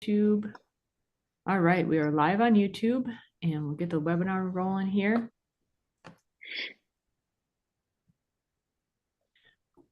YouTube. All right, we are live on YouTube and we'll get the webinar rolling here.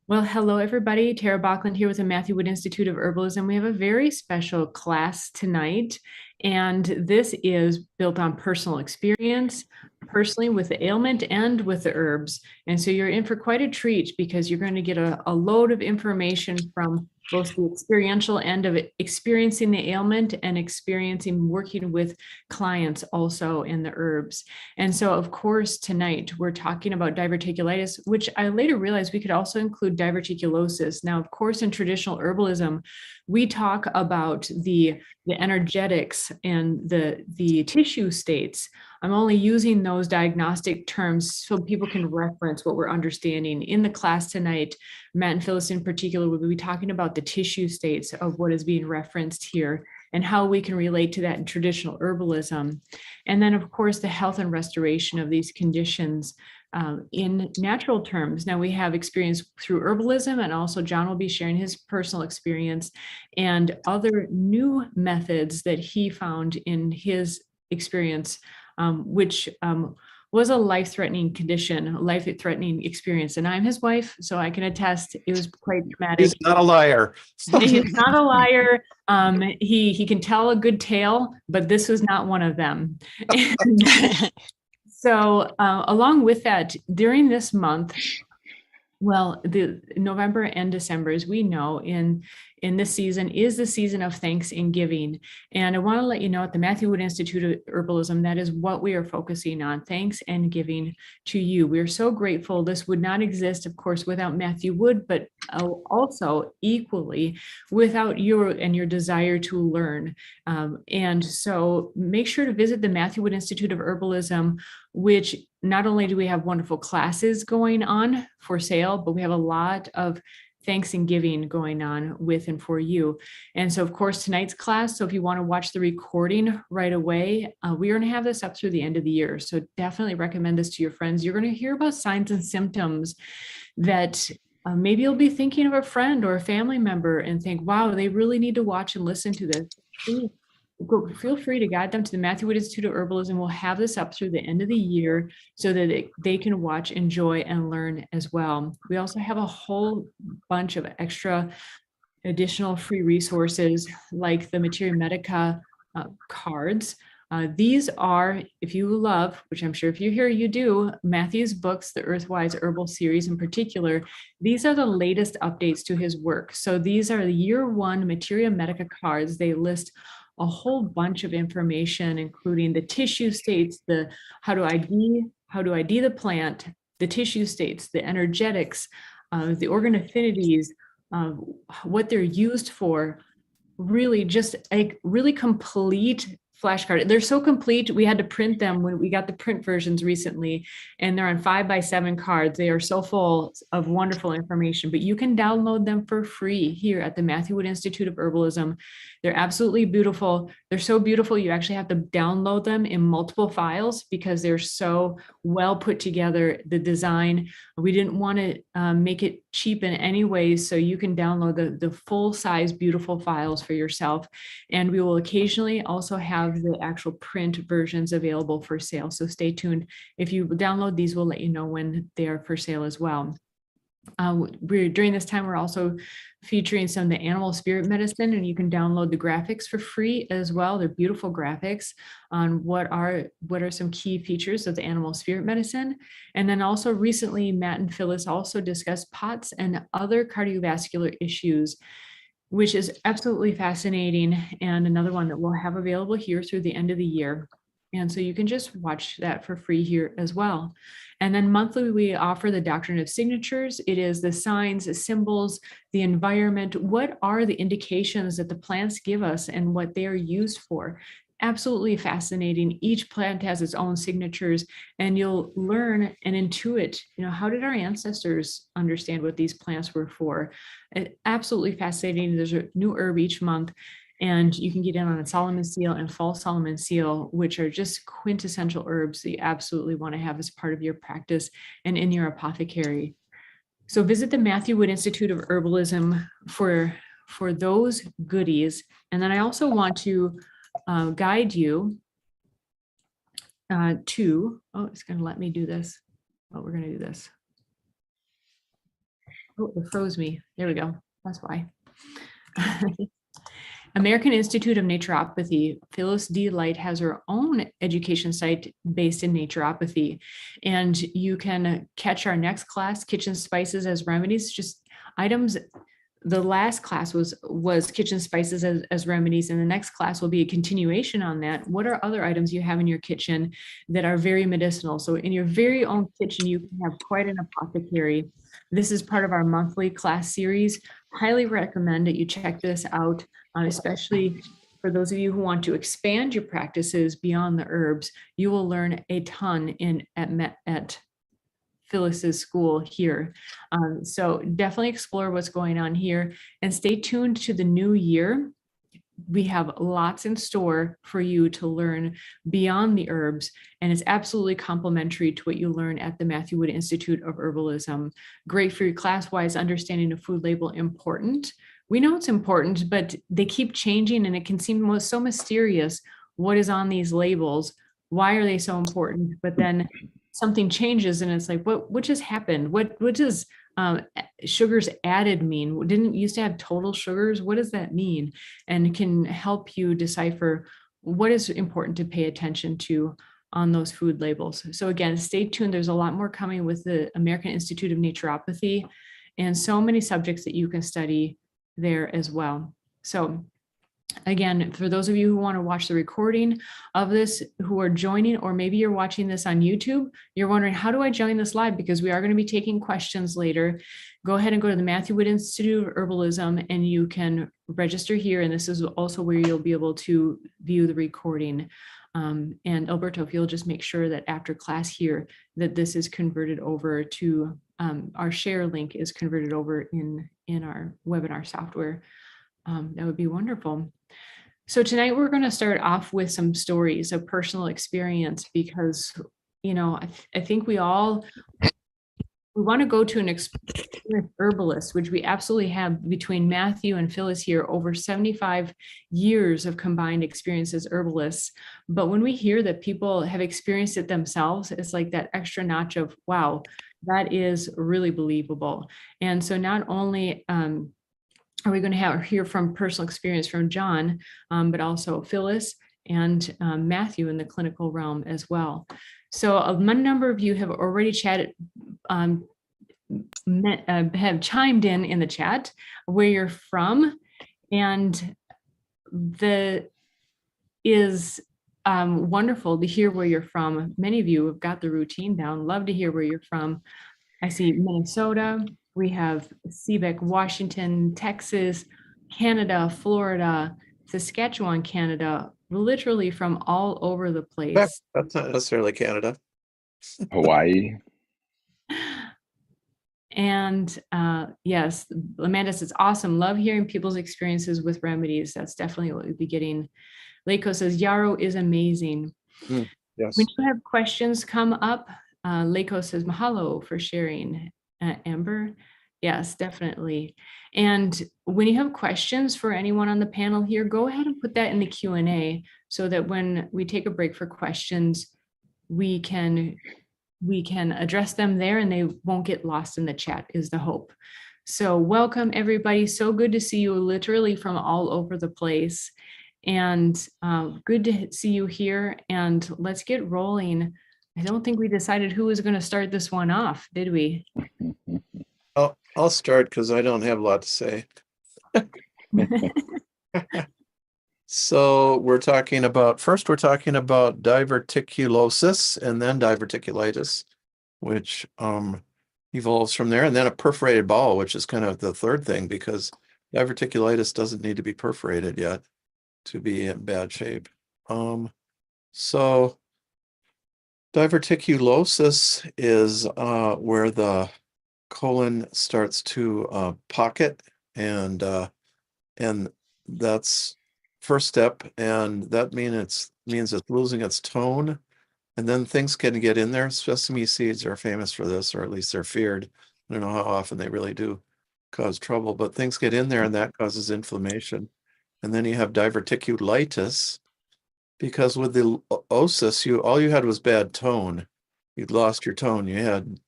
Well, hello everybody. Jon Baklund here with the Matthew Wood Institute of Herbalism. We have a very special class tonight, and this is built on personal experience, personally with the ailment and with the herbs. And so you're in for quite a treat because you're going to get a load of information from both the experiential end of it, experiencing the ailment and experiencing working with clients also in the herbs. And so, of course, tonight we're talking about diverticulitis, which I later realized we could also include diverticulosis. Now, of course, in traditional herbalism, we talk about the energetics and the tissue states. I'm only using those diagnostic terms so people can reference what we're understanding. In the class tonight, Matt and Phyllis in particular will be talking about the tissue states of what is being referenced here and how we can relate to that in traditional herbalism. And then, of course, the health and restoration of these conditions in natural terms. Now, we have experience through herbalism, and also Jon will be sharing his personal experience and other new methods that he found in his experience, which was a life-threatening condition, a life-threatening experience. And I'm his wife, so I can attest it was quite traumatic. He's not a liar. He's not a liar. He can tell a good tale, but this was not one of them. So along with that, during this month, well, the November and December, as we know, in this season is the season of thanks and giving. And I want to let you know at the Matthew Wood Institute of Herbalism, that is what we are focusing on, thanks and giving to you. We are so grateful. This would not exist, of course, without Matthew Wood, but also equally without your desire to learn. And so make sure to visit the Matthew Wood Institute of Herbalism, which not only do we have wonderful classes going on for sale, but we have a lot of thanks and giving going on with and for you. And so, of course, tonight's class, so if you want to watch the recording right away, we are going to have this up through the end of the year. So definitely recommend this to your friends. You're going to hear about signs and symptoms that maybe you'll be thinking of a friend or a family member and think, wow, they really need to watch and listen to this. Feel free to guide them to the Matthew Wood Institute of Herbalism. We'll have this up through the end of the year so that they can watch, enjoy, and learn as well. We also have a whole bunch of extra additional free resources like the Materia Medica cards. These are, if you love, which I'm sure if you're here, you do, Matthew's books, the Earthwise Herbal series in particular, these are the latest updates to his work. So these are the year one Materia Medica cards. They list a whole bunch of information, including the tissue states, the how to ID the plant, the tissue states, the energetics, the organ affinities, what they're used for. Really, just a really complete flashcard. They're so complete. We had to print them when we got the print versions recently, and they're on 5x7 cards. They are so full of wonderful information, but you can download them for free here at the Matthew Wood Institute of Herbalism. They're absolutely beautiful. They're so beautiful. You actually have to download them in multiple files because they're so well put together. The design, we didn't want to make it cheap in any way, so you can download the full size, beautiful files for yourself. And we will occasionally also have the actual print versions available for sale. So stay tuned. If you download these, we'll let you know when they are for sale as well. During this time, we're also featuring some of the animal spirit medicine, and you can download the graphics for free as well. They're beautiful graphics on what are some key features of the animal spirit medicine. And then also recently, Matt and Phyllis also discussed POTS and other cardiovascular issues, which is absolutely fascinating, and another one that we'll have available here through the end of the year. And so you can just watch that for free here as well. And then monthly, we offer the doctrine of signatures. It is the signs, the symbols, the environment. What are the indications that the plants give us and what they are used for? Absolutely fascinating. Each plant has its own signatures, and you'll learn and intuit, how did our ancestors understand what these plants were for? Absolutely fascinating. There's a new herb each month, and you can get in on a Solomon seal and false Solomon seal, which are just quintessential herbs that you absolutely want to have as part of your practice and in your apothecary. So visit the Matthew Wood Institute of Herbalism for for those goodies. And then I also want to guide you oh, it's going to let me do this. Oh, we're going to do this. Oh, it froze me. There we go. That's why. American Institute of Naturopathy, Phyllis D. Light has her own education site based in naturopathy. And you can catch our next class, Kitchen Spices as Remedies, just items. The last class was kitchen spices as remedies, and the next class will be a continuation on that. What are other items you have in your kitchen that are very medicinal? So in your very own kitchen, you can have quite an apothecary. This is part of our monthly class series. Highly recommend that you check this out, especially for those of you who want to expand your practices beyond the herbs. You will learn a ton at Phyllis's school here. So definitely explore what's going on here and stay tuned to the new year. We have lots in store for you to learn beyond the herbs, and it's absolutely complementary to what you learn at the Matthew Wood Institute of Herbalism. Great for your class-wise understanding of food label, important. We know it's important, but they keep changing and it can seem so mysterious. What is on these labels? Why are they so important? But then something changes and it's like, what just happened? What does sugars added mean? Didn't it used to have total sugars? What does that mean? And it can help you decipher what is important to pay attention to on those food labels. So again, stay tuned. There's a lot more coming with the American Institute of Naturopathy and so many subjects that you can study there as well. So again, for those of you who want to watch the recording of this, who are joining, or maybe you're watching this on YouTube, you're wondering, how do I join this live? Because we are going to be taking questions later. Go ahead and go to the Matthew Wood Institute of Herbalism and you can register here. And this is also where you'll be able to view the recording. And Alberto, if you'll just make sure that after class here, that this is converted over to our share link is converted over in our webinar software. That would be wonderful. So tonight we're going to start off with some stories of personal experience because, I think we want to go to an experienced herbalist, which we absolutely have between Matthew and Phyllis here, over 75 years of combined experience as herbalists. But when we hear that people have experienced it themselves, it's like that extra notch of, wow, that is really believable. And so not only are we going to hear from personal experience from Jon, but also Phyllis and Matthew in the clinical realm as well. So a number of you have already chatted, have chimed in the chat where you're from, and is wonderful to hear where you're from. Many of you have got the routine down. Love to hear where you're from. I see Minnesota. We have Seabeck, Washington, Texas, Canada, Florida, Saskatchewan, Canada, literally from all over the place. That's not necessarily Canada. Hawaii. And yes, Amanda says, awesome. Love hearing people's experiences with remedies. That's definitely what we'll be getting. Leiko says, Yarrow is amazing. Yes. When you have questions come up, Leiko says, mahalo for sharing. Amber, yes, definitely. And when you have questions for anyone on the panel here, go ahead and put that in the Q&A so that when we take a break for questions, we can address them there and they won't get lost in the chat is the hope. So welcome everybody. So good to see you literally from all over the place, and good to see you here, and let's get rolling. I don't think we decided who was going to start this one off, did we? I'll start because I don't have a lot to say. So we're talking about diverticulosis and then diverticulitis, which evolves from there, and then a perforated bowel, which is kind of the third thing, because diverticulitis doesn't need to be perforated yet to be in bad shape. So diverticulosis is where the colon starts to pocket, and that's first step, and that means it's losing its tone, and then things can get in there. Sesame seeds are famous for this, or at least they're feared. I don't know how often they really do cause trouble, but things get in there and that causes inflammation. And then you have diverticulitis, because with the osis, all you had was bad tone. You'd lost your tone. You had,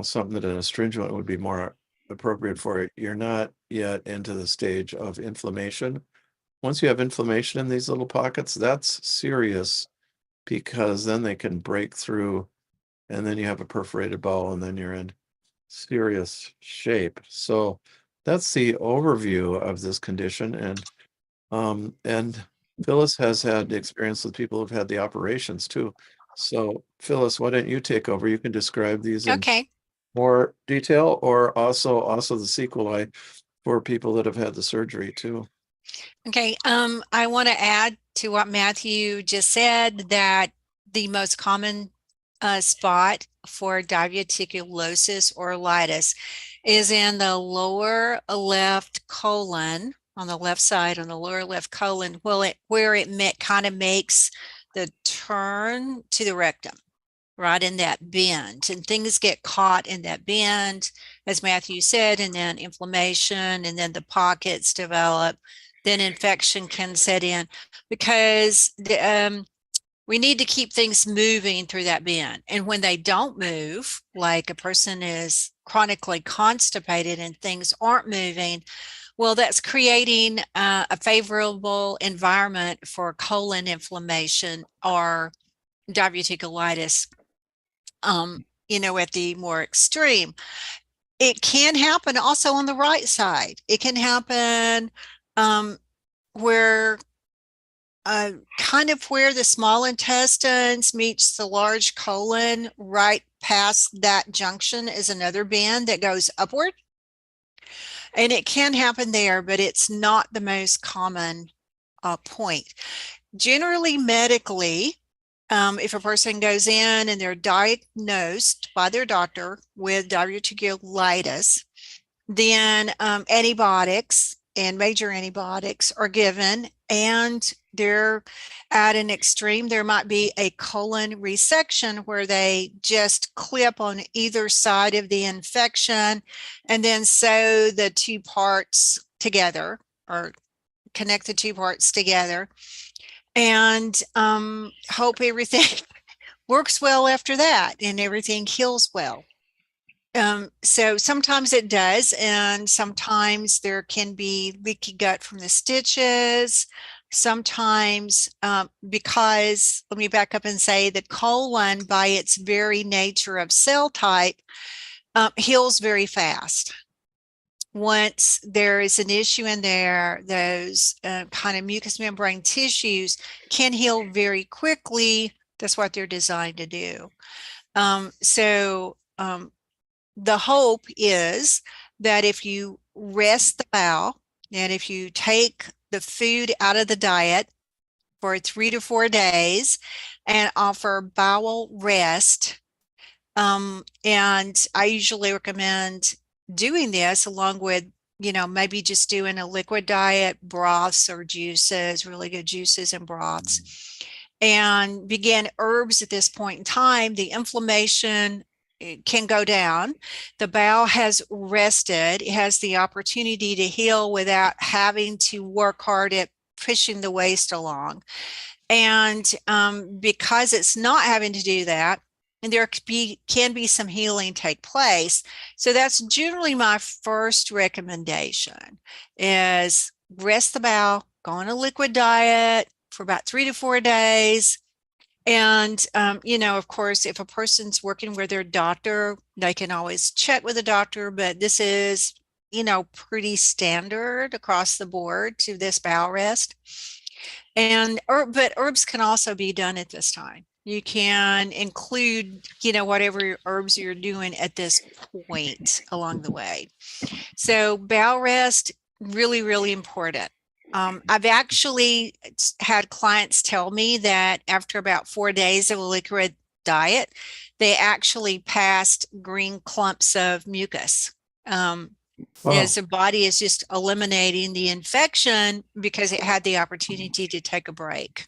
something that an astringent would be more appropriate for it. You're not yet into the stage of inflammation. Once you have inflammation in these little pockets, that's serious, because then they can break through, and then you have a perforated bowel, and then you're in serious shape. So that's the overview of this condition. And Phyllis has had experience with people who've had the operations too. So Phyllis, why don't you take over? You can describe these in Okay. more detail, or also the sequelae for people that have had the surgery too. Okay. I want to add to what Matthew just said, that the most common spot for diverticulosis or litis is in the lower left colon, on the left side, on the lower left colon, where it kind of makes the turn to the rectum, right in that bend, and things get caught in that bend, as Matthew said, and then inflammation, and then the pockets develop, then infection can set in, because we need to keep things moving through that bend. And when they don't move, like a person is chronically constipated and things aren't moving, well, that's creating a favorable environment for colon inflammation or diverticulitis, at the more extreme. It can happen also on the right side. It can happen where kind of where the small intestines meets the large colon, right past that junction is another band that goes upward. And it can happen there, but it's not the most common point. Generally, medically, if a person goes in and they're diagnosed by their doctor with diverticulitis, then antibiotics and major antibiotics are given, and they're at an extreme. There might be a colon resection where they just clip on either side of the infection and then sew the two parts together, or connect the two parts together, and hope everything works well after that and everything heals well. So sometimes it does, and sometimes there can be leaky gut from the stitches. Sometimes, because, let me back up and say, the colon, by its very nature of cell type, heals very fast. Once there is an issue in there, those kind of mucous membrane tissues can heal very quickly. That's what they're designed to do. The hope is that if you rest the bowel, and if you take the food out of the diet for 3 to 4 days and offer bowel rest, and I usually recommend doing this along with, maybe just doing a liquid diet, broths or juices, really good juices and broths, and begin herbs at this point in time, the inflammation can go down. The bowel has rested. It has the opportunity to heal without having to work hard at pushing the waste along. And because it's not having to do that, and there can be some healing take place. So that's generally my first recommendation, is rest the bowel, go on a liquid diet for about 3 to 4 days. And, of course, if a person's working with their doctor, they can always check with the doctor, but this is, pretty standard across the board to this bowel rest. But herbs can also be done at this time. You can include, whatever herbs you're doing at this point along the way. So bowel rest, really, really important. I've actually had clients tell me that after about 4 days of a liquid diet, they actually passed green clumps of mucus. As the body is just eliminating the infection because it had the opportunity to take a break.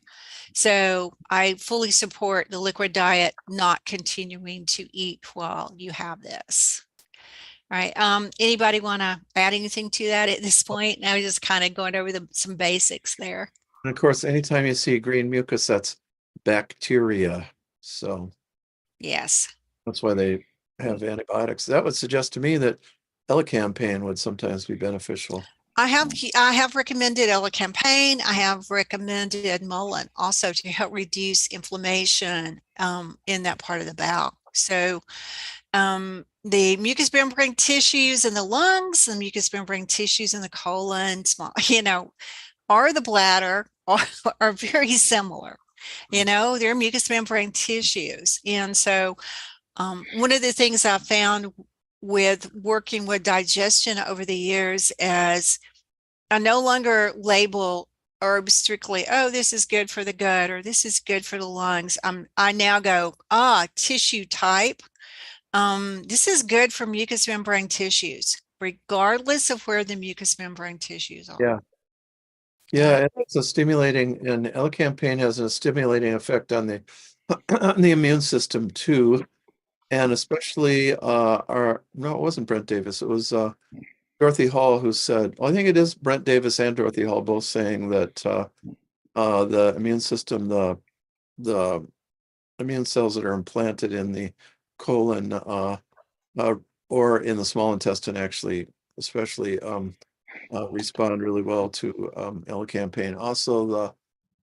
So I fully support the liquid diet, not continuing to eat while you have this. right. Anybody want to add anything to that at this point? I was just kind of going over some basics there. And of course, anytime you see green mucus, that's bacteria. So Yes. that's why they have antibiotics. That would suggest to me that elecampane would sometimes be beneficial. I have recommended elecampane. I have recommended mullein also to help reduce inflammation in that part of the bowel. So the mucous membrane tissues in the lungs, the mucous membrane tissues in the colon, or the bladder are very similar. They're mucous membrane tissues. And so one of the things I found with working with digestion over the years is I no longer label herbs strictly, oh, this is good for the gut or this is good for the lungs. I now go, tissue type. This is good for mucous membrane tissues, regardless of where the mucous membrane tissues are. Yeah. Yeah, it's a stimulating, and elecampane has a stimulating effect on the on the immune system too. And especially no, it wasn't Brent Davis, it was Dorothy Hall who said, well, I think it is Brent Davis and Dorothy Hall both saying that the immune system, the immune cells that are implanted in the colon or in the small intestine actually, especially respond really well to elecampane. Also,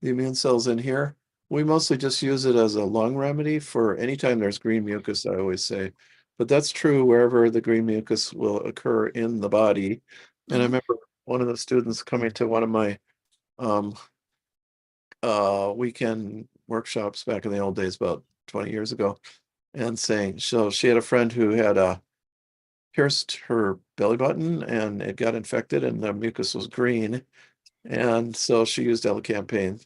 the immune cells in here, we mostly just use it as a lung remedy for anytime there's green mucus, I always say. But that's true wherever the green mucus will occur in the body. And I remember one of the students coming to one of my weekend workshops back in the old days, about 20 years ago, and saying, so she had a friend who had pierced her belly button and it got infected and the mucus was green. And so she used elecampane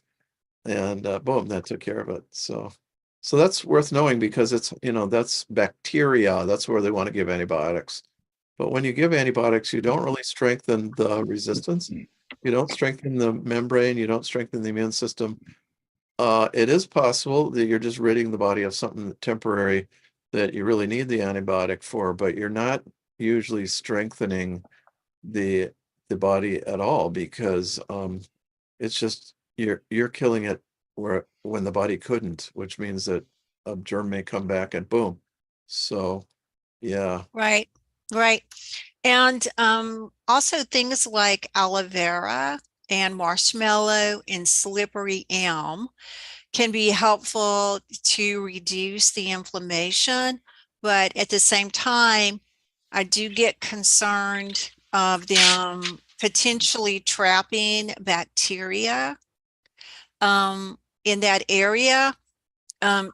and boom, that took care of it. So that's worth knowing because it's, that's bacteria. That's where they want to give antibiotics. But when you give antibiotics, you don't really strengthen the resistance. You don't strengthen the membrane. You don't strengthen the immune system. It is possible that you're just ridding the body of something temporary that you really need the antibiotic for, but you're not usually strengthening the body at all because it's just you're killing it when the body couldn't, which means that a germ may come back and boom. So yeah. Right. And also things like aloe vera and marshmallow and slippery elm can be helpful to reduce the inflammation, but at the same time, I do get concerned of them potentially trapping bacteria in that area. I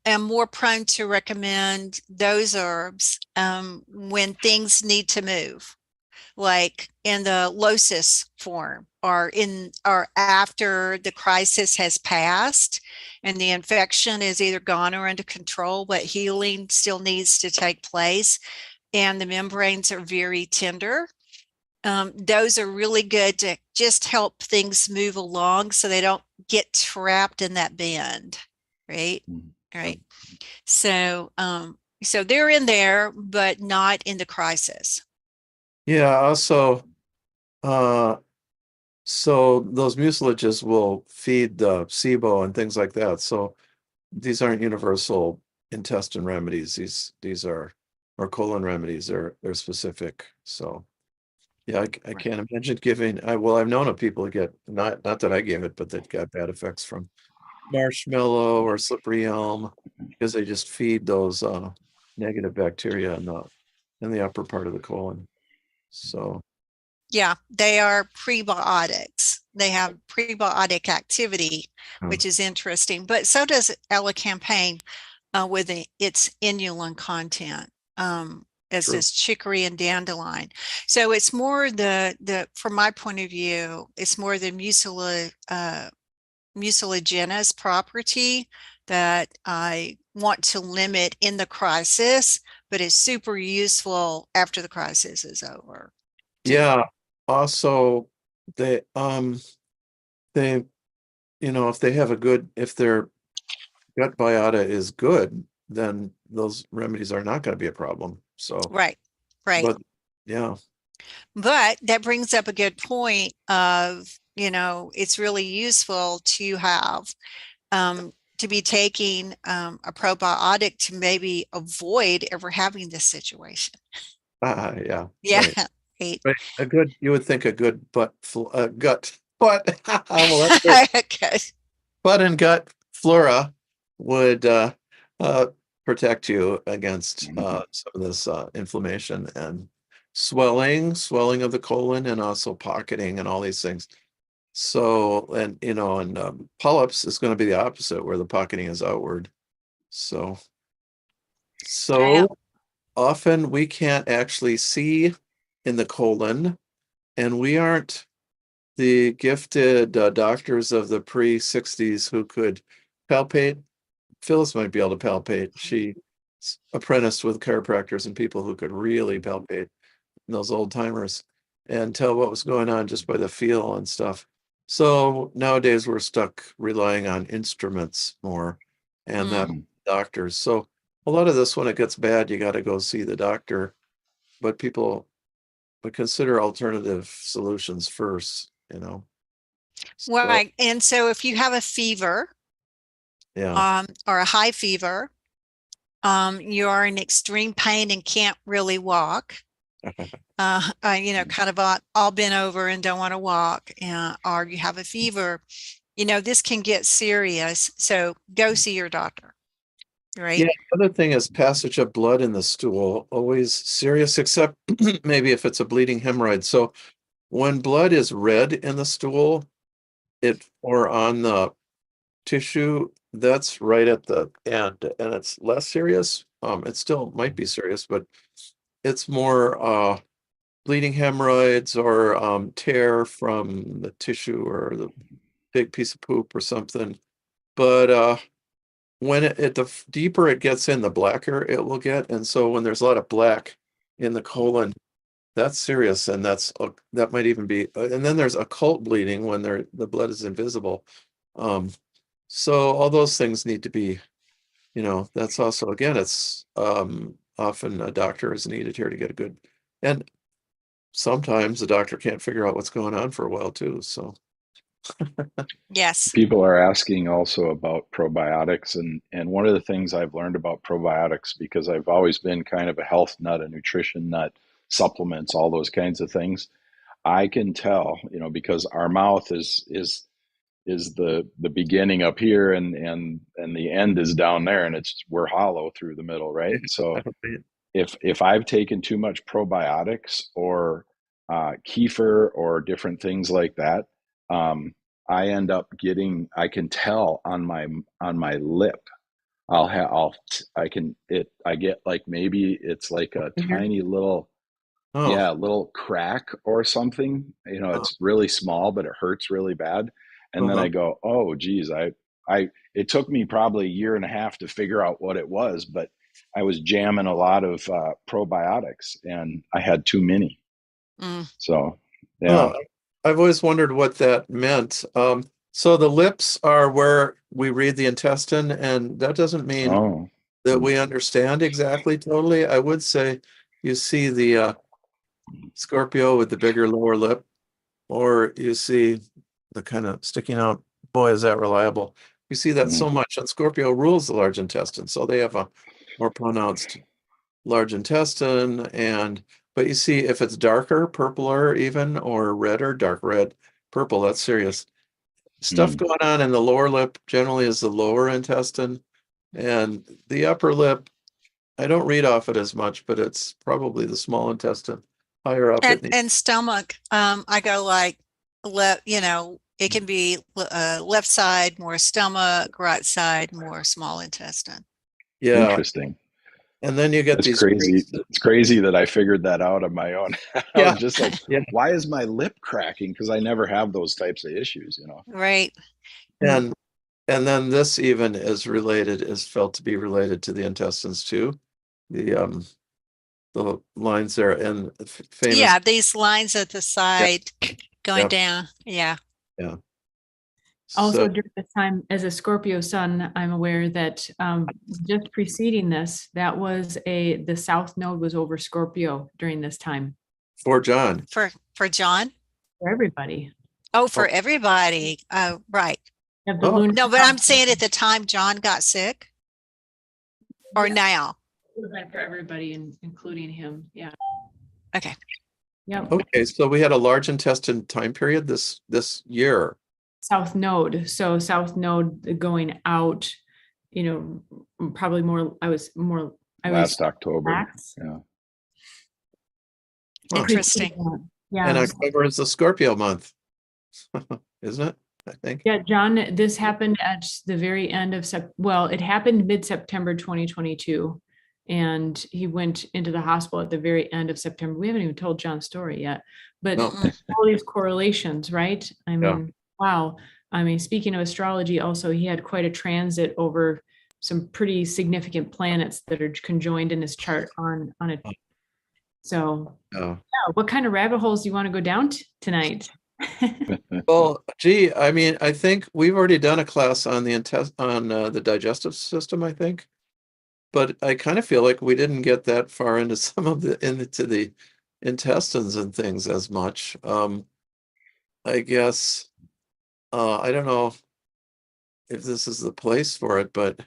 am more prone to recommend those herbs when things need to move, like in the losis form or after the crisis has passed and the infection is either gone or under control, but healing still needs to take place and the membranes are very tender. Those are really good to just help things move along so they don't get trapped in that bend, right? Right. So they're in there, but not in the crisis. Yeah, also so those mucilages will feed the SIBO and things like that. So these aren't universal intestine remedies. These are or colon remedies. They're specific. So yeah, I can't imagine giving. I've known of people who get not that I gave it, but that got bad effects from marshmallow or slippery elm because they just feed those negative bacteria in the upper part of the colon. So yeah, they are prebiotics. They have prebiotic activity, which is interesting. But so does elecampane with its inulin content. As is chicory and dandelion. So it's more from my point of view, it's more the mucilaginous property that I want to limit in the crisis, but is super useful after the crisis is over. Yeah. Also, if they have if their gut biota is good, then those remedies are not going to be a problem. So, Right. but yeah, But that brings up a good point of, it's really useful to have to be taking a probiotic to maybe avoid ever having this situation. yeah, Yeah. right. Right. Right. You would think a good gut, but well, that's good. Okay. Butt and gut flora would uh, protect you against some of this inflammation and swelling of the colon, and also pocketing and all these things. So, and polyps is going to be the opposite, where the pocketing is outward. So, Yeah. so often we can't actually see in the colon, and we aren't the gifted doctors of the pre-60s who could palpate. Phyllis might be able to palpate. She apprenticed with chiropractors and people who could really palpate, those old timers, and tell what was going on just by the feel and stuff. So nowadays we're stuck relying on instruments more, and that doctors. So a lot of this, when it gets bad, you got to go see the doctor. But people would consider alternative solutions first, So, Right. And so if you have a fever, yeah. or a high fever, you're in extreme pain and can't really walk, kind of all bent over and don't want to walk, or you have a fever, this can get serious. So go see your doctor, right? Yeah, the other thing is passage of blood in the stool, always serious, except maybe if it's a bleeding hemorrhoid. So when blood is red in the stool, or on the tissue, that's right at the end, and it's less serious. It still might be serious, but it's more bleeding hemorrhoids, or tear from the tissue, or the big piece of poop or something. But when the deeper it gets in, the blacker it will get. And so when there's a lot of black in the colon, that's serious. And that might even be, and then there's occult bleeding when the blood is invisible. So all those things need to be, that's also, again, it's often a doctor is needed here to get a good, and sometimes the doctor can't figure out what's going on for a while too. So Yes. People are asking also about probiotics, and one of the things I've learned about probiotics, because I've always been kind of a health nut, a nutrition nut, supplements, all those kinds of things. I can tell, because our mouth is the beginning up here, and the end is down there, and we're hollow through the middle, right? I So don't think- if I've taken too much probiotics, or kefir, or different things like that, I end up I can tell on my lip. I get like, maybe it's like a tiny little, oh, yeah, little crack or something. oh, It's really small, but it hurts really bad. And then uh-huh. I go, oh, geez, it took me probably a year and a half to figure out what it was, but I was jamming a lot of probiotics, and I had too many. Mm. So, yeah. Oh, I've always wondered what that meant. So the lips are where we read the intestine, and that doesn't mean Oh, that we understand exactly totally. I would say you see the Scorpio with the bigger lower lip, or you see the kind of sticking out. Boy, is that reliable. You see that so much, and Scorpio rules the large intestine, so they have a more pronounced large intestine. But you see, if it's darker, purpler even, or redder, dark red, purple, that's serious. Stuff going on in the lower lip generally is the lower intestine, and the upper lip, I don't read off it as much, but it's probably the small intestine. Higher up it needs. And stomach, I go like left, it can be left side more stomach, right side more small intestine. Yeah, interesting. and then you get That's these crazy. creaks. It's crazy that I figured that out on my own. I Yeah, was just like, yeah, why is my lip cracking? Because I never have those types of issues. Right. and then this even is felt to be related to the intestines too. The lines there, and famous. Yeah, these lines at the side going Yeah, down. Yeah. yeah. Also, So during this time, as a Scorpio sun, I'm aware that just preceding this, that was the South Node was over Scorpio during this time for John. For Jon? for everybody. Oh, for everybody. Oh, right. Of the Oh. lunar No, but I'm saying at the time Jon got sick, or Yeah. now. For everybody, including him. Yeah. Okay. Yep. Okay, so we had a large intestine time period this year. South Node. So South Node going out, probably more. I was Last October. lax. Yeah. Huh. Interesting. Yeah. And October is the Scorpio month, isn't it? I think. Yeah, John, this happened at the very end of it happened mid-September 2022. And he went into the hospital at the very end of September. We haven't even told John's story yet, but No. all these correlations, right? I mean, wow. I mean, speaking of astrology, also, he had quite a transit over some pretty significant planets that are conjoined in his chart on it. So, Yeah. what kind of rabbit holes do you want to go down tonight? Well, gee, I mean, I think we've already done a class on the digestive system, I think. But I kind of feel like we didn't get that far into into the intestines and things as much. I guess I don't know if this is the place for it, but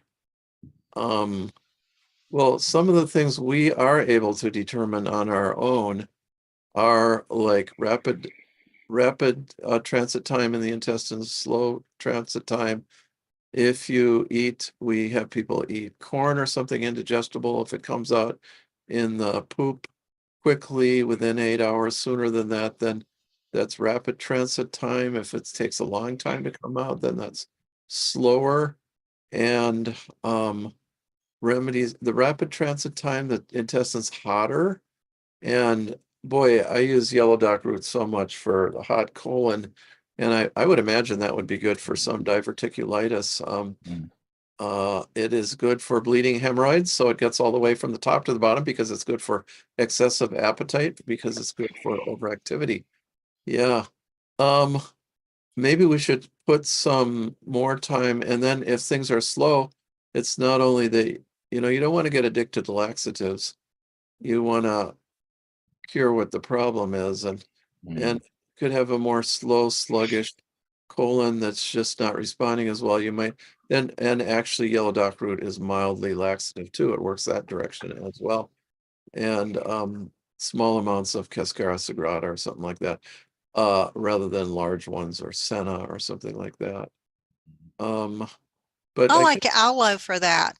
well, some of the things we are able to determine on our own are like rapid transit time in the intestines, slow transit time. If you we have people eat corn or something indigestible. If it comes out in the poop quickly within 8 hours, sooner than that, then that's rapid transit time. If it takes a long time to come out, then that's slower. And remedies, the rapid transit time, the intestine's hotter. And boy, I use yellow dock root so much for the hot colon. And I would imagine that would be good for some diverticulitis. It is good for bleeding hemorrhoids, so it gets all the way from the top to the bottom because it's good for excessive appetite, because it's good for overactivity. Yeah. Maybe we should put some more time, and then if things are slow, it's not only you don't want to get addicted to laxatives. You want to cure what the problem is, and could have a more slow, sluggish colon that's just not responding as well. You might and actually yellow dock root is mildly laxative too. It works that direction as well. And small amounts of Cascara sagrada or something like that, rather than large ones, or senna or something like that. But I like aloe for that.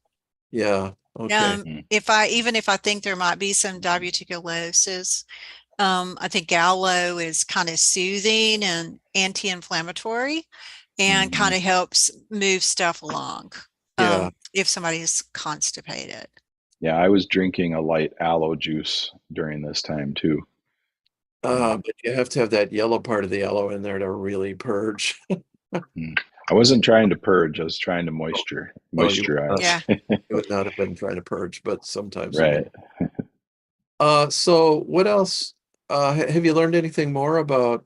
Yeah. Okay. If I think there might be some diverticulosis, I think aloe is kind of soothing and anti-inflammatory, and kind of helps move stuff along. Yeah. If somebody is constipated. Yeah, I was drinking a light aloe juice during this time too. But you have to have that yellow part of the aloe in there to really purge. I wasn't trying to purge. I was trying to moisturize. Yeah. You would not have been trying to purge, but sometimes. Right. So what else? Have you learned anything more about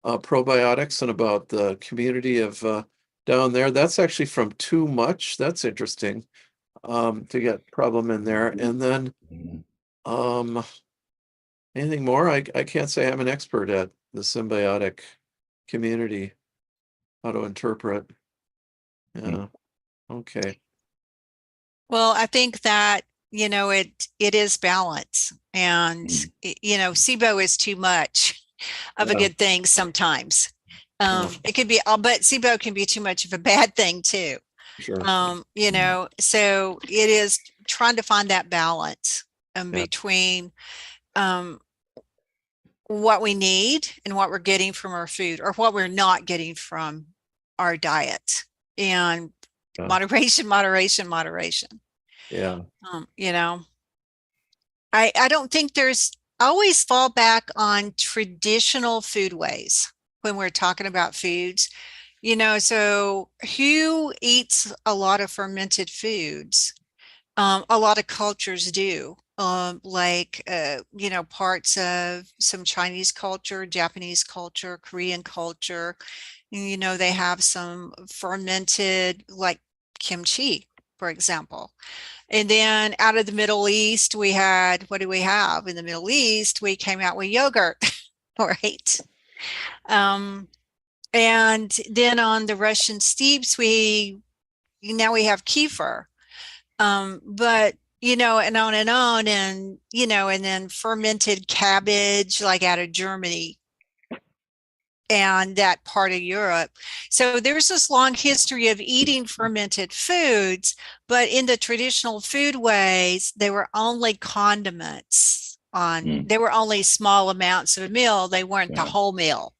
probiotics and about the community of down there? That's actually from Too Much. That's interesting to get problem in there. And then anything more? I can't say I'm an expert at the symbiotic community, how to interpret. Yeah. Okay. Well, I think that, it is balance, and, SIBO is too much of a good thing sometimes. It could be, but SIBO can be too much of a bad thing too. Sure. So it is trying to find that balance between what we need and what we're getting from our food, or what we're not getting from our diet, and moderation. Yeah. I don't think I always fall back on traditional foodways when we're talking about foods, so who eats a lot of fermented foods? A lot of cultures do. parts of some Chinese culture, Japanese culture, Korean culture. They have some fermented, like kimchi, for example. And then out of the Middle East, what do we have? In the Middle East, we came out with yogurt, right? And then on the Russian steppes, now we have kefir. But and on and on, and and then fermented cabbage, like out of Germany and that part of Europe. So there's this long history of eating fermented foods, but in the traditional food ways, they were only condiments they were only small amounts of a meal. They weren't the whole meal.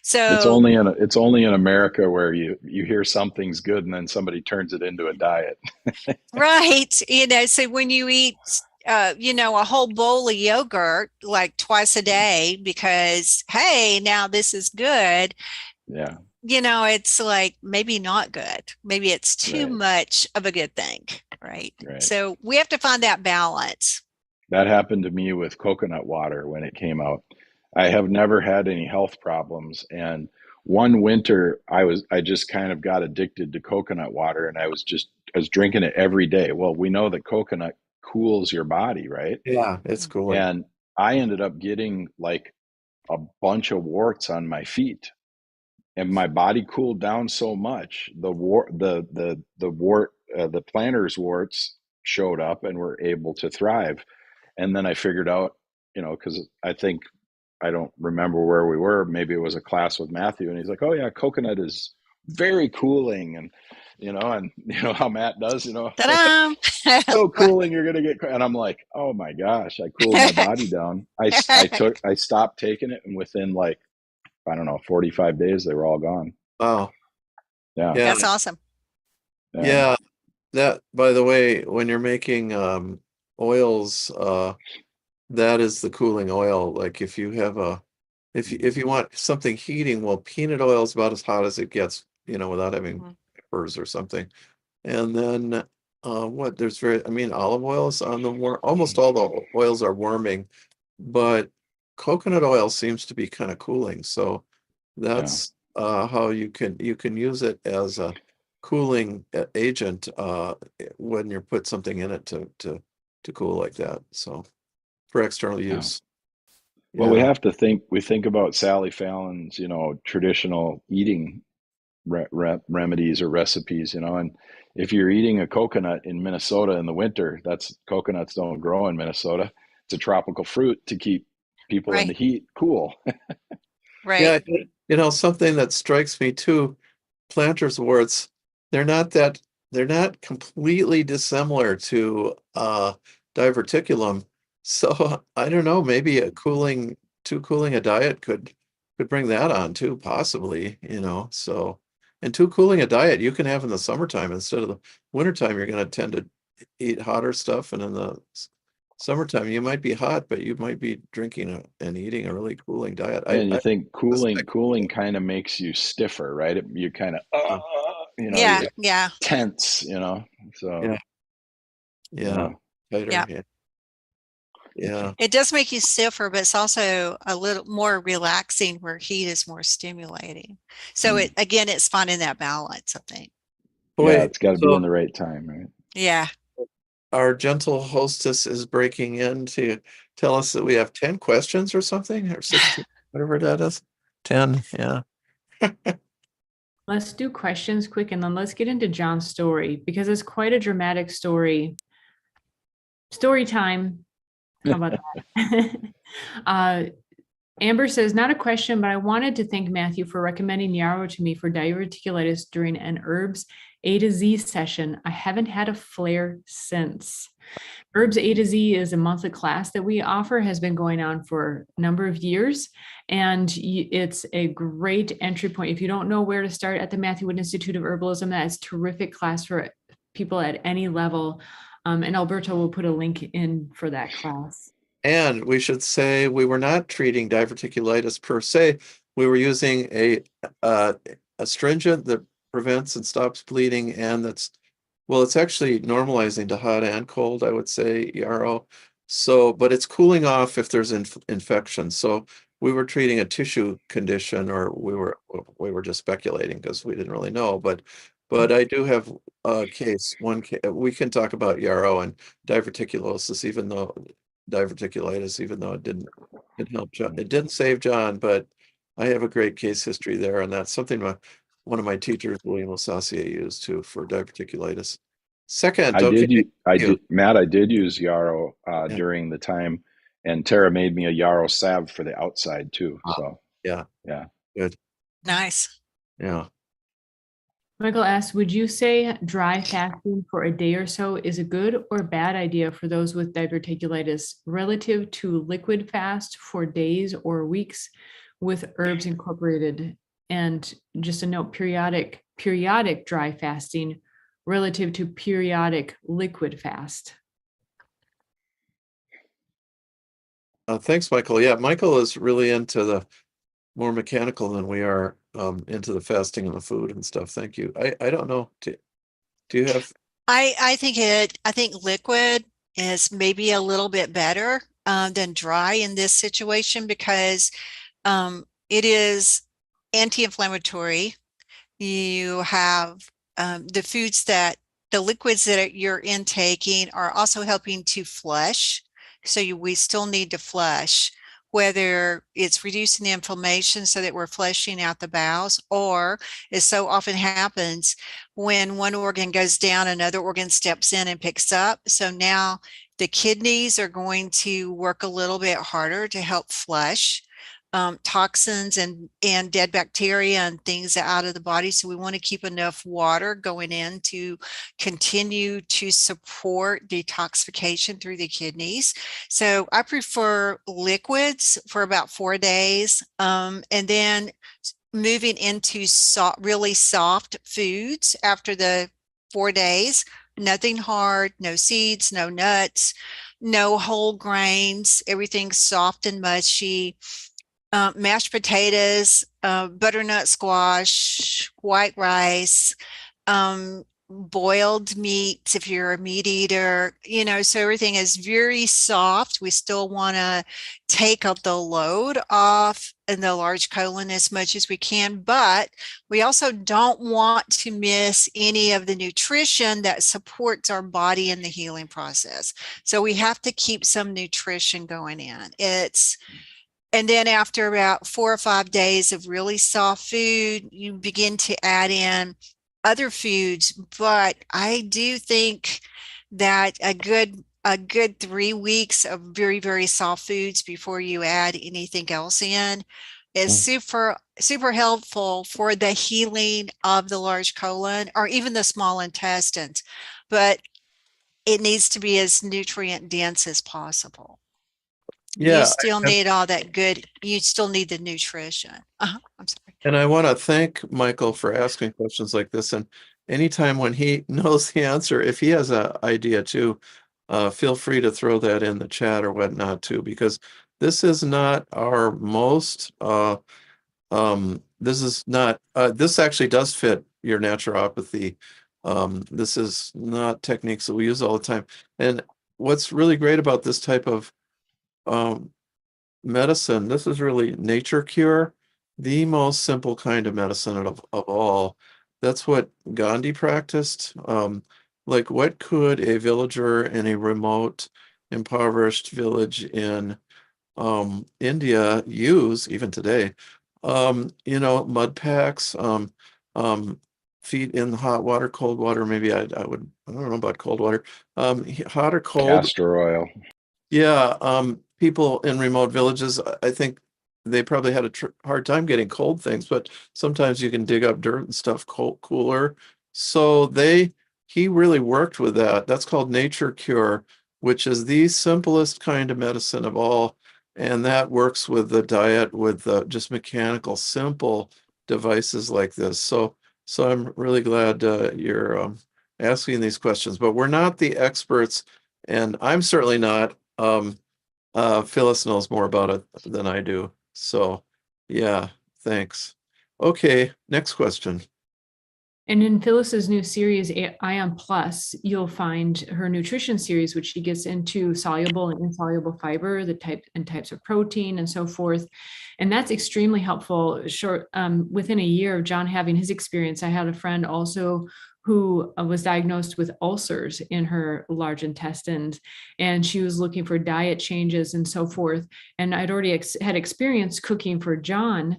So it's only in America where you hear something's good and then somebody turns it into a diet. Right. So when you eat a whole bowl of yogurt like twice a day because, hey, now this is good. Yeah. It's like maybe not good. Maybe it's too much of a good thing. Right. So we have to find that balance. That happened to me with coconut water when it came out. I have never had any health problems. And one winter I just kind of got addicted to coconut water, and I was drinking it every day. Well, we know that coconut cools your body, right? Yeah, it's cool. And I ended up getting like a bunch of warts on my feet, and my body cooled down so much. The plantar's warts showed up and were able to thrive. And then I figured out, because I don't remember where we were. Maybe it was a class with Matthew, and he's like, "Oh yeah, coconut is very cooling," and how Matt does, Ta-da! so cooling, you're gonna get. And I'm like, "Oh my gosh, I cooled my body down." I stopped taking it, and within like, I don't know, 45 days, they were all gone. Oh, yeah, that's awesome. Yeah, that, by the way, when you're making oils, that is the cooling oil. Like if you have if you want something heating, well, peanut oil is about as hot as it gets, without having peppers or something. And then olive oil is on the warm. Almost all the oils are warming, but coconut oil seems to be kind of cooling. So that's how you can use it as a cooling agent when you put something in it to cool like that. So for external use. Well, we have to think about Sally Fallon's, traditional eating remedies or recipes, and if you're eating a coconut in Minnesota in the winter, coconuts don't grow in Minnesota. It's a tropical fruit to keep people in the heat cool. Right. Yeah, something that strikes me too, plantar's warts, they're not completely dissimilar to diverticulum. So I don't know, maybe cooling a diet could bring that on too, possibly, so. And cooling a diet you can have in the summertime instead of the wintertime. You're going to tend to eat hotter stuff, and in the summertime you might be hot, but you might be drinking and eating a really cooling diet. And you think cooling kind of makes you stiffer, right? You kind of yeah, tense, so tighter. Yeah. It does make you stiffer, but it's also a little more relaxing where heat is more stimulating. So it's finding that balance, I think. It's got to be in the right time, right? Yeah. Our gentle hostess is breaking in to tell us that we have 10 questions or something, or 16, whatever that is. 10, yeah. Let's do questions quick, and then let's get into Jon's story, because it's quite a dramatic story. Story time. How about that? Amber says, not a question, but I wanted to thank Matthew for recommending yarrow to me for diverticulitis during an herbs A to Z session. I haven't had a flare since. Herbs A to Z is a monthly class that we offer, has been going on for a number of years, and it's a great entry point. If you don't know where to start at the Matthew Wood Institute of Herbalism, that is a terrific class for people at any level. And Alberto will put a link in for that class. And we should say we were not treating diverticulitis per se. We were using a astringent that prevents and stops bleeding, and it's actually normalizing to hot and cold, I would say, yarrow. So, but it's cooling off if there's infection. So we were treating a tissue condition, or we were just speculating because we didn't really know. But I do have a case. We can talk about yarrow and diverticulosis, even though diverticulitis, even though it didn't help John. It didn't save John, but I have a great case history there, and that's something one of my teachers, William Osassier, used too for diverticulitis. Second, okay, Matt, I did use yarrow yeah, during the time, and Tara made me a yarrow salve for the outside too. So yeah, yeah. good, Nice. yeah. Michael asks, would you say dry fasting for a day or so is a good or bad idea for those with diverticulitis relative to liquid fast for days or weeks with herbs incorporated? And just a note, periodic dry fasting relative to periodic liquid fast. Thanks, Michael. Yeah, Michael is really into the more mechanical than we are, into the fasting and the food and stuff. Thank you. I don't know. Do you have? I think liquid is maybe a little bit better than dry in this situation because it is anti-inflammatory. You have the liquids that you're intaking are also helping to flush. So we still need to flush, whether it's reducing the inflammation so that we're flushing out the bowels, or as so often happens, when one organ goes down, another organ steps in and picks up. So now the kidneys are going to work a little bit harder to help flush toxins and dead bacteria and things out of the body. So we want to keep enough water going in to continue to support detoxification through the kidneys. So I prefer liquids for about 4 days, and then moving into really soft foods after the 4 days. Nothing hard, no seeds, no nuts, no whole grains, everything soft and mushy. Mashed potatoes, butternut squash, white rice, boiled meats if you're a meat eater, so everything is very soft. We still want to take up the load off in the large colon as much as we can, but we also don't want to miss any of the nutrition that supports our body in the healing process. So we have to keep some nutrition going in. And then after about 4 or 5 days of really soft food, you begin to add in other foods. But I do think that a good 3 weeks of very, very soft foods before you add anything else in is super, super helpful for the healing of the large colon or even the small intestines. But it needs to be as nutrient dense as possible. Yeah, you still need all that good, you still need the nutrition. I'm sorry. and I want to thank Michael for asking questions like this. And anytime when he knows the answer, if he has an idea too, feel free to throw that in the chat or whatnot too, because this is not our most, this is not, this actually does fit your naturopathy. This is not techniques that we use all the time. And what's really great about this type of medicine, this is really nature cure, the most simple kind of medicine of all. That's what Gandhi practiced. Like, what could a villager in a remote, impoverished village in India use even today? Mud packs, feet in hot water, cold water. Maybe I don't know about cold water. Hot or cold. Castor oil. Yeah, people in remote villages, I think they probably had a hard time getting cold things, but sometimes you can dig up dirt and stuff cooler. So he really worked with that. That's called nature cure, which is the simplest kind of medicine of all. And that works with the diet, with just mechanical, simple devices like this. So I'm really glad you're asking these questions, but we're not the experts, and I'm certainly not. Phyllis knows more about it than I do. So yeah, thanks. Okay, next question. And in Phyllis's new series, Ion Plus, you'll find her nutrition series, which she gets into soluble and insoluble fiber, the types of protein and so forth. And that's extremely helpful. Within a year of Jon having his experience, I had a friend also who was diagnosed with ulcers in her large intestines, and she was looking for diet changes and so forth. And I'd already had experience cooking for Jon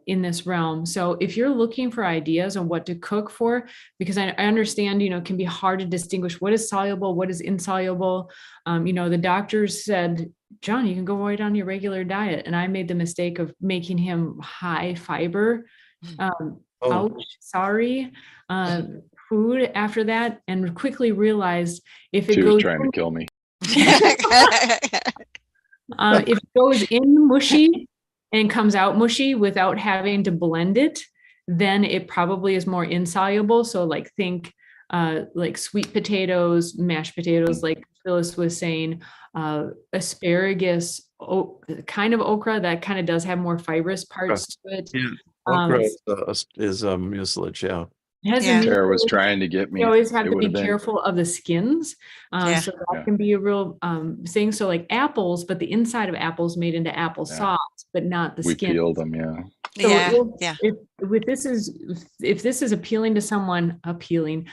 in this realm. So if you're looking for ideas on what to cook for, because I understand, it can be hard to distinguish what is soluble, what is insoluble. The doctors said, Jon, you can go right on your regular diet. And I made the mistake of making him high fiber. Ouch, sorry. Food after that, and quickly realized if it She was goes trying to kill me. if it goes in mushy and comes out mushy without having to blend it, then it probably is more insoluble. So think like sweet potatoes, mashed potatoes, like Phyllis was saying, asparagus, kind of okra, that kind of does have more fibrous parts to it. Yeah. Okra is mucilage, yeah. Tara was trying to get me. You always have It to would be have been- careful of the skins. So that can be a real thing. So like apples, but the inside of apples made into applesauce, but not the We skin. peeled them, yeah. So Yeah. If this is appealing to someone, and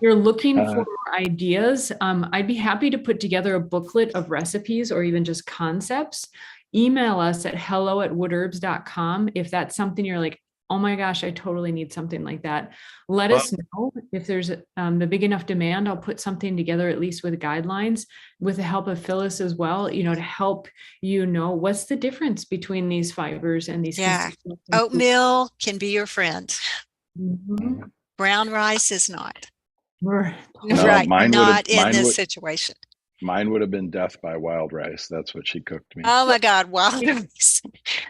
you're looking for ideas, I'd be happy to put together a booklet of recipes or even just concepts. Email us at hello@woodherbs.com if that's something you're like, oh my gosh, I totally need something like that. Let us know if there's the big enough demand. I'll put something together, at least with guidelines, with the help of Phyllis as well, to help what's the difference between these fibers and these. Yeah. Oatmeal can be your friend. Mm-hmm. Brown rice is not. Right. Not in this situation. Mine would have been death by wild rice. That's what she cooked me. Oh my God, wild rice.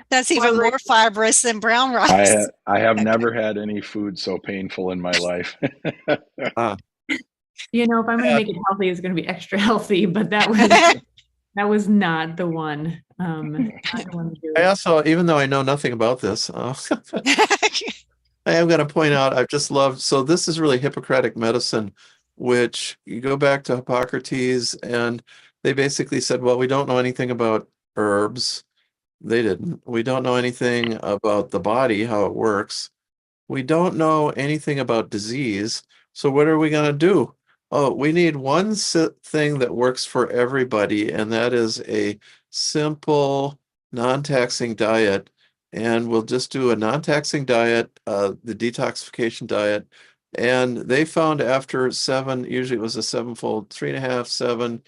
That's even more fibrous than brown rice. I have never had any food so painful in my life. If I'm going to make it healthy, it's going to be extra healthy, but that was not the one. I also, even though I know nothing about this, I am going to point out, I've just loved, so this is really Hippocratic medicine, which you go back to Hippocrates, and they basically said, well, we don't know anything about herbs. They didn't. We don't know anything about the body, how it works. We don't know anything about disease. So what are we going to do? Oh, we need one thing that works for everybody, and that is a simple, non-taxing diet. And we'll just do a non-taxing diet, the detoxification diet. And they found after 7, usually it was a 7-fold, 3.5, 7,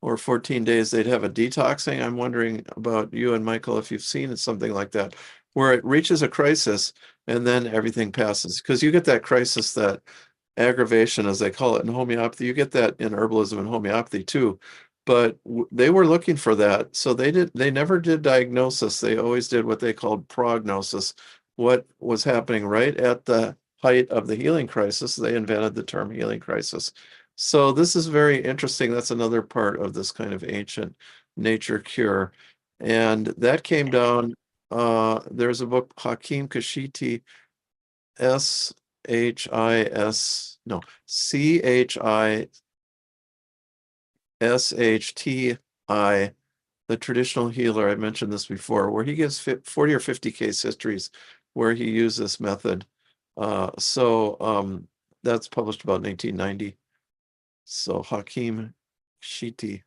or 14 days, they'd have a detoxing. I'm wondering about you and Michael, if you've seen something like that, where it reaches a crisis and then everything passes. Because you get that crisis, that aggravation, as they call it in homeopathy. You get that in herbalism and homeopathy too. But they were looking for that. So they never did diagnosis. They always did what they called prognosis. What was happening right at the height of the healing crisis, they invented the term healing crisis. So this is very interesting. That's another part of this kind of ancient nature cure. And that came down, there's a book, Hakim Kashiti, CHISHTI, the traditional healer. I mentioned this before, where he gives 40 or 50 case histories where he used this method. That's published about 1990. So Hakim Kashiti.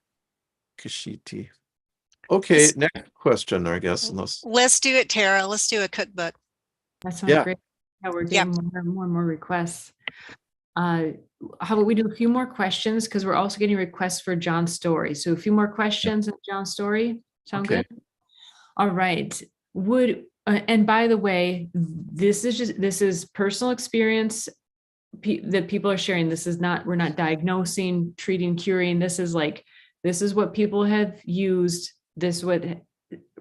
Okay, next question, I guess. Let's do it, Tara. Let's do a cookbook. That sounds great. Yeah, we're getting more and more requests. How about we do a few more questions, because we're also getting requests for Jon's story. So a few more questions on Jon's story. Sound good? All right. And by the way, this is personal experience that people are sharing. We're not diagnosing, treating, curing. This is what people have used. This is what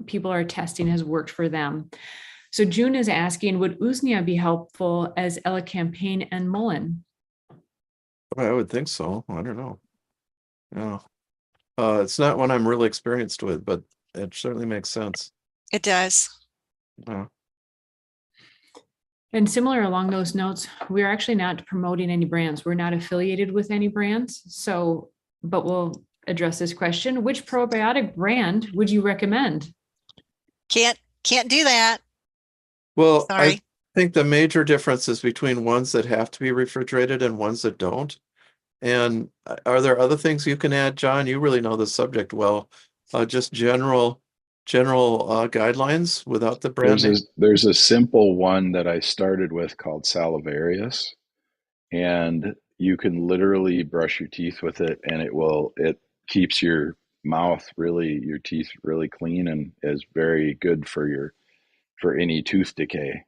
people are testing has worked for them. So June is asking, would usnea be helpful as elecampane and mullein? I would think so. I don't know. Yeah. It's not one I'm really experienced with, but it certainly makes sense. It does. And similar along those notes, we're actually not promoting any brands. We're not affiliated with any brands. So, but we'll address this question. Which probiotic brand would you recommend? Can't do that. Well, I Sorry. think the major difference is between ones that have to be refrigerated and ones that don't. And are there other things you can add, Jon? You really know the subject well. Just general guidelines without the brand name. There's a simple one that I started with called Salivarius, and you can literally brush your teeth with it, and it keeps your teeth really clean, and is very good for any tooth decay.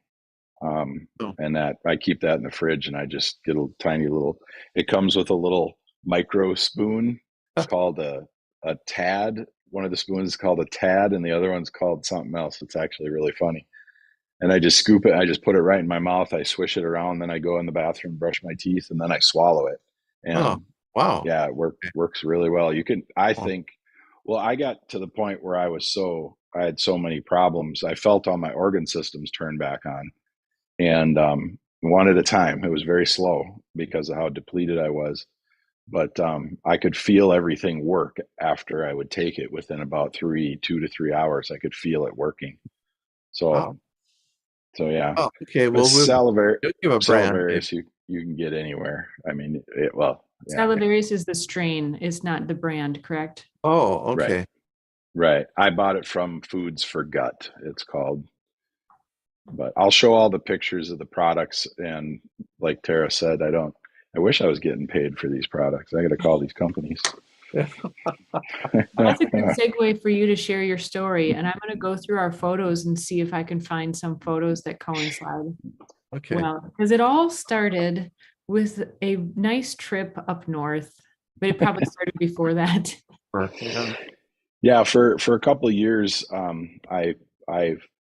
And that I keep that in the fridge, and I just get a tiny little. It comes with a little micro spoon called a tad. One of the spoons is called a tad, and the other one's called something else. It's actually really funny. And I just scoop it. I just put it right in my mouth. I swish it around. Then I go in the bathroom, brush my teeth, and then I swallow it. Oh, And wow. yeah, it works really well. You can. I think. Well, I got to the point where I had so many problems. I felt all my organ systems turn back on, and one at a time. It was very slow because of how depleted I was. But I could feel everything work after I would take it. Within about 2 to 3 hours, I could feel it working. So, Wow. so yeah. Oh, okay. But Well, we'll give a brand name. Salivarius, you can get anywhere. I mean, yeah. Salivarius is the strain, is not the brand, correct? Oh, okay. Right. I bought it from Foods for Gut, it's called. But I'll show all the pictures of the products. And like Tara said, I wish I was getting paid for these products. I got to call these companies. That's a good segue for you to share your story. And I'm going to go through our photos and see if I can find some photos that coincide. Okay. Well, because it all started with a nice trip up north, but it probably started before that. Yeah, for a couple of years, I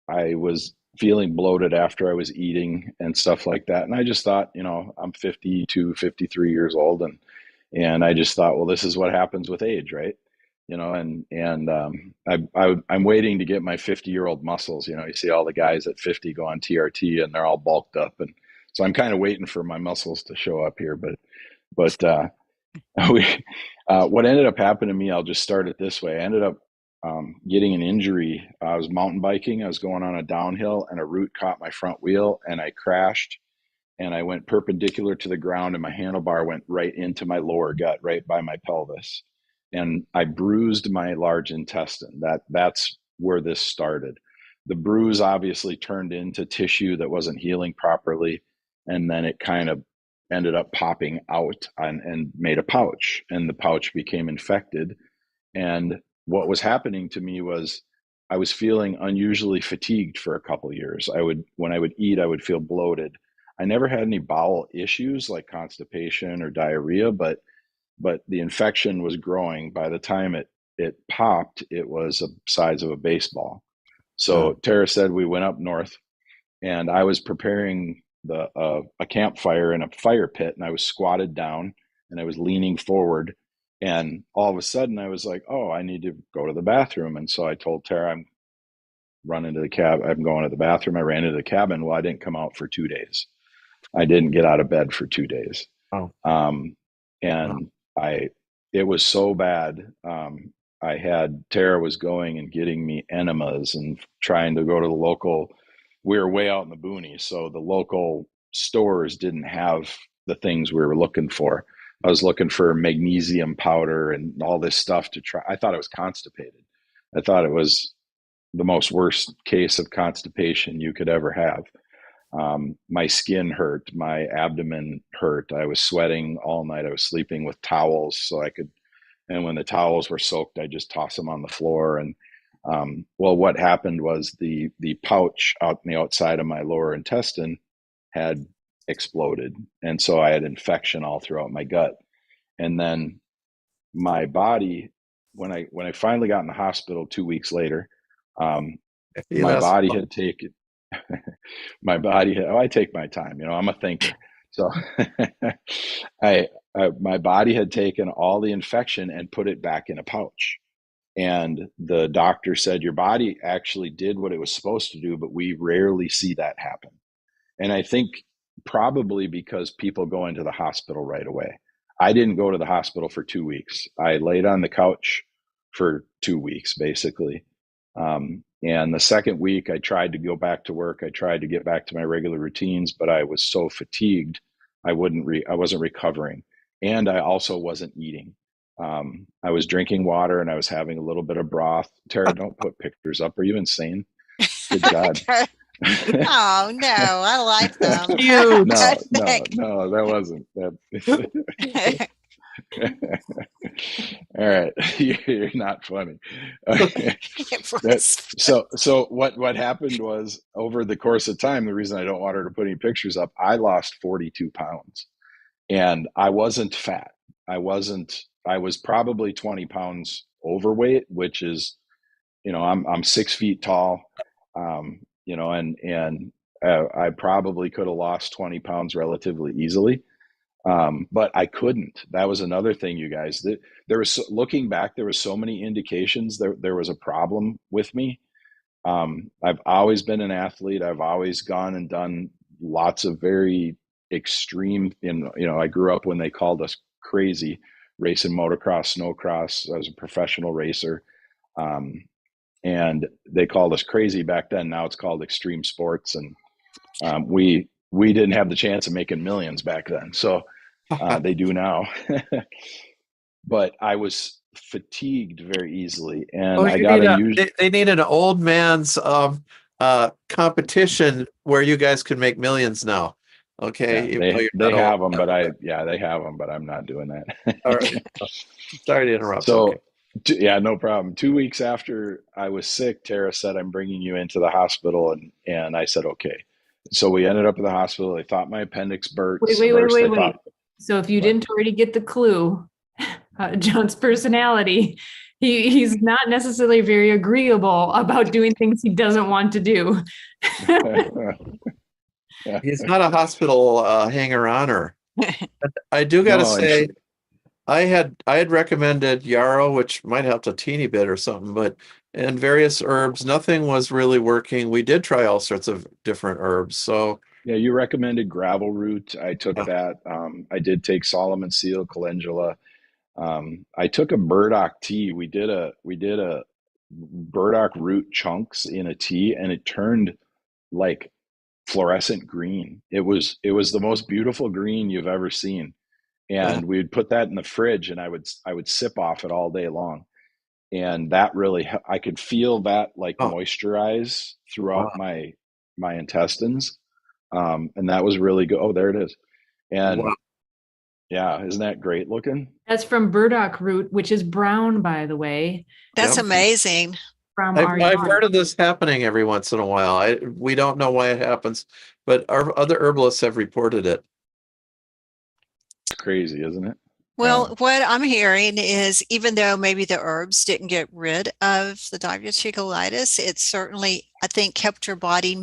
was feeling bloated after I was eating and stuff like that, and I just thought, I'm 52, 53 years old, and I just thought, well, this is what happens with age, right? I'm waiting to get my 50-year-old muscles. You see all the guys at 50 go on TRT and they're all bulked up, and so I'm kind of waiting for my muscles to show up here, but what ended up happening to me, I'll just start it this way. I ended up getting an injury. I was mountain biking. I was going on a downhill, and a root caught my front wheel, and I crashed, and I went perpendicular to the ground, and my handlebar went right into my lower gut, right by my pelvis, and I bruised my large intestine. That's where this started. The bruise obviously turned into tissue that wasn't healing properly, and then it kind of ended up popping out and made a pouch, and the pouch became infected. And what was happening to me was I was feeling unusually fatigued for a couple of years. When I would eat, I would feel bloated. I never had any bowel issues like constipation or diarrhea, but the infection was growing. By the time it popped, it was the size of a baseball. So Tara said we went up north, and I was preparing a campfire in a fire pit, and I was squatted down, and I was leaning forward, and all of a sudden I was like, oh, I need to go to the bathroom. And so I told Tara, I'm going to the bathroom. I ran into the cabin. Well, I didn't come out for 2 days. I didn't get out of bed for 2 days. Oh. It was so bad. Tara was going and getting me enemas and trying to go to the local. We were way out in the boonies, so the local stores didn't have the things we were looking for. I was looking for magnesium powder and all this stuff to try. I thought I was constipated. I thought it was the most worst case of constipation you could ever have. My skin hurt, my abdomen hurt. I was sweating all night. I was sleeping with towels so I could, and when the towels were soaked, I just toss them on the floor. And what happened was the pouch out on the outside of my lower intestine had exploded, and so I had infection all throughout my gut. And then my body, when I finally got in the hospital 2 weeks later, my body had taken. I take my time. I'm a thinker. So my body had taken all the infection and put it back in a pouch. And the doctor said, your body actually did what it was supposed to do, but we rarely see that happen. And I think probably because people go into the hospital right away. I didn't go to the hospital for 2 weeks. I laid on the couch for 2 weeks, basically. And the second week, I tried to go back to work. I tried to get back to my regular routines, but I was so fatigued, I wasn't recovering, and I also wasn't eating. I was drinking water and I was having a little bit of broth. Tara, don't put pictures up. Are you insane? Good God. Oh no, I like them. Cute. No, that wasn't that. All right, you're not funny. So what happened was, over the course of time, the reason I don't want her to put any pictures up, I lost 42 pounds, and I wasn't fat. I was probably 20 pounds overweight, which is, I'm 6 feet tall, and I probably could have lost 20 pounds relatively easily. But I couldn't. That was another thing, you guys. Looking back, there was so many indications there was a problem with me. I've always been an athlete. I've always gone and done lots of very extreme. I grew up when they called us crazy, racing motocross, snowcross. I was a professional racer, and they called us crazy back then. Now it's called extreme sports, and we didn't have the chance of making millions back then. So. They do now. But I was fatigued very easily, and they need an old man's competition where you guys can make millions now. Okay. Yeah, they have them, they have them, but I'm not doing that. All right. Sorry to interrupt. So, yeah, no problem. 2 weeks after I was sick, Tara said, "I'm bringing you into the hospital," and I said, "Okay." So we ended up at the hospital. They thought my appendix burst. Wait. So if you didn't already get the clue, Jon's personality, he's not necessarily very agreeable about doing things he doesn't want to do. He's not a hospital hanger-oner. I do got to say, I had recommended yarrow, which might help a teeny bit or something, and various herbs. Nothing was really working. We did try all sorts of different herbs. So yeah, you recommended gravel root. I took that. I did take Solomon seal, calendula. I took a burdock tea. We did a burdock root chunks in a tea, and it turned like fluorescent green. It was the most beautiful green you've ever seen. And we'd put that in the fridge, and I would sip off it all day long. And that really, I could feel that moisturize throughout my intestines. And that was really good. Oh, there it is. And yeah, isn't that great looking? That's from burdock root, which is brown, by the way. That's amazing. I've heard of this happening every once in a while. We don't know why it happens, but our other herbalists have reported it. It's crazy, isn't it? Well, what I'm hearing is, even though maybe the herbs didn't get rid of the diverticulitis, it certainly, I think, helped your body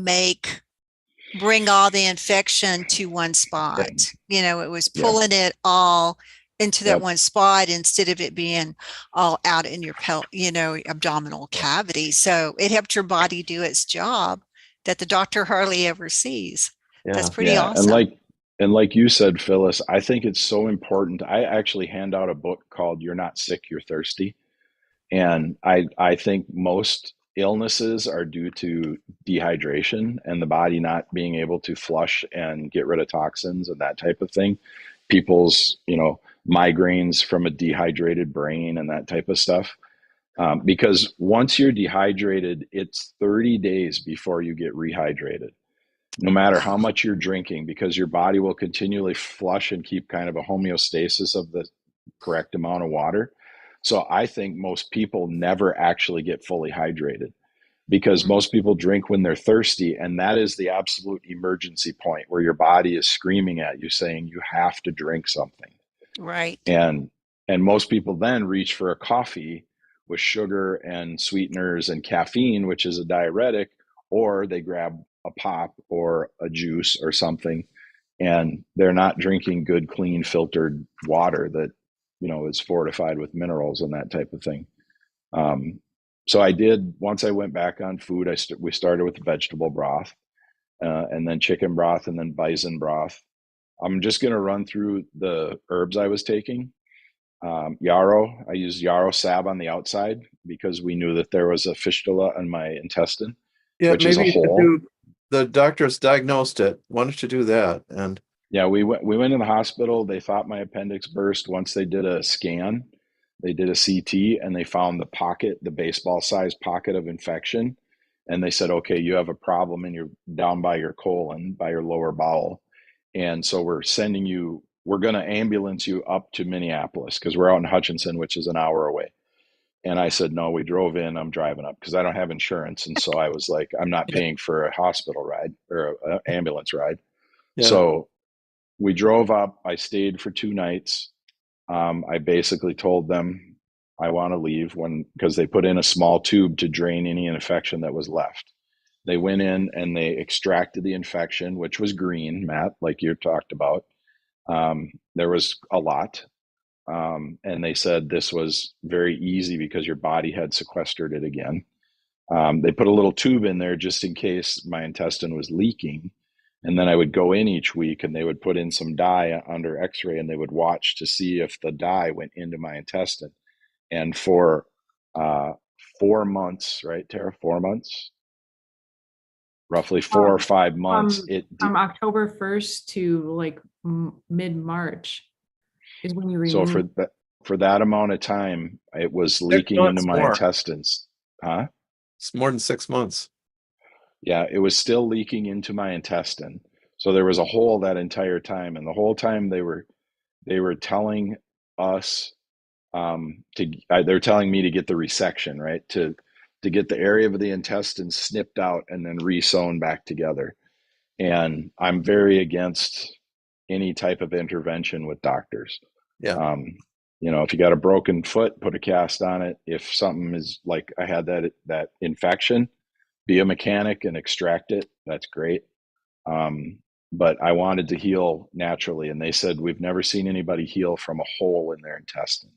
bring all the infection to one spot. It was pulling it all into that one spot instead of it being all out in your abdominal cavity. So it helped your body do its job that the doctor hardly ever sees. That's pretty awesome. And like you said, Phyllis, I think it's so important. I actually hand out a book called "You're Not Sick, You're Thirsty." And I think most illnesses are due to dehydration and the body not being able to flush and get rid of toxins and that type of thing. People's, migraines from a dehydrated brain and that type of stuff. Because once you're dehydrated, it's 30 days before you get rehydrated, no matter how much you're drinking, because your body will continually flush and keep kind of a homeostasis of the correct amount of water. So I think most people never actually get fully hydrated, because most people drink when they're thirsty. And that is the absolute emergency point where your body is screaming at you saying you have to drink something. Right. And most people then reach for a coffee with sugar and sweeteners and caffeine, which is a diuretic, or they grab a pop or a juice or something, and they're not drinking good, clean, filtered water that, is fortified with minerals and that type of thing. So once I went back on food, we started with vegetable broth. and then chicken broth, and then bison broth. I'm just going to run through the herbs I was taking. Yarrow, I used yarrow salve on the outside because we knew that there was a fistula in my intestine, Yeah, which is a maybe you could hole. do, the doctors diagnosed it. Why don't you do that? And Yeah, we went in the hospital. They thought my appendix burst. Once they did a scan, they did a CT, and they found the pocket, the baseball-sized pocket of infection. And they said, okay, you have a problem, and you're down by your colon, by your lower bowel. And so we're going to ambulance you up to Minneapolis because we're out in Hutchinson, which is an hour away. And I said, no, we drove in. I'm driving up because I don't have insurance. And so I was like, I'm not paying for a hospital ride or an ambulance ride. yeah, So we drove up. I stayed for 2 nights. I basically told them I want to leave because they put in a small tube to drain any infection that was left. They went in and they extracted the infection, which was green, Matt, like you talked about. There was a lot. And they said this was very easy because your body had sequestered it again. They put a little tube in there just in case my intestine was leaking. And then I would go in each week and they would put in some dye under x-ray and they would watch to see if the dye went into my intestine. And for 4 months, right, Tara, 4 months? Roughly 4 or 5 months. From October 1st to like mid-March is when you So remove. for that amount of time, it was leaking into my intestines. Huh? it's more than 6 months. Yeah, it was still leaking into my intestine. So there was a hole that entire time, and the whole time they were telling us they're telling me to get the resection, right? To get the area of the intestine snipped out and then re-sewn back together. And I'm very against any type of intervention with doctors. Yeah. If you got a broken foot, put a cast on it. If something is like I had that infection, be a mechanic and extract it. That's great. But I wanted to heal naturally. And they said, we've never seen anybody heal from a hole in their intestine.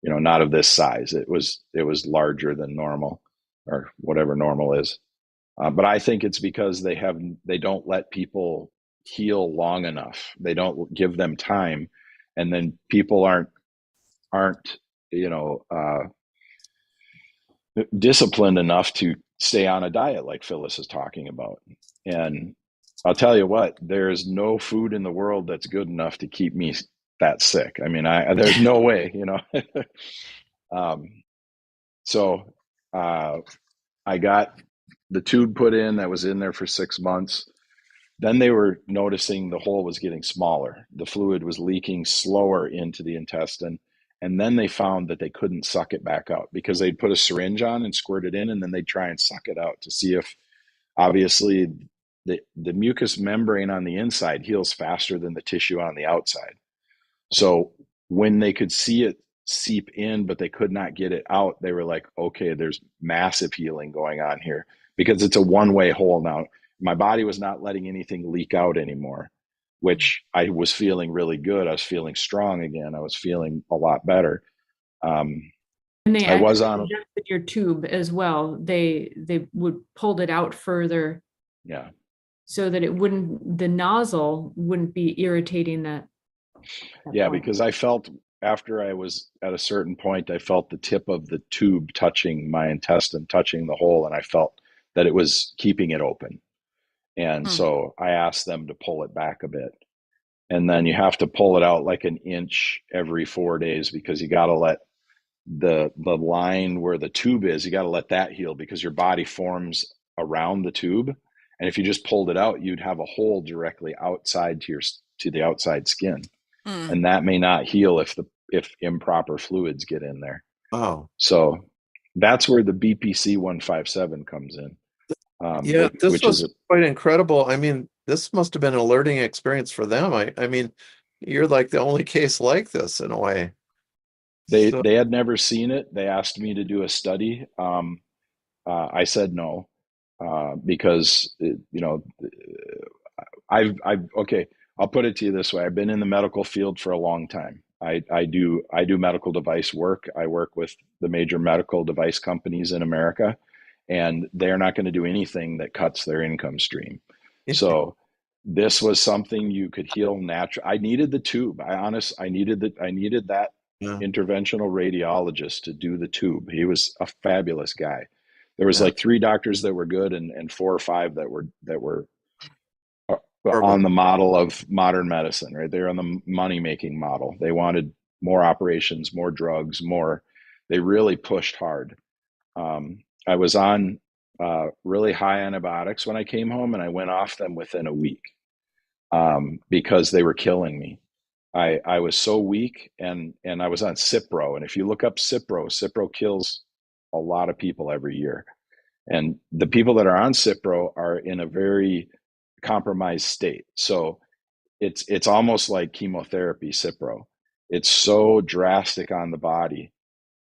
Not of this size. It was larger than normal or whatever normal is. But I think it's because they don't let people heal long enough. They don't give them time. And then people aren't disciplined enough to stay on a diet like Phyllis is talking about. And I'll tell you what, there is no food in the world that's good enough to keep me that sick. I mean, there's no way, So I got the tube put in that was in there for 6 months. Then they were noticing the hole was getting smaller. The fluid was leaking slower into the intestine. And then they found that they couldn't suck it back out because they'd put a syringe on and squirt it in, and then they'd try and suck it out to see if, obviously, the mucous membrane on the inside heals faster than the tissue on the outside. So when they could see it seep in, but they could not get it out, they were like, okay, there's massive healing going on here because it's a one-way hole now. My body was not letting anything leak out anymore, which I was feeling really good. I was feeling strong again. I was feeling a lot better. And they I was actually on adjusted your tube as well. They would pulled it out further. Yeah. So that the nozzle wouldn't be irritating that Yeah, point. because I felt after I was at a certain point, I felt the tip of the tube touching my intestine, touching the hole, and I felt that it was keeping it open. And so I asked them to pull it back a bit. And then you have to pull it out like an inch every 4 days because you got to let the line where the tube is, you got to let that heal because your body forms around the tube. And if you just pulled it out, you'd have a hole directly outside to the outside skin. And that may not heal if improper fluids get in there. Oh. So that's where the BPC 157 comes in. This was quite incredible. I mean, this must have been a learning experience for them. I mean, you're like the only case like this in a way. They had never seen it. They asked me to do a study. I said no because okay. I'll put it to you this way. I've been in the medical field for a long time. I do medical device work. I work with the major medical device companies in America, and they're not going to do anything that cuts their income stream. So this was something you could heal natural. I needed the tube. I needed that Yeah. interventional radiologist to do the tube. He was a fabulous guy. There was Yeah. like 3 doctors that were good and 4 or 5 that were Horrible. on the model of modern medicine, right? They're on the money making model. They wanted more operations, more drugs, more. They really pushed hard. I was on really high antibiotics when I came home, and I went off them within a week because they were killing me. I was so weak, and I was on Cipro. And if you look up Cipro kills a lot of people every year. And the people that are on Cipro are in a very compromised state. So it's almost like chemotherapy, Cipro. It's so drastic on the body.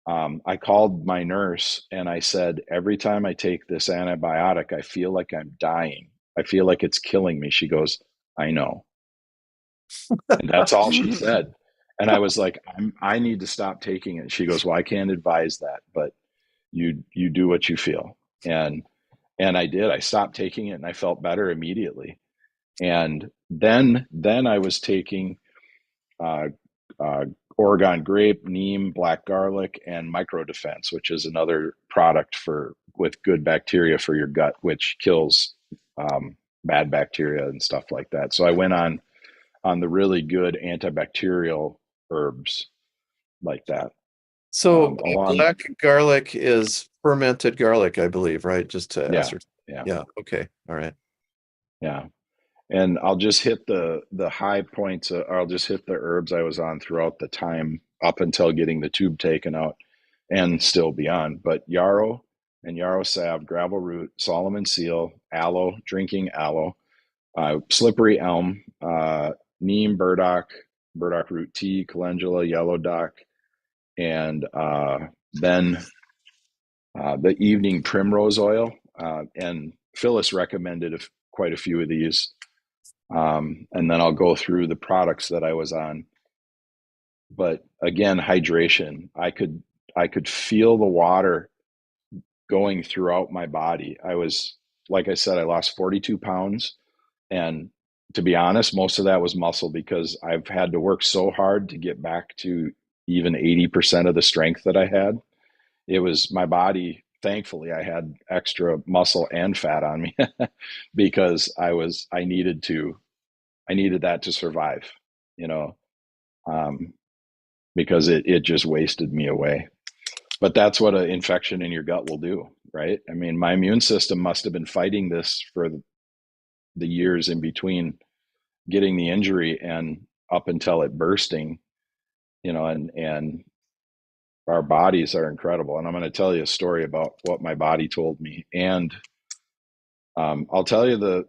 I called my nurse and I said, every time I take this antibiotic, I feel like I'm dying. I feel like it's killing me. She goes, I know. And that's all she said. And I was like, I need to stop taking it. She goes, well, I can't advise that, but you do what you feel. And I did. I stopped taking it and I felt better immediately. And then I was taking Oregon grape, neem, black garlic, and micro defense, which is another product with good bacteria for your gut, which kills bad bacteria and stuff like that. So I went on the really good antibacterial herbs like that. So black garlic is fermented garlic, I believe, right? Just to ascertain. Yeah. Okay. All right. Yeah. And I'll just hit the high points, or I'll just hit the herbs I was on throughout the time up until getting the tube taken out and still beyond. But yarrow and yarrow salve, gravel root, Solomon seal, aloe, drinking aloe, slippery elm, neem, burdock root tea, calendula, yellow dock, and then the evening primrose oil. And Phyllis recommended quite a few of these. And then I'll go through the products that I was on. But again, hydration. I could feel the water going throughout my body. I was, like I said, I lost 42 pounds. And to be honest, most of that was muscle because I've had to work so hard to get back to even 80% of the strength that I had. It was my body. Thankfully, I had extra muscle and fat on me because I needed that to survive, because it just wasted me away. But that's what an infection in your gut will do, right? I mean, my immune system must have been fighting this for the years in between getting the injury and up until it bursting, and our bodies are incredible. And I'm going to tell you a story about what my body told me. And I'll tell you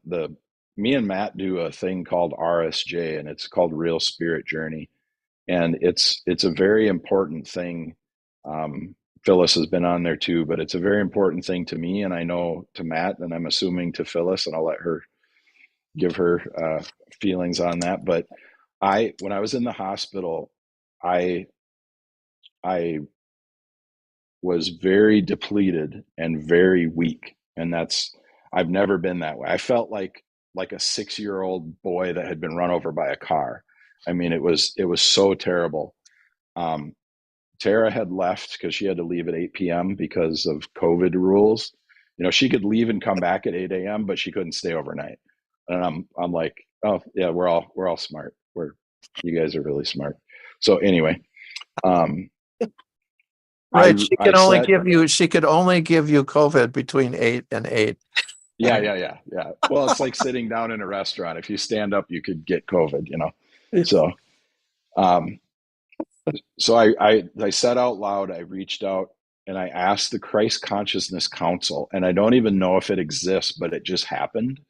me and Matt do a thing called RSJ, and it's called Real Spirit Journey. And it's a very important thing. Phyllis has been on there too, but it's a very important thing to me, and I know to Matt, and I'm assuming to Phyllis, and I'll let her give her feelings on that. But when I was in the hospital, I was very depleted and very weak, and I've never been that way. I felt like a 6-year-old boy that had been run over by a car. I mean, it was so terrible. Tara had left because she had to leave at 8 p.m. because of COVID rules. She could leave and come back at 8 a.m., but she couldn't stay overnight. And I'm like, oh yeah, we're all smart. You guys are really smart. So anyway, right. She could only give you COVID between 8 and 8. Yeah. Well, it's like sitting down in a restaurant. If you stand up, you could get COVID, So, so I said out loud, I reached out and I asked the Christ Consciousness Council, and I don't even know if it exists, but it just happened.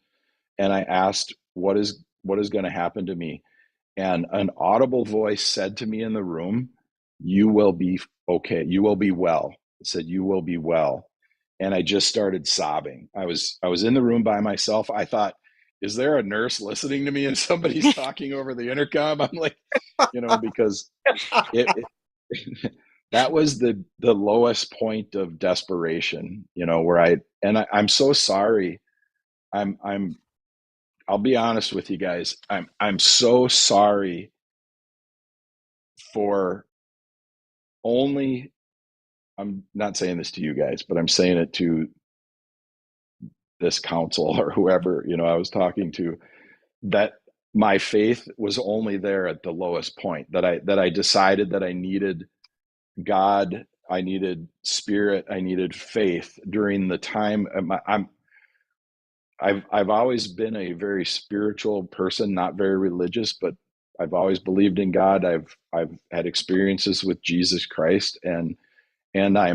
And I asked, what is going to happen to me? And an audible voice said to me in the room, you will be okay. You will be well. It said, you will be well. And I just started sobbing. I was in the room by myself. I thought, is there a nurse listening to me and somebody's talking over the intercom? I'm like, because that was the lowest point of desperation, where I'm so sorry. I'll be honest with you guys. I'm so sorry for only, I'm not saying this to you guys, but I'm saying it to this council or whoever, I was talking to, that my faith was only there at the lowest point, that I decided that I needed God, I needed spirit, I needed faith during the time. I've always been a very spiritual person, not very religious, but I've always believed in God. I've had experiences with Jesus Christ, and I,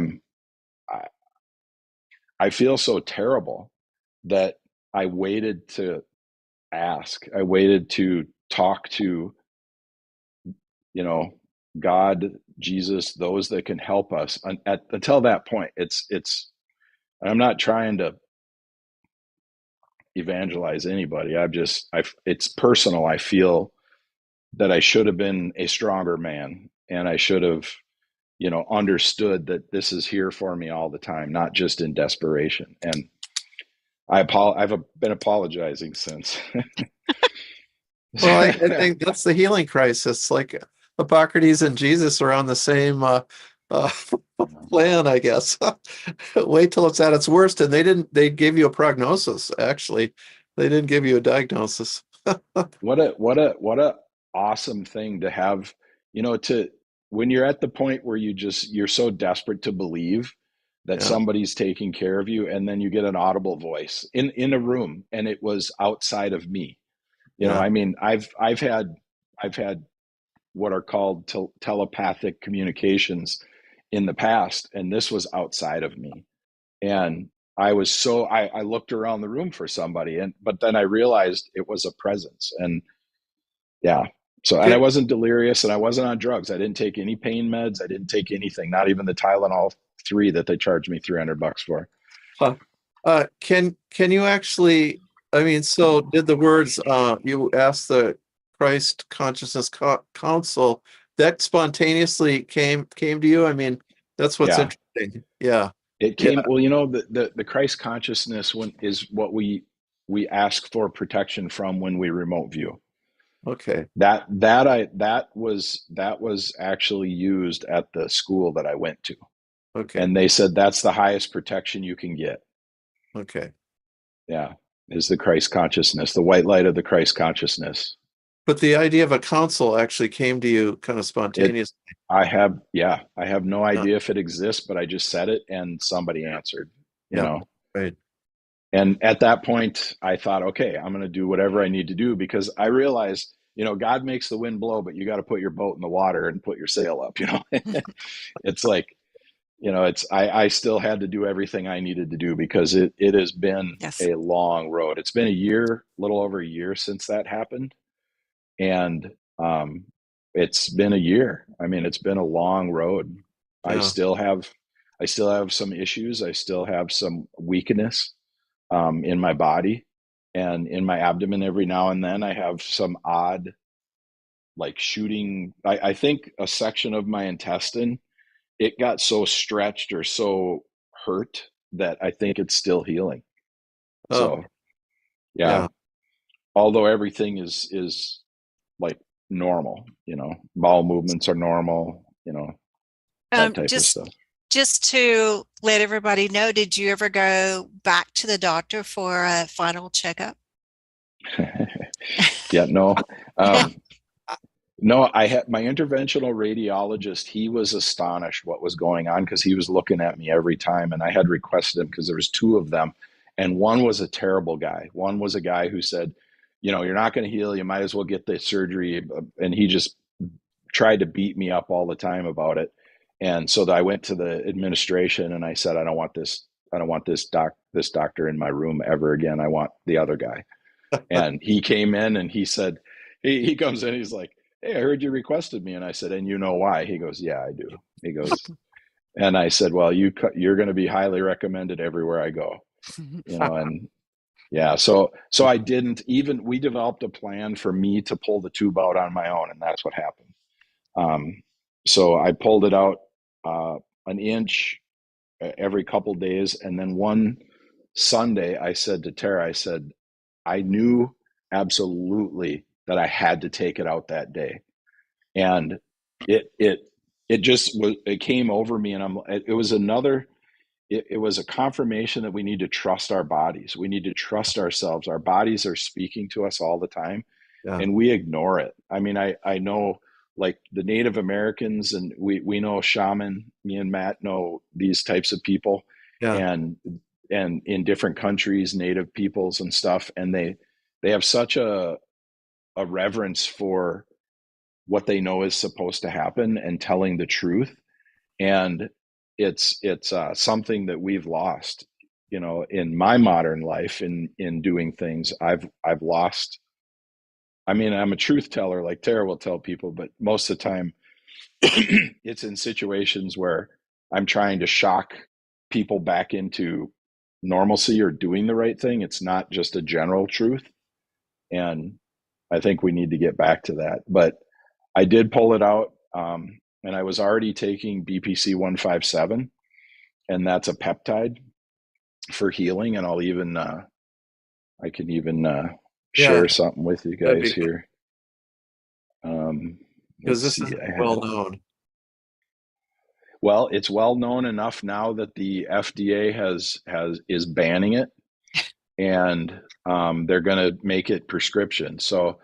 I feel so terrible that I waited to ask. I waited to talk to, God, Jesus, those that can help us. Until that point, it's. I'm not trying to evangelize anybody. It's personal. I feel that I should have been a stronger man, and I should have, understood that this is here for me all the time, not just in desperation. And I've been apologizing since. Well, I think that's the healing crisis. Like Hippocrates and Jesus are on the same uh, plan, I guess. Wait till it's at its worst, and they gave you a prognosis. Actually, they didn't give you a diagnosis. What a awesome thing to have, to when you're at the point where you're so desperate to believe that Yeah. somebody's taking care of you, and then you get an audible voice in a room, and it was outside of me. Yeah. I mean, I've had what are called telepathic communications in the past, and this was outside of me. And I looked around the room for somebody, but then I realized it was a presence. And yeah. So, and I wasn't delirious, and I wasn't on drugs. I didn't take any pain meds. I didn't take anything, not even the Tylenol 3 that they charged me $300 for. Can you actually, I mean, so did the words, you asked the Christ Consciousness Council, that spontaneously came to you? I mean, that's what's Yeah. interesting. Yeah. It came, well, the Christ consciousness is what we ask for protection from when we remote view. Okay. That was actually used at the school that I went to. Okay. And they said that's the highest protection you can get. Okay. Yeah. Is the Christ consciousness, the white light of the Christ consciousness. But the idea of a council actually came to you kind of spontaneously. I have no idea if it exists, but I just said it and somebody answered, Right. And at that point I thought, okay, I'm going to do whatever I need to do, because I realized, God makes the wind blow, but you got to put your boat in the water and put your sail up, It's like, I still had to do everything I needed to do, because it has been a long road. It's been little over a year since that happened. And it's been a year. I mean, it's been a long road. Yeah. I still have some issues. I still have some weakness in my body and in my abdomen. Every now and then I have some odd, like shooting. I think a section of my intestine, it got so stretched or so hurt that I think it's still healing. So yeah. Although everything is like normal, bowel movements are normal, that type of stuff. Just to let everybody know, did you ever go back to the doctor for a final checkup? Yeah, no. No, I had my interventional radiologist. He was astonished what was going on, because he was looking at me every time, and I had requested him because there was 2 of them, and one was a terrible guy. One was a guy who said, you're not going to heal. You might as well get the surgery. And he just tried to beat me up all the time about it. And so I went to the administration and I said, I don't want this doctor in my room ever again. I want the other guy. And he came in and he said, he comes in, he's like, hey, I heard you requested me. And I said, and you know why? He goes, yeah, I do. He goes, and I said, well, you're going to be highly recommended everywhere I go, and yeah, so I didn't even, we developed a plan for me to pull the tube out on my own, and that's what happened. So I pulled it out an inch every couple days, and then one Sunday I said to Tara, I said, I knew absolutely that I had to take it out that day. And it just was, it came over me, and it was it was a confirmation that we need to trust our bodies. We need to trust ourselves. Our bodies are speaking to us all the time, Yeah. and we ignore it. I mean, I know, like, the Native Americans, and we know shaman, me and Matt know these types of people, Yeah. and in different countries, native peoples and stuff, and they have such a reverence for what they know is supposed to happen and telling the truth. And it's something that we've lost, you know, in my modern life, in doing things. I've lost. I mean, I'm a truth teller, like Tara will tell people, but most of the time it's in situations where I'm trying to shock people back into normalcy or doing the right thing. It's not just a general truth. And I think we need to get back to that. But I did pull it out, and I was already taking BPC 157, and that's a peptide for healing. And I'll even, I can even share something with you guys here. Because this is well known. Well, it's well known enough now that the FDA is banning it, and they're going to make it prescription. So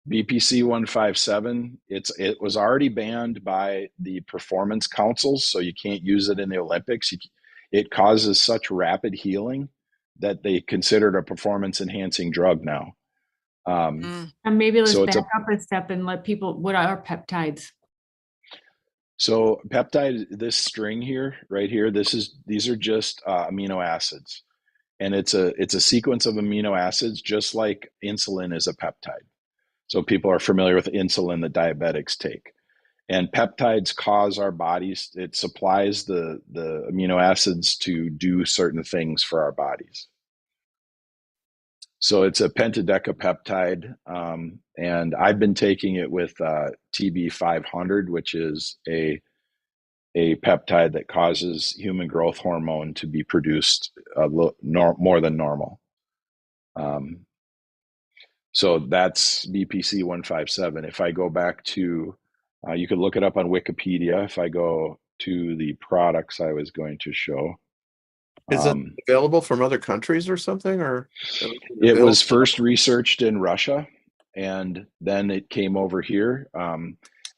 BPC 157, it was already banned by the performance councils, so you can't use it in the Olympics. It causes such rapid healing that they consider it a performance enhancing drug now. And maybe let's back up a step and let people, what are peptides? So peptide, this string here, right here, these are just amino acids, and it's a sequence of amino acids, just like insulin is a peptide. So people are familiar with insulin that diabetics take, and peptides cause our bodies. It supplies the amino acids to do certain things for our bodies. So it's a pentadecapeptide, and I've been taking it with TB500, which is a peptide that causes human growth hormone to be produced more than normal. So that's BPC 157. If I go back to, you could look it up on Wikipedia. If I go to the products I was going to show. Is it available from other countries or something? Or it was first researched in Russia, and then it came over here.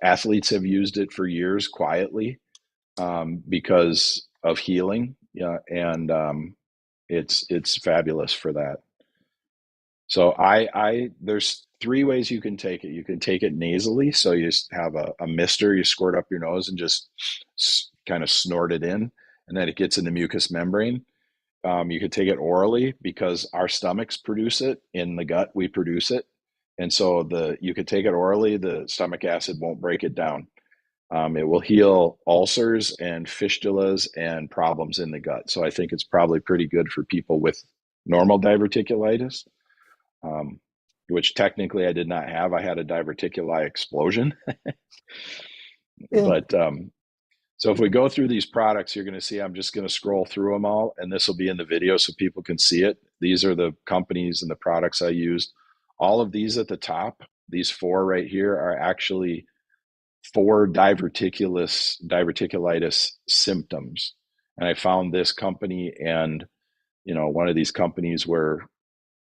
Athletes have used it for years quietly because of healing. Yeah, and it's fabulous for that. So there's 3 ways you can take it. You can take it nasally, so you just have a mister, you squirt up your nose and just kind of snort it in, and then it gets in the mucous membrane. You could take it orally because our stomachs produce it. In the gut, we produce it. And so you could take it orally, the stomach acid won't break it down. It will heal ulcers and fistulas and problems in the gut. So I think it's probably pretty good for people with normal diverticulitis, which technically I did not have. I had a diverticuli explosion. But so if we go through these products, you're going to see, I'm just going to scroll through them all, and this will be in the video so people can see it. These are the companies and the products I used. All of these at the top, these 4 right here, are actually for diverticulitis symptoms. And I found this company, and one of these companies where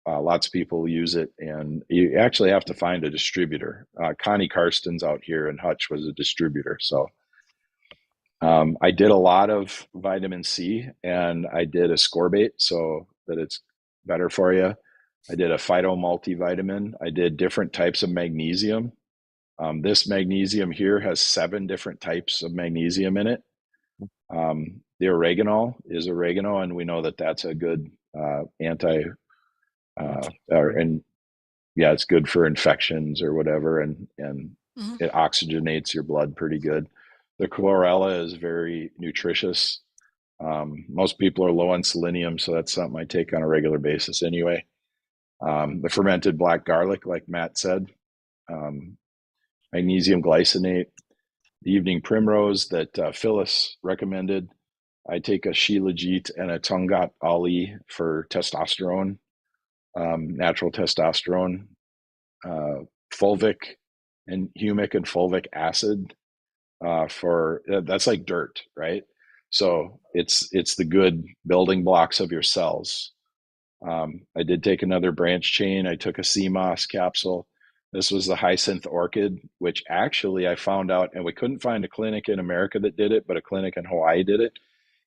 lots of people use it, and you actually have to find a distributor. Connie Karsten's out here in Hutch was a distributor. So I did a lot of vitamin C, and I did ascorbate so that it's better for you. I did a phyto multivitamin. I did different types of magnesium. This magnesium here has 7 different types of magnesium in it. The oregano is oregano, and we know that that's a good it's good for infections or whatever, and it oxygenates your blood pretty good. The chlorella is very nutritious. Most people are low on selenium, so that's something I take on a regular basis anyway. The fermented black garlic, like Matt said, magnesium glycinate, the evening primrose that Phyllis recommended. I take a Shilajit and a Tungat Ali for testosterone, natural testosterone. fulvic and humic and fulvic acid for that's like dirt, right? So it's the good building blocks of your cells. I did take another branch chain. I took a sea moss capsule. This was the hyacinth orchid, which actually I found out, and we couldn't find a clinic in America that did it, but a clinic in Hawaii did it.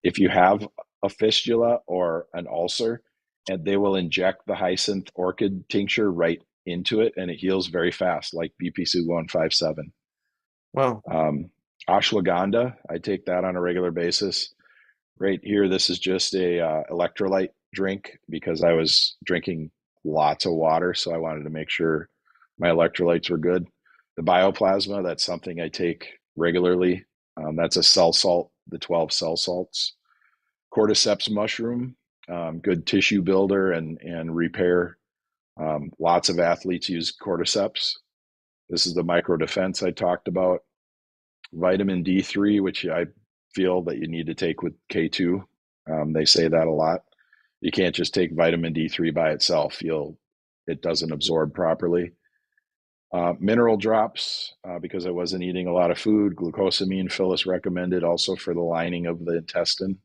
If you have a fistula or an ulcer, and they will inject the hyacinth orchid tincture right into it, and it heals very fast, like BPC 157. Wow. Ashwagandha, I take that on a regular basis. Right here, this is just a electrolyte drink because I was drinking lots of water, so I wanted to make sure my electrolytes were good. The bioplasma, that's something I take regularly. That's a cell salt, the 12 cell salts. Cordyceps mushroom, good tissue builder and repair. Lots of athletes use cordyceps. This is the micro defense I talked about. Vitamin D3, which I feel that you need to take with K2. They say that a lot. You can't just take vitamin D3 by itself. It doesn't absorb properly. Mineral drops, because I wasn't eating a lot of food. Glucosamine, Phyllis recommended also for the lining of the intestine.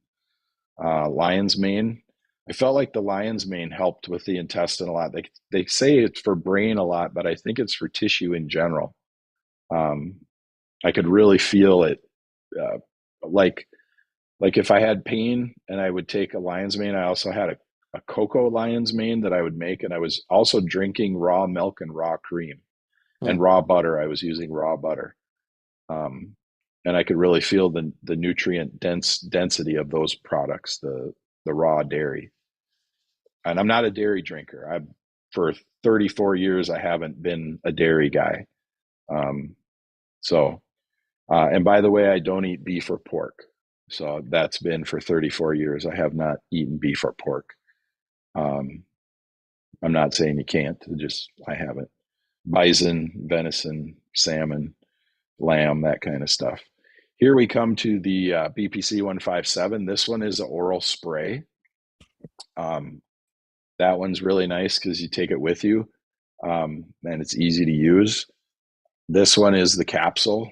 Lion's mane. I felt like the lion's mane helped with the intestine a lot. They say it's for brain a lot, but I think it's for tissue in general. I could really feel it, like if I had pain and I would take a lion's mane. I also had a cocoa lion's mane that I would make, and I was also drinking raw milk and raw cream and raw butter. I was using raw butter, and I could really feel the nutrient density of those products, the raw dairy. And I'm not a dairy drinker. For 34 years I haven't been a dairy guy. And by the way, I don't eat beef or pork. So that's been for 34 years. I have not eaten beef or pork. I'm not saying you can't, I haven't. Bison, venison, salmon, lamb, that kind of stuff. Here we come to the BPC 157. This one is an oral spray. That one's really nice because you take it with you, and it's easy to use. This one is the capsule.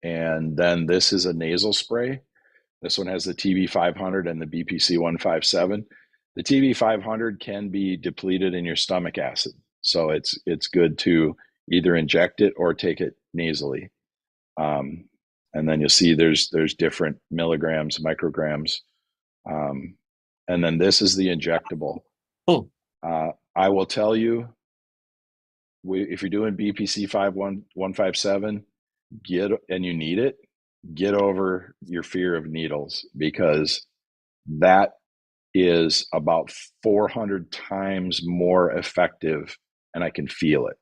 And then this is a nasal spray. This one has the TB500 and the BPC 157. The TB500 can be depleted in your stomach acid. So it's good to either inject it or take it nasally. And then you'll see there's different milligrams, micrograms. And then this is the injectable. I will tell you, if you're doing BPC 157, and you need it, get over your fear of needles, because that is about 400 times more effective, and I can feel it.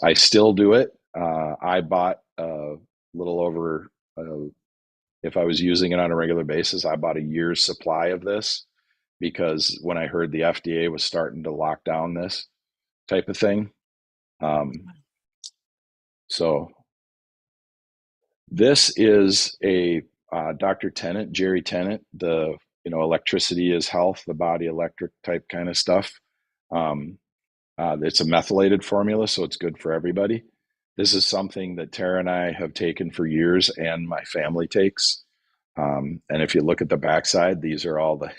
I still do it. I bought a little over, if I was using it on a regular basis, I bought a year's supply of this, because when I heard the FDA was starting to lock down this type of thing. So this is a Dr. Tennant, Jerry Tennant, the electricity is health, the body electric type kind of stuff. It's a methylated formula, so it's good for everybody. This is something that Tara and I have taken for years, and my family takes. And if you look at the backside, these are all the.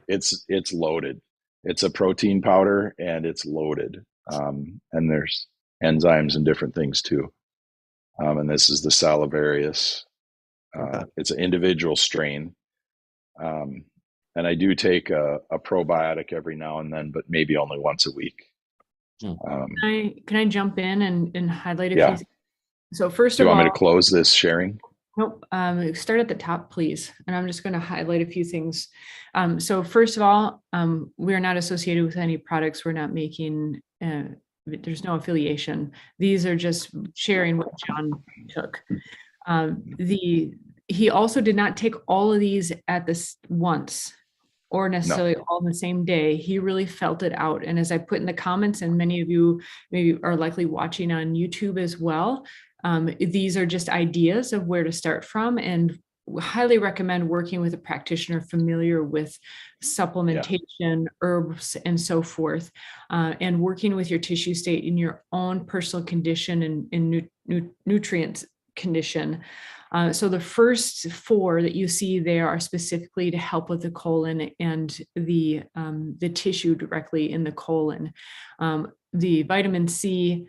It's loaded. It's a protein powder, and it's loaded. And there's enzymes and different things too. And this is the salivarius. It's an individual strain. And I do take a probiotic every now and then, but maybe only once a week. Can I jump in and highlight a Yeah. few? So first Do of you all, want me to close this sharing? nope. Start at the top, please. And I'm just going to highlight a few things. So first of all, we are not associated with any products. We're not making, there's no affiliation. These are just sharing what Jon took. He also did not take all of these at this once, or necessarily all in the same day. He really felt it out. And as I put in the comments, and many of you maybe are likely watching on YouTube as well, these are just ideas of where to start from. And highly recommend working with a practitioner familiar with supplementation, herbs, and so forth, and working with your tissue state in your own personal condition and nutrient condition. So the first 4 that you see there are specifically to help with the colon and the tissue directly in the colon. The vitamin C,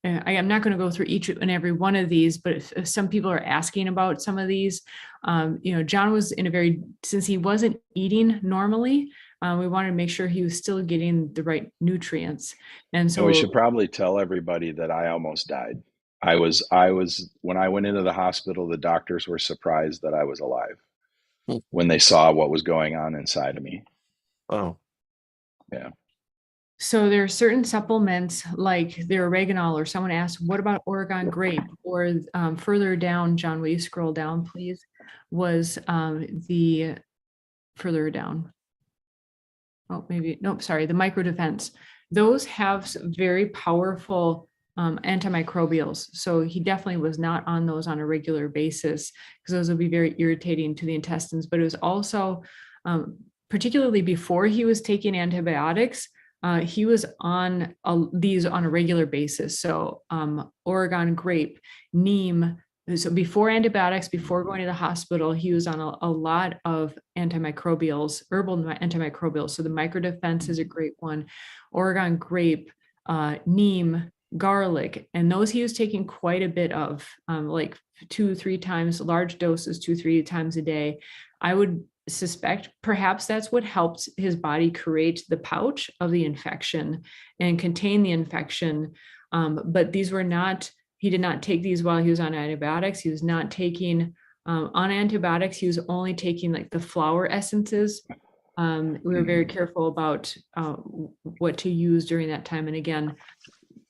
I am not going to go through each and every one of these, but if some people are asking about some of these, Jon was since he wasn't eating normally, we wanted to make sure he was still getting the right nutrients. And so we should probably tell everybody that I almost died. I was when I went into the hospital, the doctors were surprised that I was alive when they saw what was going on inside of me. Oh, yeah. So there are certain supplements like the oregano, or someone asked, what about Oregon grape? Or further down, Jon, will you scroll down, please? Was the further down. Oh, maybe, nope, sorry, the micro defense. Those have very powerful antimicrobials. So he definitely was not on those on a regular basis, because those would be very irritating to the intestines. But it was also, particularly before he was taking antibiotics, he was on these on a regular basis. So Oregon grape, neem. So before antibiotics, before going to the hospital, he was on a lot of antimicrobials, herbal antimicrobials. So the microdefense is a great one. Oregon grape, neem, garlic, and those he was taking quite a bit of, like 2-3 times, large doses, 2-3 times a day. I would suspect perhaps that's what helped his body create the pouch of the infection and contain the infection. But these were not, he did not take these while he was on antibiotics. He was not taking, on antibiotics, he was only taking like the flower essences. We were very careful about what to use during that time. And again,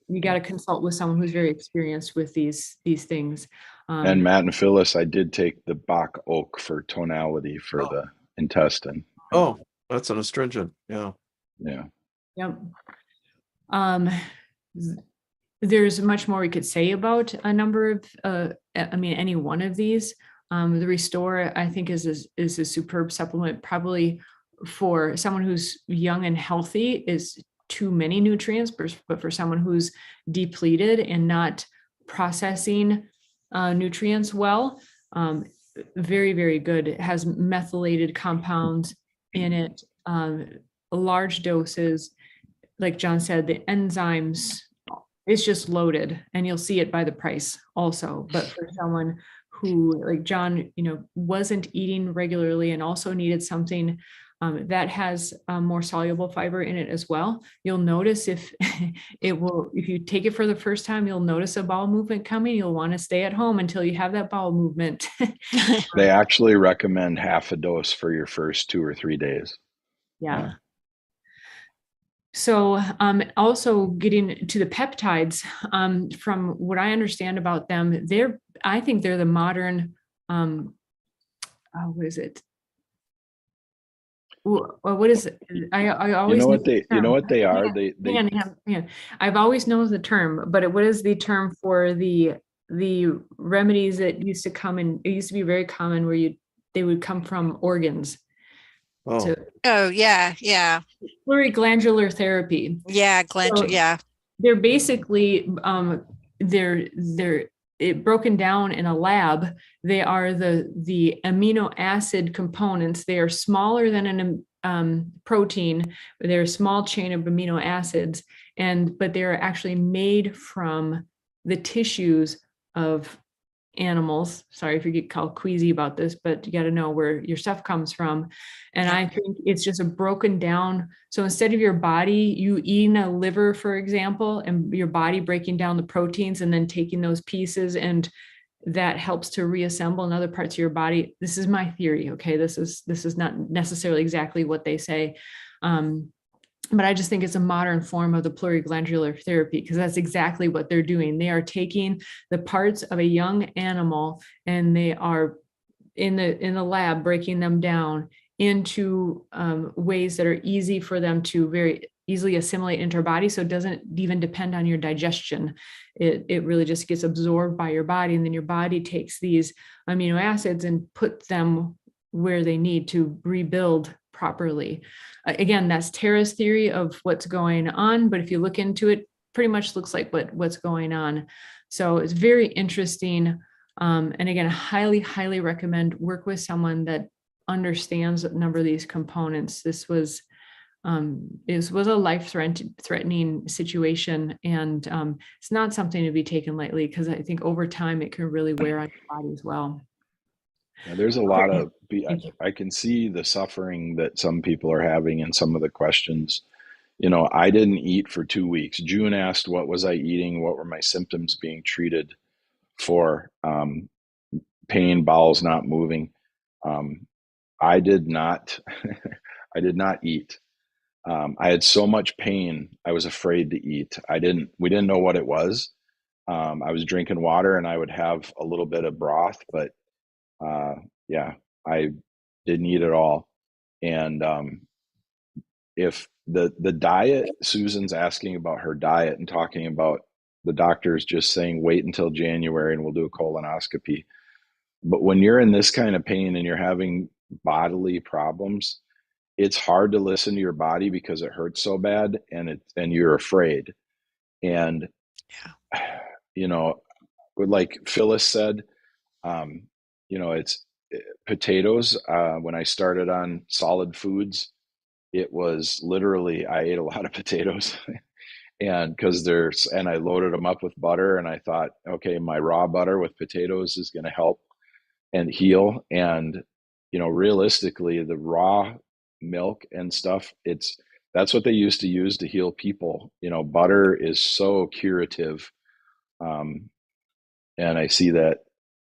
you got to consult with someone who's very experienced with these things. And Matt and Phyllis, I did take the Bach oak for tonality for the intestine. Oh, that's an astringent. Yeah. Yeah. Yep. There's much more we could say about a number of, any one of these. The Restore, I think, is a superb supplement, probably for someone who's young and healthy is too many nutrients, but for someone who's depleted and not processing nutrients well, very, very good. It has methylated compounds in it, large doses. Like Jon said, the enzymes, it's just loaded, and you'll see it by the price also. But for someone who, like Jon, wasn't eating regularly and also needed something that has more soluble fiber in it as well, you'll notice if you take it for the first time, you'll notice a bowel movement coming. You'll want to stay at home until you have that bowel movement. They actually recommend half a dose for your first 2 or 3 days. Yeah. So also getting to the peptides, from what I understand about them, I think they're the modern, what is it? What is it? I always you know what they are. I've always known the term, but what is the term for the remedies that used to come in? It used to be very common where they would come from organs. Yeah. Pluriglandular therapy. Yeah, yeah. They're basically they're broken down in a lab. They are the amino acid components. They are smaller than a protein. They're a small chain of amino acids, but they're actually made from the tissues of animals. Sorry if you get called queasy about this, but you got to know where your stuff comes from. And I think it's just a broken down. So instead of your body, you eating a liver, for example, and your body breaking down the proteins and then taking those pieces, and that helps to reassemble in other parts of your body. This is my theory. Okay. This is not necessarily exactly what they say. But I just think it's a modern form of the pluriglandular therapy, because that's exactly what they're doing. They are taking the parts of a young animal and they are in the lab breaking them down into ways that are easy for them to very easily assimilate into our body. So it doesn't even depend on your digestion. It really just gets absorbed by your body. And then your body takes these amino acids and put them where they need to rebuild properly. Again, that's Tara's theory of what's going on. But if you look into it, pretty much looks like what's going on. So it's very interesting. And again, highly, highly recommend work with someone that understands a number of these components. This was a life-threatening situation, and it's not something to be taken lightly, because I think over time it can really wear on your body as well. Yeah, there's a lot of, I can see the suffering that some people are having and some of the questions. You know, I didn't eat for 2 weeks. June asked, what was I eating? What were my symptoms being treated for? Pain, bowels not moving. I did not, I did not eat. I had so much pain, I was afraid to eat. We didn't know what it was. I was drinking water and I would have a little bit of broth, but yeah, I didn't eat at all. And if the diet, Susan's asking about her diet and talking about the doctors just saying, wait until January and we'll do a colonoscopy. But when you're in this kind of pain and you're having bodily problems, it's hard to listen to your body because it hurts so bad, and you're afraid. And you know, like Phyllis said, you know, it's potatoes. When I started on solid foods, it was literally, I ate a lot of potatoes and and I loaded them up with butter, and I thought, okay, my raw butter with potatoes is going to help and heal. And, you know, realistically, the raw milk and stuff, that's what they used to use to heal people. You know, butter is so curative. And I see that,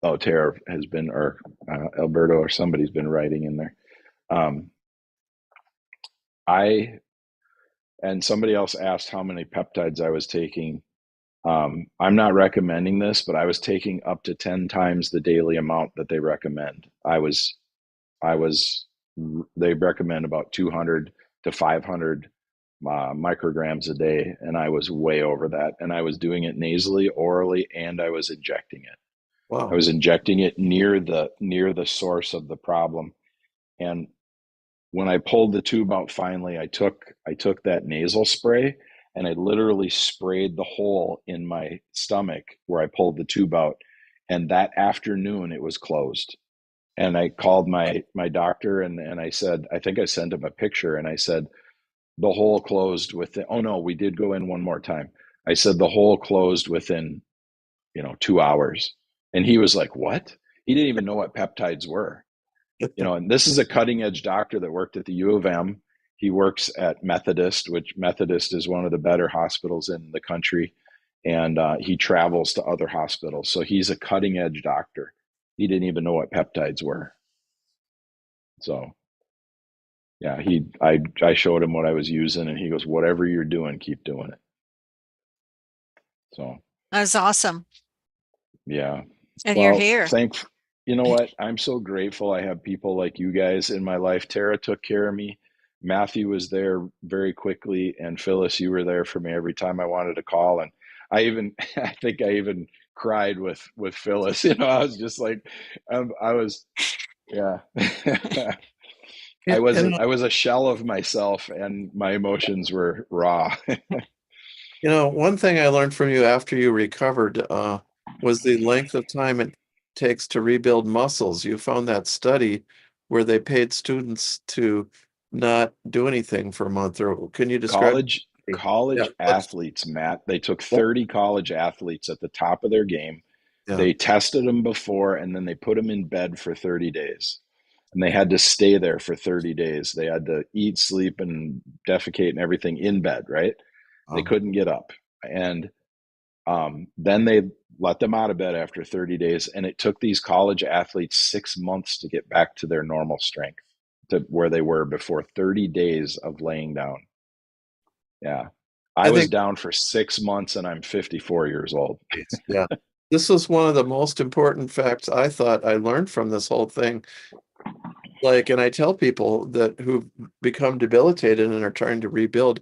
oh, Tara has been, or Alberto or somebody's been writing in there. And somebody else asked how many peptides I was taking. I'm not recommending this, but I was taking up to 10 times the daily amount that they recommend. They recommend about 200 to 500 micrograms a day, and I was way over that. And I was doing it nasally, orally, and I was injecting it. Wow. I was injecting it near the source of the problem. And when I pulled the tube out finally, I took that nasal spray and I literally sprayed the hole in my stomach where I pulled the tube out. And that afternoon it was closed. And I called my doctor and I said, I think I sent him a picture, and I said, the hole closed within, oh no, we did go in one more time. I said, the hole closed within, 2 hours. And he was like, what? He didn't even know what peptides were. And this is a cutting edge doctor that worked at the U of M. He works at Methodist, which Methodist is one of the better hospitals in the country. And he travels to other hospitals. So he's a cutting edge doctor. He didn't even know what peptides were. So yeah, I showed him what I was using, and he goes, whatever you're doing, keep doing it. So That's awesome. Yeah. And you're here. You know what? I'm so grateful I have people like you guys in my life. Tara took care of me. Matthew was there very quickly, and Phyllis, you were there for me every time I wanted to call. And I think I even cried with Phyllis. I was just like, yeah. I was a shell of myself, and my emotions were raw. One thing I learned from you after you recovered was the length of time it takes to rebuild muscles. You found that study where they paid students to not do anything for a month. Or can you describe college athletes, Matt? They took 30 college athletes at the top of their game. Yeah. They tested them before, and then they put them in bed for 30 days. And they had to stay there for 30 days. They had to eat, sleep, and defecate and everything in bed, right? They couldn't get up. And then they let them out of bed after 30 days. And it took these college athletes 6 months to get back to their normal strength, to where they were before 30 days of laying down. Yeah. I was down for 6 months, and I'm 54 years old. Yeah. This was one of the most important facts I thought I learned from this whole thing. And I tell people that who've become debilitated and are trying to rebuild,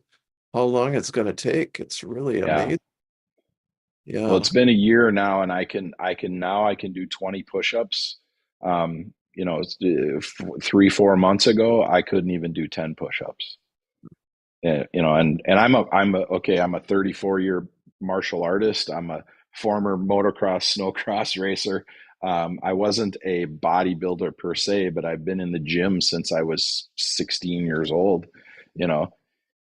how long it's going to take. It's really Yeah. amazing. Well, Yeah. it's been a year now, and I can do 20 push-ups. It's 3-4 months ago, I couldn't even do 10 push-ups. And I'm a 34-year martial artist. I'm a former motocross, snowcross racer. I wasn't a bodybuilder per se, but I've been in the gym since I was 16 years old, you know,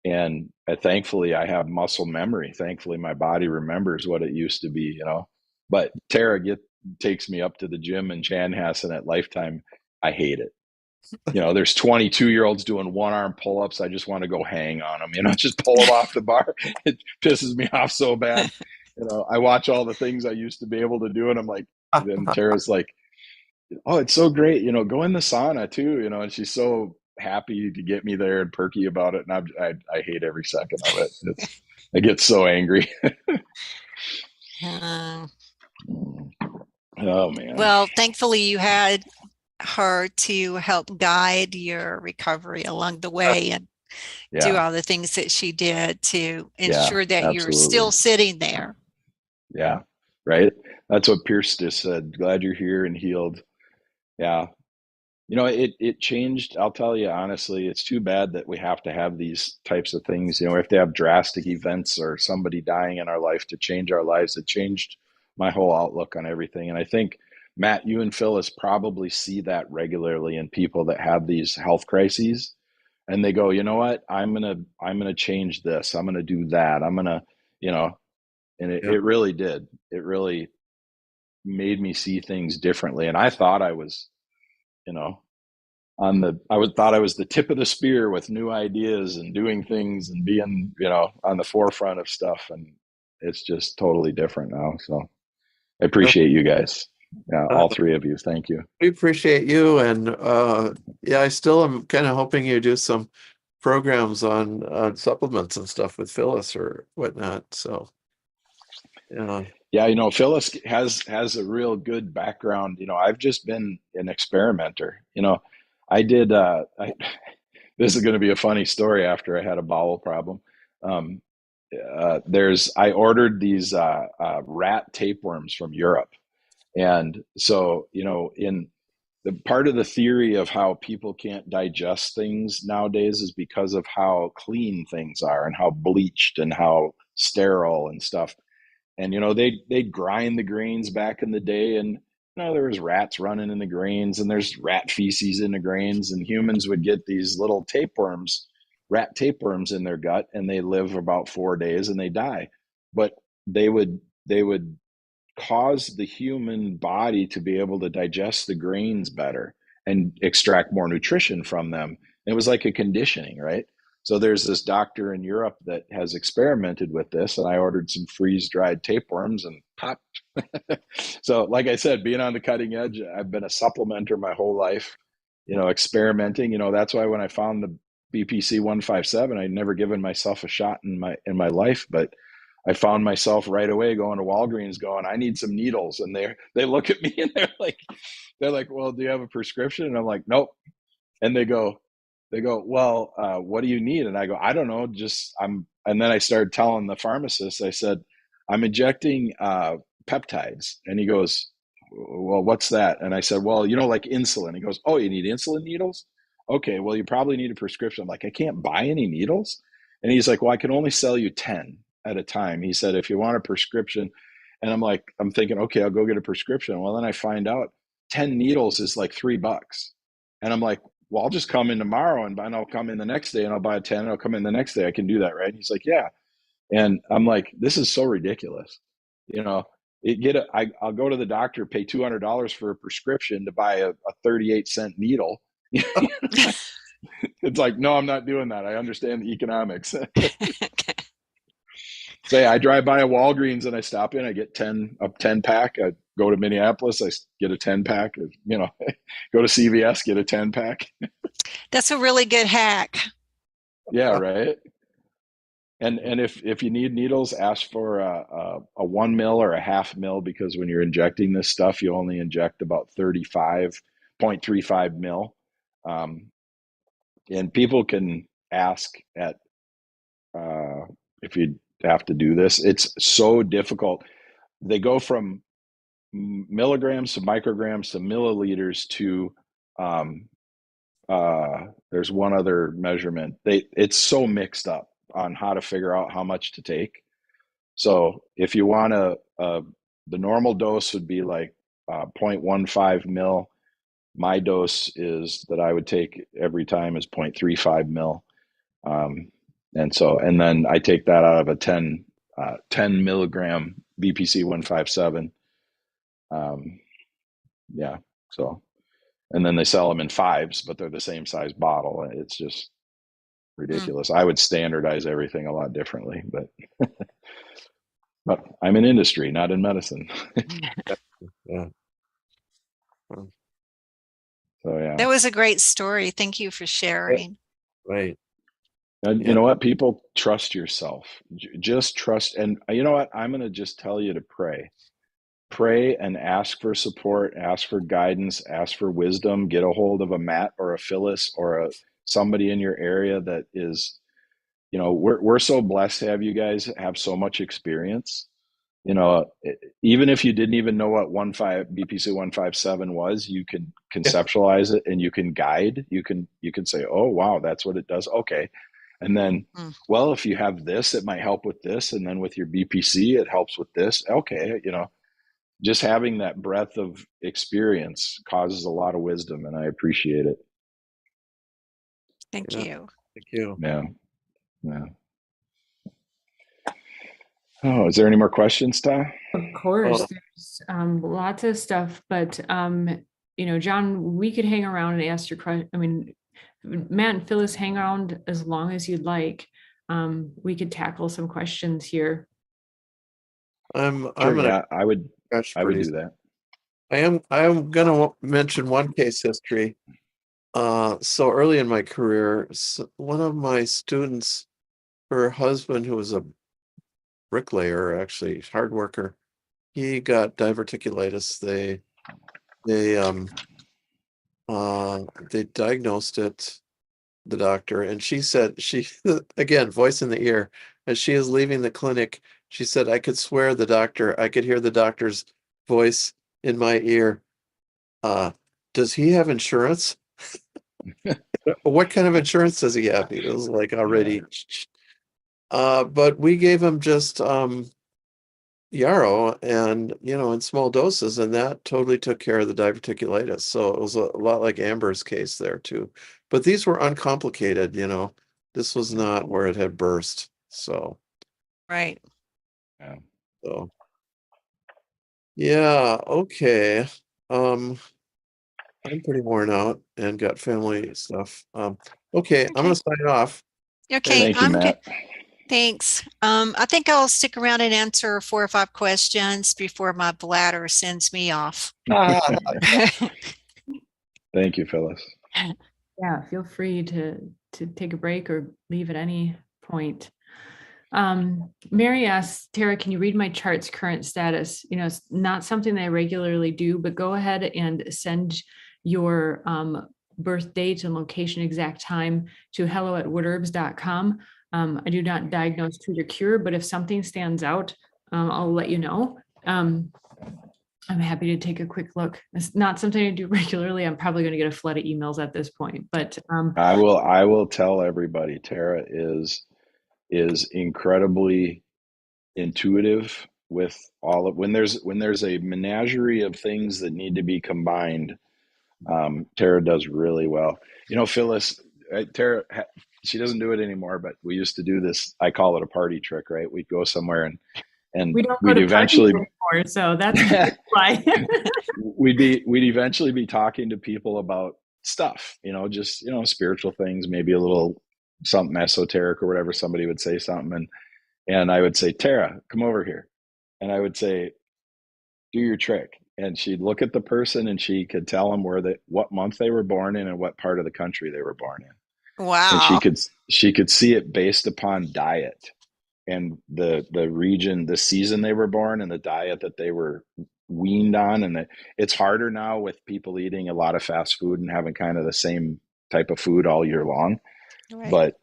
and thankfully I have muscle memory. Thankfully, my body remembers what it used to be, But Tara takes me up to the gym in Chanhassen at Lifetime. I hate it. There's 22-year-olds doing one-arm pull-ups. I just want to go hang on them, just pull them off the bar. It pisses me off so bad. I watch all the things I used to be able to do, and I'm like, then Tara's like, oh, it's so great, go in the sauna too, and she's so happy to get me there and perky about it, and I hate every second of it. I get so angry. Uh, Oh man. well, thankfully you had her to help guide your recovery along the way and do Yeah. all the things that she did to Yeah, ensure that you're still absolutely. sitting there. Yeah. Right. That's what Pierce just said. Glad you're here and healed. Yeah. It changed. I'll tell you honestly, it's too bad that we have to have these types of things. We have to have drastic events or somebody dying in our life to change our lives. It changed my whole outlook on everything. And I think, Matt, you and Phyllis probably see that regularly in people that have these health crises, and they go, you know what, I'm gonna change this. I'm gonna do that. I'm gonna, and Yeah. it really did. It really made me see things differently. And I thought I was, you know, thought I was the tip of the spear with new ideas and doing things and being, on the forefront of stuff. And it's just totally different now. So I appreciate you guys. Yeah, all three of you. Thank you. We appreciate you. And yeah, I still am kind of hoping you do some programs on supplements and stuff with Phyllis or whatnot. So yeah. Yeah, Phyllis has a real good background. I've just been an experimenter. I did this is going to be a funny story after I had a bowel problem. Um, I ordered these rat tapeworms from Europe. And so, in the part of the theory of how people can't digest things nowadays is because of how clean things are and how bleached and how sterile and stuff. And they'd grind the grains back in the day, and there was rats running in the grains, and there's rat feces in the grains, and humans would get these little tapeworms, rat tapeworms in their gut, and they live about 4 days and they die. But they would cause the human body to be able to digest the grains better and extract more nutrition from them. It was like a conditioning, right? So there's this doctor in Europe that has experimented with this, and I ordered some freeze-dried tapeworms and popped. So, like I said, being on the cutting edge, I've been a supplementer my whole life, experimenting. That's why when I found the BPC 157, I'd never given myself a shot in my life, but I found myself right away going to Walgreens going, I need some needles. And they look at me and they're like, well, do you have a prescription? And I'm like, nope. And they go, well, what do you need? And I go, I don't know. And then I started telling the pharmacist, I said, I'm injecting peptides. And he goes, well, what's that? And I said, well, like insulin. He goes, oh, you need insulin needles? Okay, well, you probably need a prescription. I'm like, I can't buy any needles. And he's like, well, I can only sell you 10 at a time. He said, if you want a prescription. And I'm thinking, okay, I'll go get a prescription. Well, then I find out 10 needles is like $3. And I'm like, well, I'll just come in tomorrow and I'll come in the next day and I'll buy 10 and I'll come in the next day. I can do that, right? And he's like, yeah. And I'm like, this is so ridiculous. I'll go to the doctor, pay $200 for a prescription to buy a 38-cent needle. It's like, no, I'm not doing that. I understand the economics. Say I drive by a Walgreens and I stop in, I get a 10 pack. I go to Minneapolis, I get a 10 pack. Go to CVS, get a 10 pack. That's a really good hack. Yeah, right. And if you need needles, ask for a 1 mil or a half mil, because when you're injecting this stuff, you only inject about 35.35 mil. And people can ask at if you have to do this. It's so difficult. They go from milligrams to micrograms to milliliters to there's one other measurement. It's so mixed up on how to figure out how much to take. So if you want the normal dose would be like 0.15 mil. My dose is that I would take every time is 0.35 mil. And then I take that out of a 10 milligram BPC 157. Yeah. So, and then they sell them in fives, but they're the same size bottle. It's just ridiculous. I would standardize everything a lot differently, but I'm in industry, not in medicine. Yeah. So yeah. That was a great story. Thank you for sharing. Right. And Yeah. you know what? People, trust yourself. Just trust. And you know what? I'm going to just tell you to pray. Pray and ask for support, ask for guidance, ask for wisdom. Get a hold of a Matt or a Phyllis or somebody in your area that is, we're so blessed to have you guys have so much experience. Even if you didn't even know what BPC 157 was, you can conceptualize it and you can guide. You can say, oh wow, that's what it does. Okay. And then, well, if you have this, it might help with this. And then with your BPC, it helps with this. Okay. Just having that breadth of experience causes a lot of wisdom, and I appreciate it. Thank you. Thank you. Yeah. Yeah. Oh, is there any more questions, Ty? Of course, there's lots of stuff, but Jon, we could hang around and ask your question. I mean, Matt and Phyllis, hang around as long as you'd like. We could tackle some questions here. I'm Sure, gonna I would do that. I am gonna mention one case history. So early in my career, one of my students, her husband, who was a bricklayer, actually hard worker, he got diverticulitis. They diagnosed it, the doctor, and she said, again, voice in the ear, as she is leaving the clinic, she said, I could hear the doctor's voice in my ear. Does he have insurance? What kind of insurance does he have? It was like already. But we gave him just yarrow and in small doses, and that totally took care of the diverticulitis. So it was a lot like Amber's case there too. But these were uncomplicated, this was not where it had burst. So Right. Yeah. so yeah, okay. I'm pretty worn out and got family stuff. Okay, I'm gonna sign off. Okay. Thank you, Matt. Thanks. I think I'll stick around and answer 4 or 5 questions before my bladder sends me off. Thank you, Phyllis. Yeah, feel free to take a break or leave at any point. Mary asks, Tara, can you read my chart's current status? It's not something that I regularly do, but go ahead and send your birth date and location, exact time to hello@woodherbs.com. I do not diagnose, treat, or cure, but if something stands out, I'll let you know. I'm happy to take a quick look. It's not something I do regularly. I'm probably going to get a flood of emails at this point, but I will tell everybody, Tara is incredibly intuitive with all of when there's a menagerie of things that need to be combined. Tara does really well. Phyllis, Tara, she doesn't do it anymore, but we used to do this. I call it a party trick, right? We'd go somewhere and we don't we'd eventually anymore, so that's why. we'd eventually be talking to people about stuff, just spiritual things, maybe a little something esoteric or whatever. Somebody would say something, and I would say, Tara, come over here, and I would say, do your trick. And she'd look at the person and she could tell them what month they were born in and what part of the country they were born in. Wow. And she could see it based upon diet and the region, the season they were born, and the diet that they were weaned on. And it's harder now with people eating a lot of fast food and having kind of the same type of food all year long. Right. But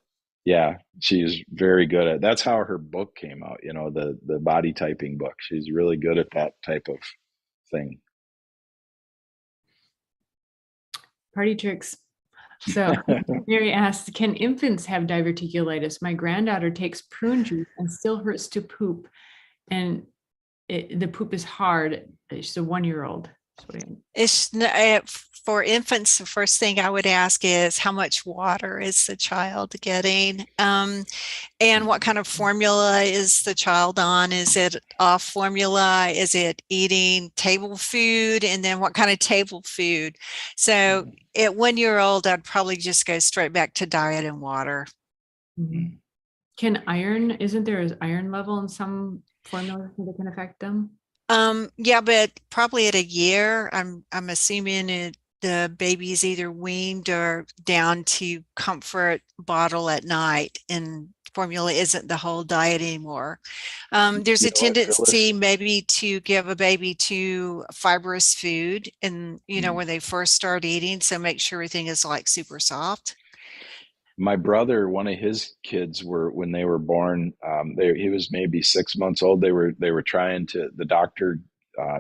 Yeah, she's very good at. That's how her book came out. The body typing book. She's really good at that type of thing. Party tricks. So Mary asks, can infants have diverticulitis? My granddaughter takes prune juice and still hurts to poop. And the poop is hard. She's a 1-year-old. For infants, the first thing I would ask is how much water is the child getting? And what kind of formula is the child on? Is it off formula? Is it eating table food? And then what kind of table food? So at 1-year-old, I'd probably just go straight back to diet and water. Mm-hmm. Can iron, isn't there an iron level in some formulas that can affect them? Yeah, but probably at a year, I'm assuming the baby's either weaned or down to comfort bottle at night, and formula isn't the whole diet anymore. There's a tendency maybe to give a baby to fibrous food and when they first start eating, so make sure everything is like super soft. My brother, one of his kids when they were born, he was maybe 6 months old. They were trying to. The doctor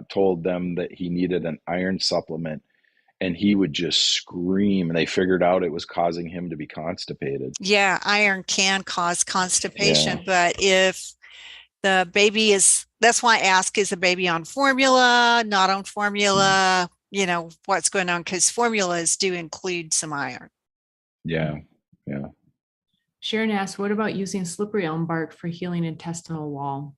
told them that he needed an iron supplement, and he would just scream. And they figured out it was causing him to be constipated. Yeah, iron can cause constipation, but if the baby that's why I ask: is the baby on formula, not on formula? What's going on? Because formulas do include some iron. Yeah. Sharon asks, what about using slippery elm bark for healing intestinal wall?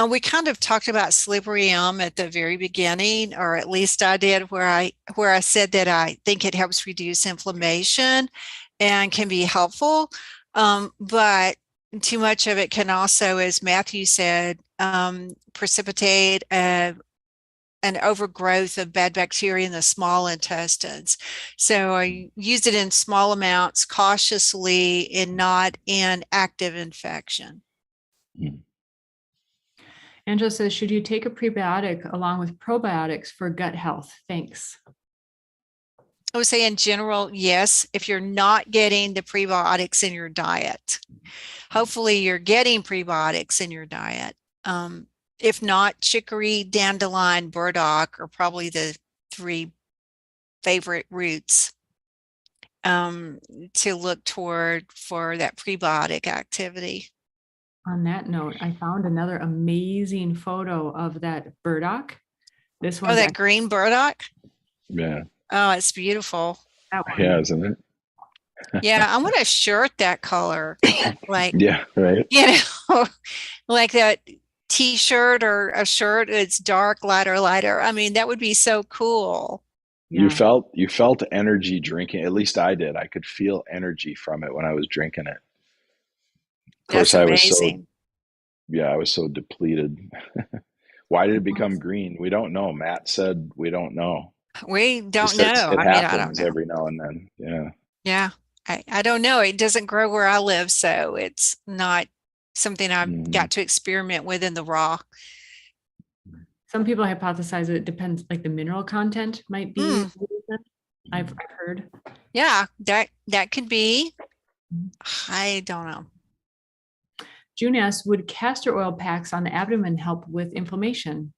We kind of talked about slippery elm at the very beginning, or at least I did, where I said that I think it helps reduce inflammation and can be helpful. But too much of it can also, as Matthew said, precipitate an overgrowth of bad bacteria in the small intestines. So I use it in small amounts, cautiously, and not in active infection. Angela says, should you take a prebiotic along with probiotics for gut health? Thanks. I would say in general, yes, if you're not getting the prebiotics in your diet. Hopefully you're getting prebiotics in your diet. If not, chicory, dandelion, burdock are probably the 3 favorite roots to look toward for that prebiotic activity. On that note, I found another amazing photo of that burdock. This one. Oh, that green burdock? Yeah. Oh, it's beautiful. Yeah, isn't it? Yeah, I want a shirt that color. Like, yeah, right. Like that t-shirt or a shirt that's dark, lighter. I mean, that would be so cool. Yeah. You felt energy drinking. At least I did. I could feel energy from it when I was drinking it. Of course, I was so depleted. Why did it become green? We don't know. Matt said we don't know. We don't know. It I happens don't know. every now and then. Yeah. Yeah. I don't know. It doesn't grow where I live, so it's not something I've got to experiment with in the raw. Some people hypothesize that it depends, like the mineral content might be. I've heard. Yeah, that could be. I don't know. June asks, would castor oil packs on the abdomen help with inflammation?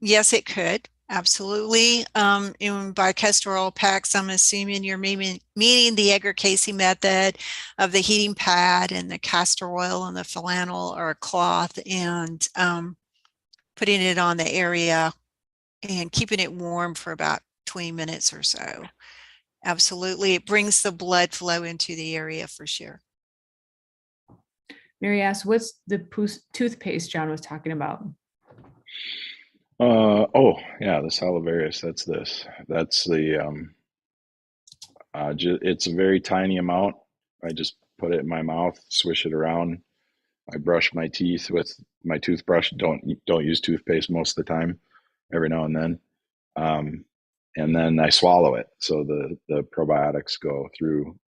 Yes, it could. Absolutely. By castor oil packs, I'm assuming you're meaning the Edgar Casey method of the heating pad and the castor oil and the flannel or a cloth, and putting it on the area and keeping it warm for about 20 minutes or so. Absolutely. It brings the blood flow into the area for sure. Mary asks, what's the toothpaste Jon was talking about? The salivarius. That's this. That's the it's a very tiny amount. I just put it in my mouth, swish it around. I brush my teeth with my toothbrush. Don't use toothpaste most of the time. Every now and then, and then I swallow it. So the probiotics go through.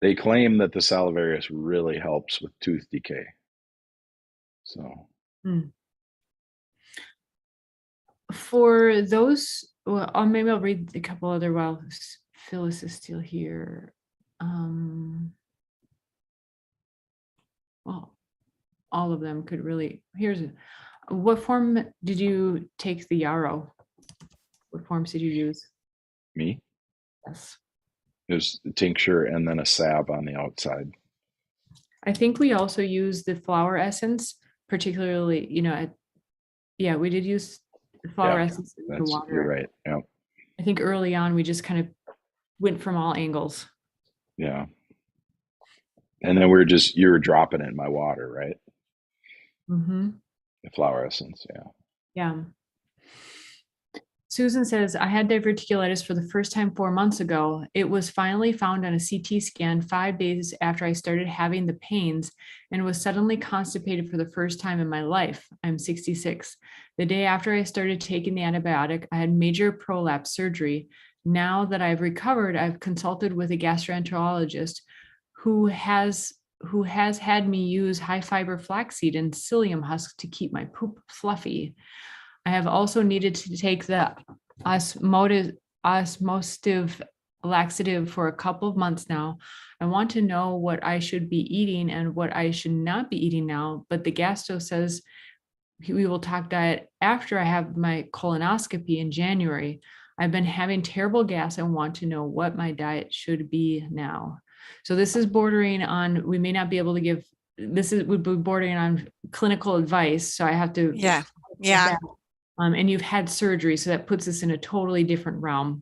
They claim that the salivarius really helps with tooth decay. So. For those, well, maybe I'll read a couple other while Phyllis is still here. Well, all of them could really, what form did you take the yarrow? What forms did you use? Me? Yes. There's a tincture and then a salve on the outside. I think we also use the flower essence, particularly, yeah, we did use the flower Yeah, essence in the You're water. right. Yeah. I think early on, we just kind of went from all angles. Yeah. And then you were dropping it in my water, right? Mm-hmm. The flower essence. Yeah. Yeah. Susan says, I had diverticulitis for the first time 4 months ago. It was finally found on a CT scan 5 days after I started having the pains and was suddenly constipated for the first time in my life. I'm 66. The day after I started taking the antibiotic, I had major prolapse surgery. Now that I've recovered, I've consulted with a gastroenterologist who has had me use high fiber flaxseed and psyllium husk to keep my poop fluffy. I have also needed to take the osmotive laxative for a couple of months now. I want to know what I should be eating and what I should not be eating now, but the gastro says we will talk diet after I have my colonoscopy in January. I've been having terrible gas and want to know what my diet should be now. So this is bordering on, we may not be able to give, would be bordering on clinical advice. So I have to. Yeah. Yeah. And you've had surgery, so that puts us in a totally different realm.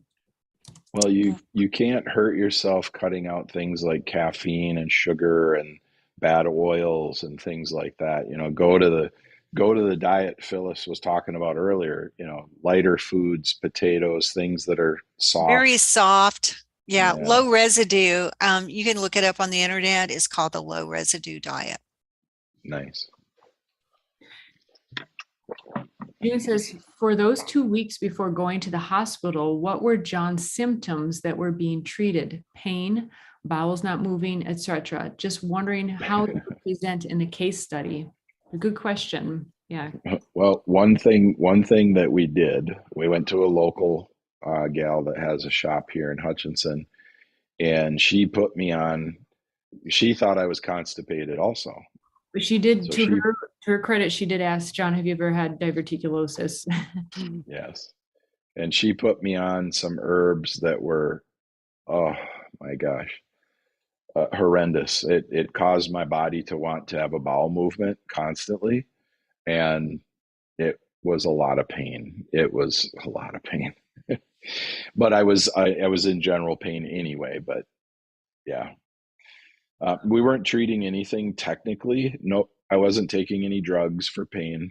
Well, you can't hurt yourself cutting out things like caffeine and sugar and bad oils and things like that. Go to the diet Phyllis was talking about earlier, lighter foods, potatoes, things that are soft. Very soft. Yeah. Yeah. Low residue. You can look it up on the internet. It's called the low residue diet. Nice. June says, for those 2 weeks before going to the hospital, what were Jon's symptoms that were being treated? Pain, bowels not moving, etc. Just wondering how to present in a case study. A good question. Yeah. Well, one thing that we went to a local gal that has a shop here in Hutchinson, and she put me on. She thought I was constipated also. But she did, So to her credit, she did ask, Jon, have you ever had diverticulosis? Yes. And she put me on some herbs that were, oh my gosh, horrendous. It caused my body to want to have a bowel movement constantly. And it was a lot of pain. It was a lot of pain. But I was in general pain anyway, but yeah. We weren't treating anything technically. No, I wasn't taking any drugs for pain.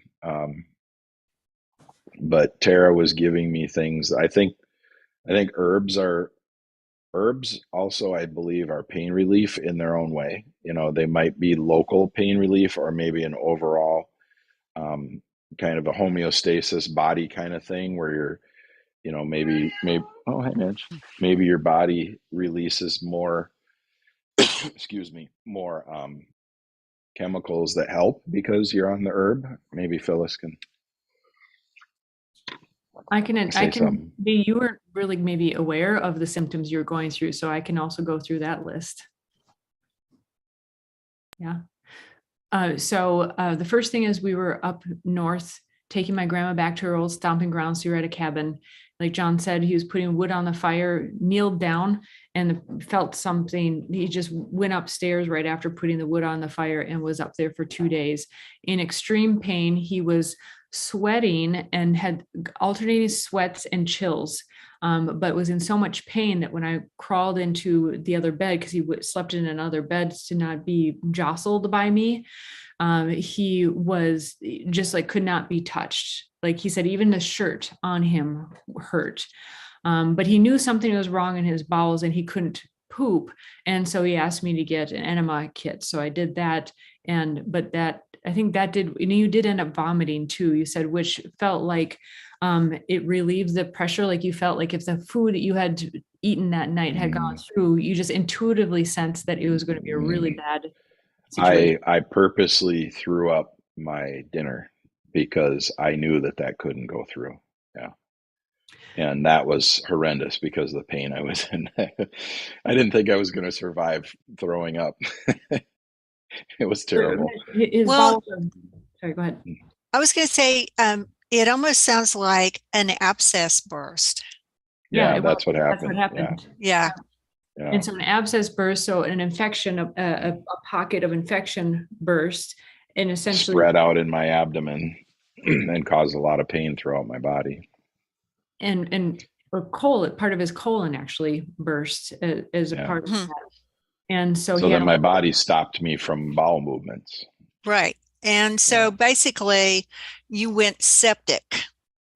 But Tara was giving me things. I think herbs also, I believe, are pain relief in their own way. They might be local pain relief or maybe an overall kind of a homeostasis body kind of thing where you're, maybe, oh, hey, Mitch, maybe your body releases more, excuse me, more chemicals that help because you're on the herb. Maybe Phyllis can. I can be, you weren't really maybe aware of the symptoms you're going through, so I can also go through that list. Yeah. So the first thing is we were up north taking my grandma back to her old stomping grounds. So we were at a cabin. Like Jon said, he was putting wood on the fire, kneeled down and felt something. He just went upstairs right after putting the wood on the fire and was up there for 2 days in extreme pain. He was sweating and had alternating sweats and chills, but was in so much pain that when I crawled into the other bed, because he slept in another bed to not be jostled by me, he was just like could not be touched. Like he said, even the shirt on him hurt. But he knew something was wrong in his bowels and he couldn't poop. And so he asked me to get an enema kit. So I did that. But I think that did, you did end up vomiting too, you said, which felt like it relieved the pressure. Like you felt like if the food you had eaten that night had gone through, you just intuitively sensed that it was going to be a really bad situation. I purposely threw up my dinner because I knew that couldn't go through. Yeah. And that was horrendous because of the pain I was in. I didn't think I was going to survive throwing up. It was terrible. His Well, bowels sorry, go ahead. I was going to say, it almost sounds like an abscess burst. Yeah, That's what what happened. happened. Yeah. Yeah. And so an abscess burst, so an infection, a pocket of infection burst, and essentially Spread out in my abdomen and caused a lot of pain throughout my body. and or colon, part of his colon actually burst as a Yeah. part of Mhm. that. And so So he had then my body stopped me from bowel movements. Right. And so basically you went septic.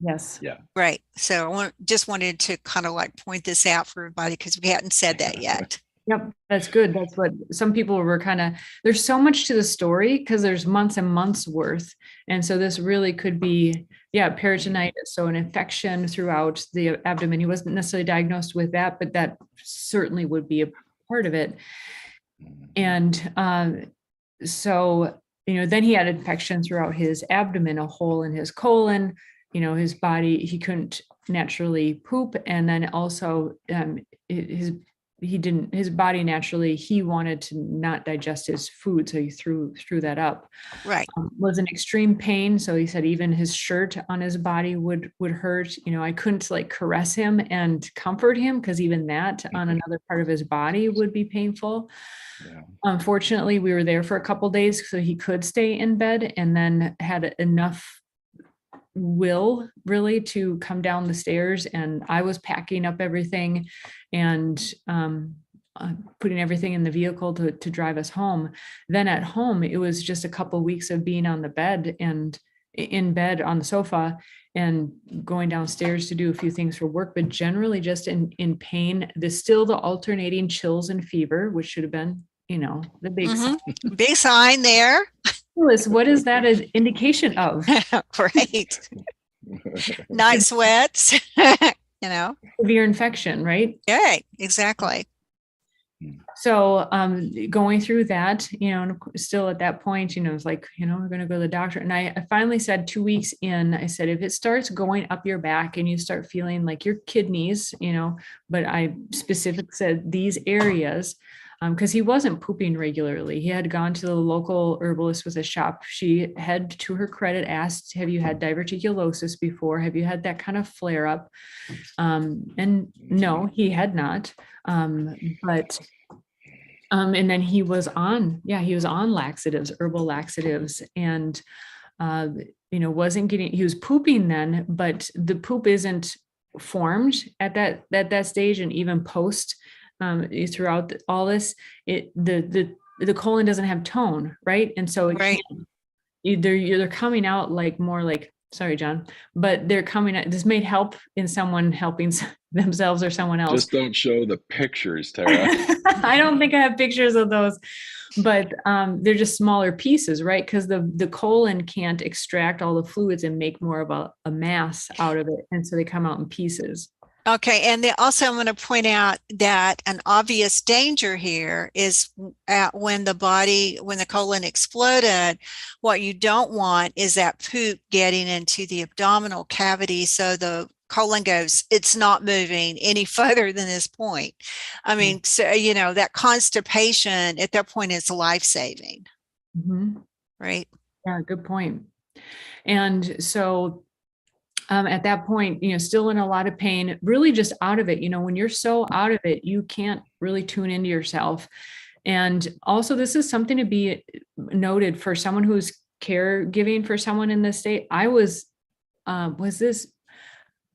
yes. Yeah. Right. So I just wanted to kind of like point this out for everybody because we hadn't said that yet. Yep, that's good. That's what some people were kind of, there's so much to the story because there's months and months worth. And so this really could be, peritonitis. So an infection throughout the abdomen. He wasn't necessarily diagnosed with that, but that certainly would be a part of it. And so, then he had infection throughout his abdomen, a hole in his colon, his body, he couldn't naturally poop. And then also his body naturally, he wanted to not digest his food. So he threw that up. Right. Was in extreme pain. So he said even his shirt on his body would hurt. I couldn't like caress him and comfort him because even that on another part of his body would be painful. Yeah. Unfortunately, we were there for a couple of days so he could stay in bed, and then had enough will really to come down the stairs. And I was packing up everything and putting everything in the vehicle to drive us home. Then at home, it was just a couple of weeks of being on the bed and in bed on the sofa and going downstairs to do a few things for work, but generally just in pain. There's still the alternating chills and fever, which should have been, the big sign. Big sign there. Phyllis, what is that an indication of? Right. Night sweats, Severe infection, right? Yeah, exactly. So going through that, and still at that point, it's like, we're going to go to the doctor. And I finally said 2 weeks in, I said, if it starts going up your back and you start feeling like your kidneys, but I specifically said these areas, because he wasn't pooping regularly. He had gone to the local herbalist with a shop. She had, to her credit, asked, have you had diverticulosis before? Have you had that kind of flare up? And no, he had not. But and then he was on laxatives, herbal laxatives, and wasn't getting, he was pooping then, but the poop isn't formed at that stage. And even post throughout all this, the colon doesn't have tone, right? And so it Right. can't, they're coming out like more like, sorry, John, but they're coming out. This may help in someone helping themselves or someone else. Just don't show the pictures, Tara. I don't think I have pictures of those, but they're just smaller pieces, right? Because the colon can't extract all the fluids and make more of a mass out of it. And so they come out in pieces. Okay. And also I'm going to point out that an obvious danger here is when the colon exploded, what you don't want is that poop getting into the abdominal cavity. So the colon goes, it's not moving any further than this point. I mean, so, that constipation at that point is life-saving. Mm-hmm. Right. Yeah, good point. And so at that point, still in a lot of pain, really just out of it. When you're so out of it, you can't really tune into yourself. And also, this is something to be noted for someone who's caregiving for someone in this state. I was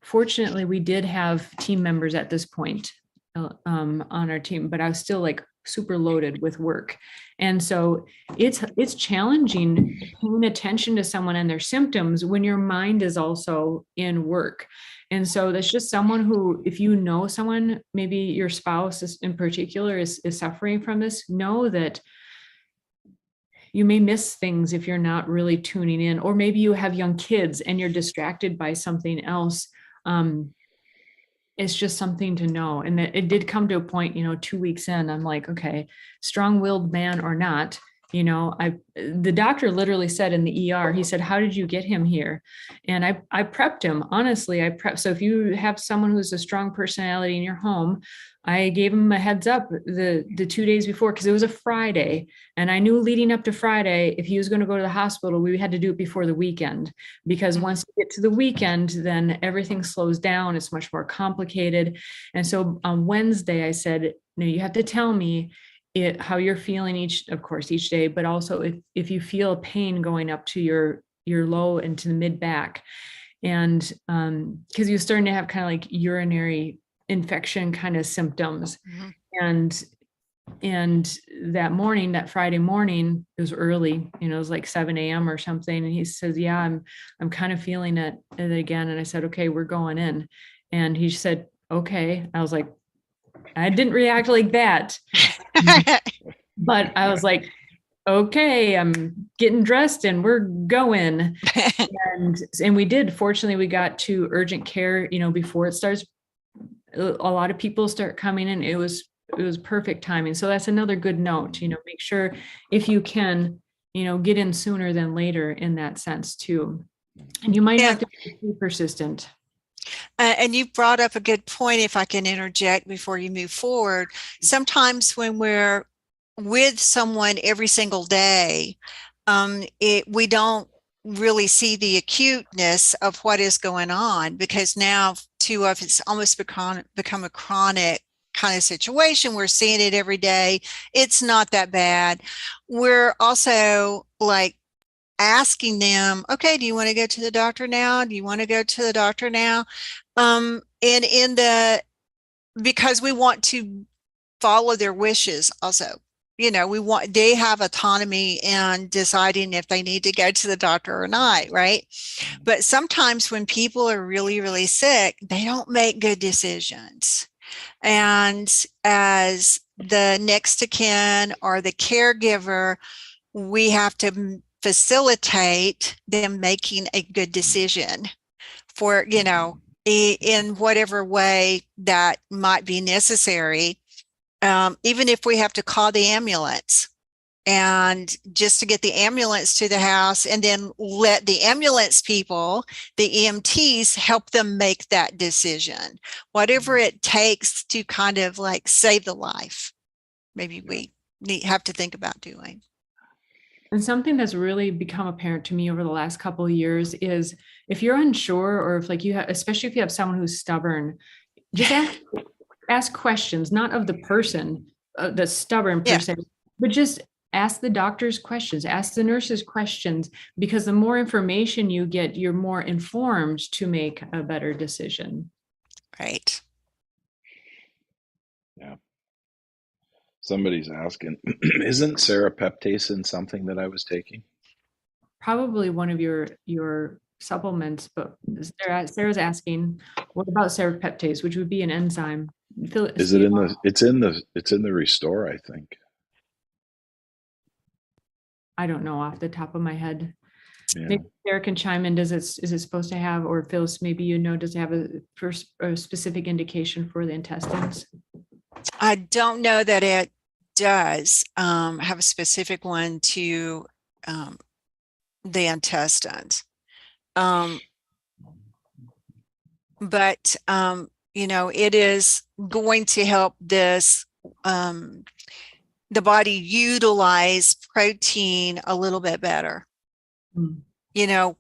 fortunately, we did have team members at this point on our team, but I was still like super loaded with work. And so it's challenging paying attention to someone and their symptoms when your mind is also in work. And so that's just someone who, if you know someone, maybe your spouse in particular is suffering from this, know that you may miss things if you're not really tuning in, or maybe you have young kids and you're distracted by something else. It's just something to know. And it did come to a point, 2 weeks in, I'm like, okay, strong-willed man or not, The doctor literally said in the ER, he said, how did you get him here? And I prepped him. Honestly, I prepped. So if you have someone who's a strong personality in your home, I gave him a heads up the 2 days before, because it was a Friday. And I knew leading up to Friday, if he was going to go to the hospital, we had to do it before the weekend, because once you get to the weekend, then everything slows down. It's much more complicated. And so on Wednesday, I said, no, you have to tell me how you're feeling each day, but also if you feel pain going up to your low and to the mid back. And because he was starting to have kind of like urinary infection kind of symptoms. And that Friday morning, it was early, it was like 7 a.m. or something. And he says, yeah, I'm kind of feeling it again. And I said, okay, we're going in. And he said, okay. I was like, I didn't react like that. But I was like, okay, I'm getting dressed and we're going. and we did. Fortunately, we got to urgent care, before it starts. A lot of people start coming in. It was perfect timing. So that's another good note, make sure if you can, get in sooner than later in that sense too. And you might have to be persistent. And you brought up a good point, if I can interject before you move forward. Sometimes when we're with someone every single day, we don't really see the acuteness of what is going on, because now to us it's almost become a chronic kind of situation. We're seeing it every day. It's not that bad. We're also like asking them, okay, do you want to go to the doctor now? Do you want to go to the doctor now? Because we want to follow their wishes also. They have autonomy in deciding if they need to go to the doctor or not, right? But sometimes when people are really, really sick, they don't make good decisions. And as the next of kin or the caregiver, we have to facilitate them making a good decision for, in whatever way that might be necessary. Even if we have to call the ambulance, and just to get the ambulance to the house, and then let the ambulance people, the EMTs, help them make that decision, whatever it takes to kind of like save the life. Maybe we have to think about doing. And something that's really become apparent to me over the last couple of years is if you're unsure, or if like you have, especially if you have someone who's stubborn, just ask questions, not of the person that's stubborn per se, but just ask the doctors questions, ask the nurses questions, because the more information you get, you're more informed to make a better decision. Right. Yeah. Somebody's asking, isn't serapeptase something that I was taking? Probably one of your supplements, but Sarah's asking, what about serapeptase, which would be an enzyme? Is it in the? It's in the Restore, I think. I don't know off the top of my head. Yeah. Maybe Sarah can chime in. Is it supposed to have, or Phyllis, maybe does it have a specific indication for the intestines? I don't know that it does have a specific one to the intestines. But it is going to help this the body utilize protein a little bit better.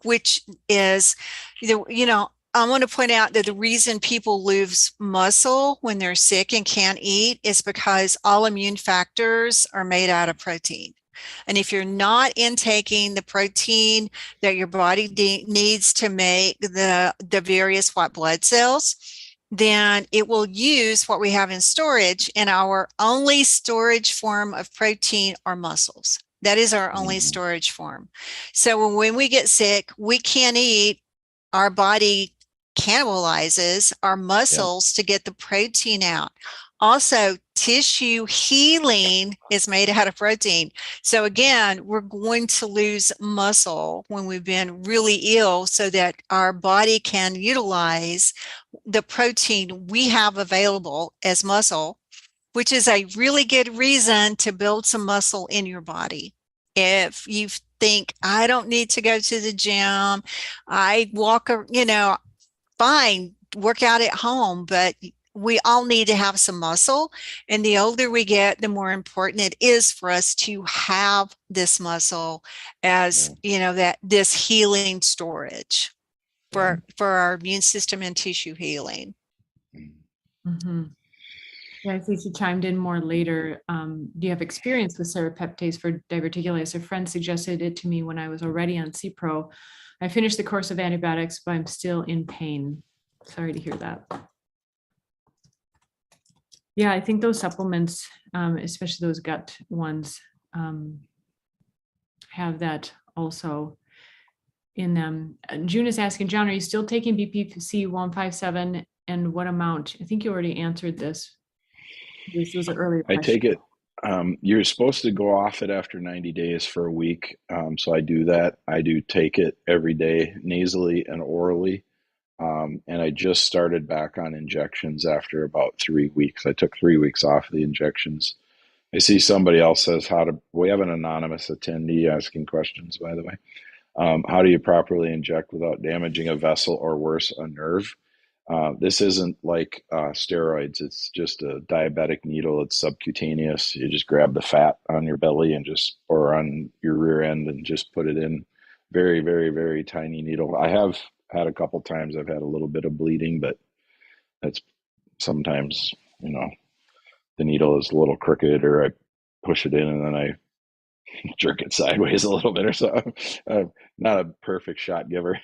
Which is I want to point out that the reason people lose muscle when they're sick and can't eat is because all immune factors are made out of protein. And if you're not intaking the protein that your body needs to make the various white blood cells, then it will use what we have in storage, and our only storage form of protein are muscles. That is our only storage form. So when we get sick, we can't eat, our body cannibalizes our muscles to get the protein out. Also, tissue healing is made out of protein. So again, we're going to lose muscle when we've been really ill, so that our body can utilize the protein we have available as muscle, which is a really good reason to build some muscle in your body. If you think, I don't need to go to the gym, I walk, fine, work out at home, but we all need to have some muscle. And the older we get, the more important it is for us to have this muscle as, that this healing storage for our immune system and tissue healing. Mm-hmm. Yeah, I see she chimed in more later. Do you have experience with serrapeptase for diverticulitis? A friend suggested it to me when I was already on CPRO. I finished the course of antibiotics, but I'm still in pain. Sorry to hear that. Yeah, I think those supplements, especially those gut ones, have that also in them. June is asking, John, are you still taking BPC 157 and what amount? I think you already answered this. This was an earlier I question. take it. You're supposed to go off it after 90 days for a week. So I do that. I do take it every day, nasally and orally. And I just started back on injections after about 3 weeks. I took 3 weeks off the injections. I see somebody else says we have an anonymous attendee asking questions, by the way. How do you properly inject without damaging a vessel or worse, a nerve? This isn't like steroids. It's just a diabetic needle. It's subcutaneous. You just grab the fat on your belly or on your rear end and just put it in. Very, very, very tiny needle. I have had a couple times I've had a little bit of bleeding, but that's sometimes, the needle is a little crooked, or I push it in and then I jerk it sideways a little bit or so. Not a perfect shot giver.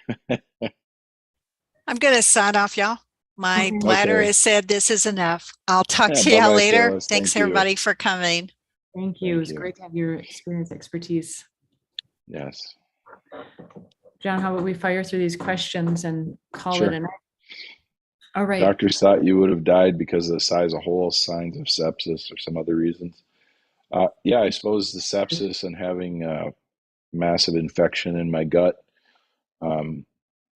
I'm going to sign off, y'all. My Okay. bladder Okay. has said this is enough. I'll talk Yeah, to y'all bye-bye, later. Phyllis. Thanks, Thank you. everybody, for coming. Thank you. Thank It's you. great to have your experience, expertise. Yes. John, how about we fire through these questions and call Sure. it a night? All right. Doctors thought you would have died because of the size of holes, signs of sepsis, or some other reasons. Yeah, I suppose the sepsis and having massive infection in my gut. I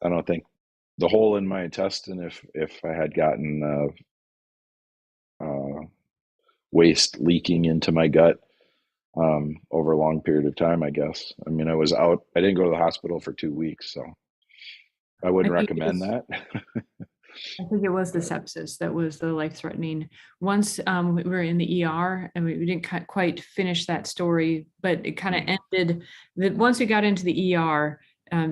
don't think the hole in my intestine, if I had gotten waste leaking into my gut over a long period of time, I guess. I mean, I was out. I didn't go to the hospital for 2 weeks, so I wouldn't recommend that. I think it was the sepsis that was the life-threatening. Once we were in the ER, and we didn't quite finish that story, but it kind of ended that once we got into the ER,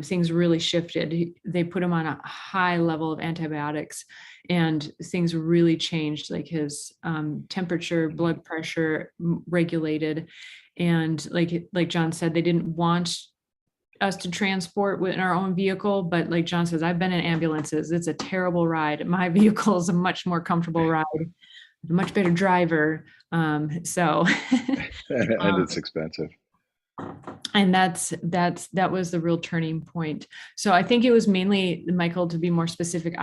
things really shifted. They put him on a high level of antibiotics, and things really changed. Like his temperature, blood pressure regulated, and like John said, they didn't want us to transport in our own vehicle, but like John says, I've been in ambulances. It's a terrible ride. My vehicle is a much more comfortable ride, a much better driver. And it's expensive. And that was the real turning point. So I think it was mainly, Michael, to be more specific,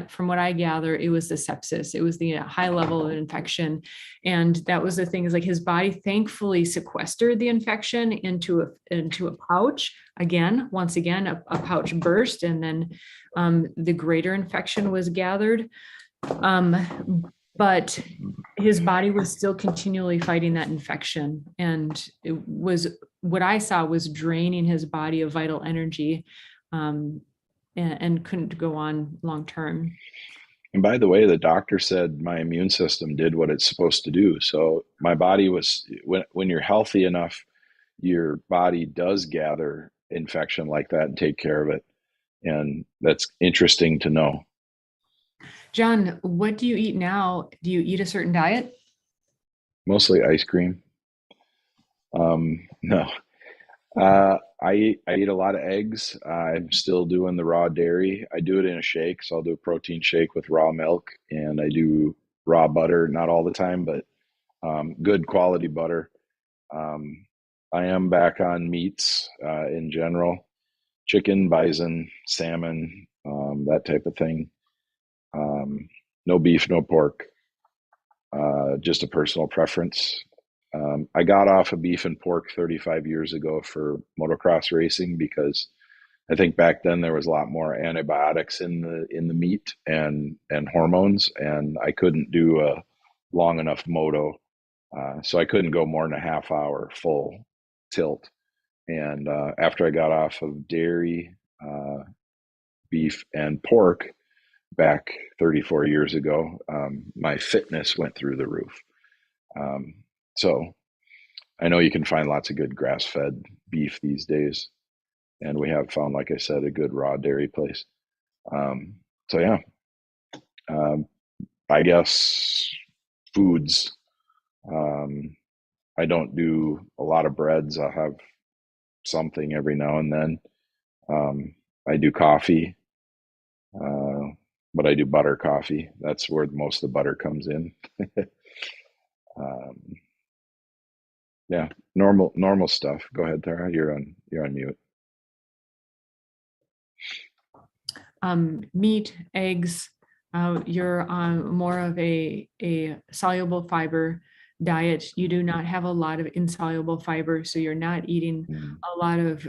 from what I gather, it was the sepsis. It was the high level of infection. And that was the thing, is like his body thankfully sequestered the infection into a pouch. Once again, a pouch burst, and then the greater infection was gathered. But his body was still continually fighting that infection. And it was, what I saw was draining his body of vital energy, and couldn't go on long term. And by the way, the doctor said my immune system did what it's supposed to do. So my body was, when you're healthy enough, your body does gather infection like that and take care of it. And that's interesting to know. John, what do you eat now? Do you eat a certain diet? Mostly ice cream. No. I eat a lot of eggs. I'm still doing the raw dairy. I do it in a shake. So I'll do a protein shake with raw milk, and I do raw butter, not all the time, but good quality butter. I am back on meats in general, chicken, bison, salmon, that type of thing. No beef, no pork, just a personal preference. I got off of beef and pork 35 years ago for motocross racing, because I think back then there was a lot more antibiotics in the meat and hormones, and I couldn't do a long enough moto, so I couldn't go more than a half hour full tilt. And after I got off of dairy, beef, and pork back 34 years ago, my fitness went through the roof. So I know you can find lots of good grass-fed beef these days, and we have found, like I said, a good raw dairy place. So yeah, I guess foods. I don't do a lot of breads. I'll have something every now and then. I do coffee, but I do butter coffee. That's where most of the butter comes in. Yeah, normal stuff. Go ahead, Tara. You're on mute. Meat, eggs. You're on more of a soluble fiber diet. You do not have a lot of insoluble fiber, so you're not eating a lot of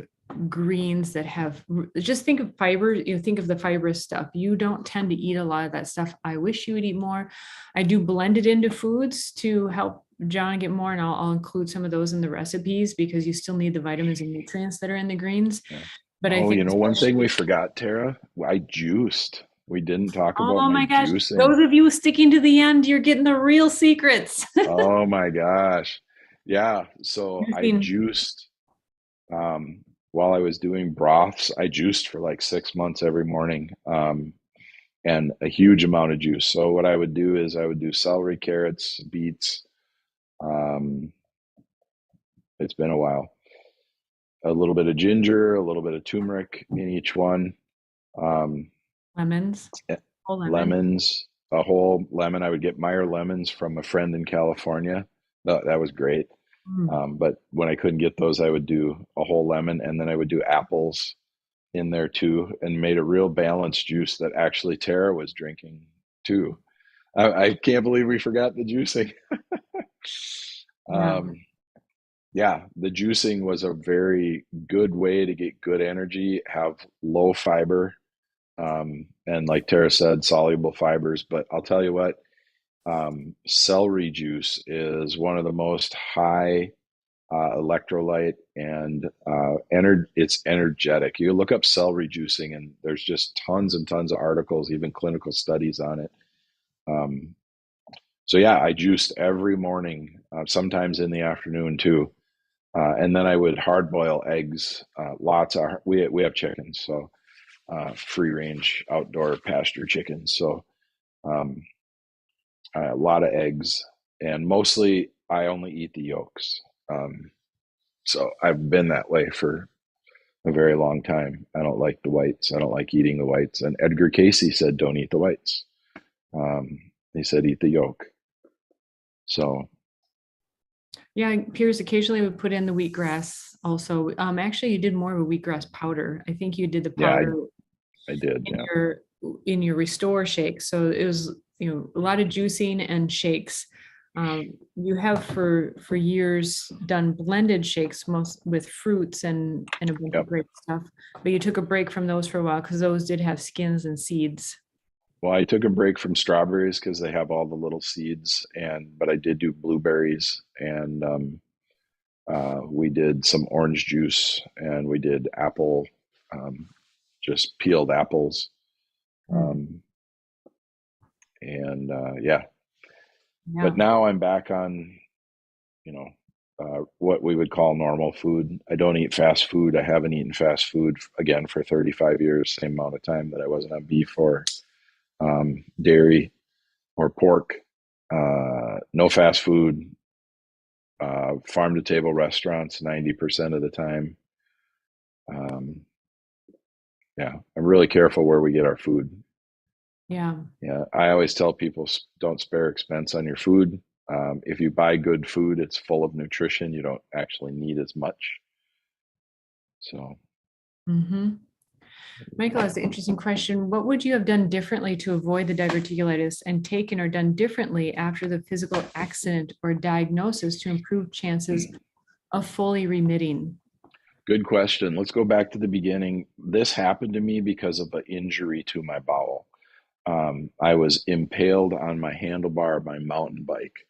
greens that have, just think of fiber, think of the fibrous stuff. You don't tend to eat a lot of that stuff. I wish you would eat more. I do blend it into foods to help Jon get more, and I'll include some of those in the recipes because you still need the vitamins and nutrients that are in the greens. Yeah. But I think one thing we forgot, Tara, I juiced. We didn't talk about my gosh, juicing. those of you sticking to the end, you're getting the real secrets. Oh my gosh. Yeah. So I juiced while I was doing broths. I juiced for like 6 months every morning, and a huge amount of juice. So what I would do is I would do celery, carrots, beets. It's been a while. A little bit of ginger, a little bit of turmeric in each one. Lemons. Lemons, a whole lemon. I would get Meyer lemons from a friend in California. That was great. But when I couldn't get those, I would do a whole lemon, and then I would do apples in there too, and made a real balanced juice that actually Tara was drinking too. I can't believe we forgot the juicing. Yeah, the juicing was a very good way to get good energy, have low fiber, and like Tara said, soluble fibers. But I'll tell you what, celery juice is one of the most high electrolyte and it's energetic. You look up celery juicing, and there's just tons and tons of articles, even clinical studies on it. So yeah, I juiced every morning, sometimes in the afternoon too. And then I would hard boil eggs. We have chickens, so free range outdoor pasture chickens. So a lot of eggs, and mostly I only eat the yolks. So I've been that way for a very long time. I don't like the whites. I don't like eating the whites. And Edgar Casey said, don't eat the whites. He said, eat the yolk. So. Yeah, Piers occasionally would put in the wheatgrass also. Actually, you did more of a wheatgrass powder. I think you did the powder. Yeah, I did. In your Restore shake. So it was, a lot of juicing and shakes. You have for years done blended shakes, most with fruits and a bunch of great stuff. But you took a break from those for a while because those did have skins and seeds. Well, I took a break from strawberries because they have all the little seeds, but I did do blueberries, and we did some orange juice, and we did apple, just peeled apples, yeah. But now I'm back on, what we would call normal food. I don't eat fast food. I haven't eaten fast food again for 35 years, same amount of time that I wasn't on beef or dairy or pork. No fast food. Farm to table restaurants 90% of the time. Yeah, I'm really careful where we get our food. Yeah. I always tell people, don't spare expense on your food. If you buy good food, it's full of nutrition. You don't actually need as much. So. Michael has an interesting question. What would you have done differently to avoid the diverticulitis, and taken or done differently after the physical accident or diagnosis to improve chances of fully remitting? Good question. Let's go back to the beginning. This happened to me because of an injury to my bowel. I was impaled on my handlebar of my mountain bike.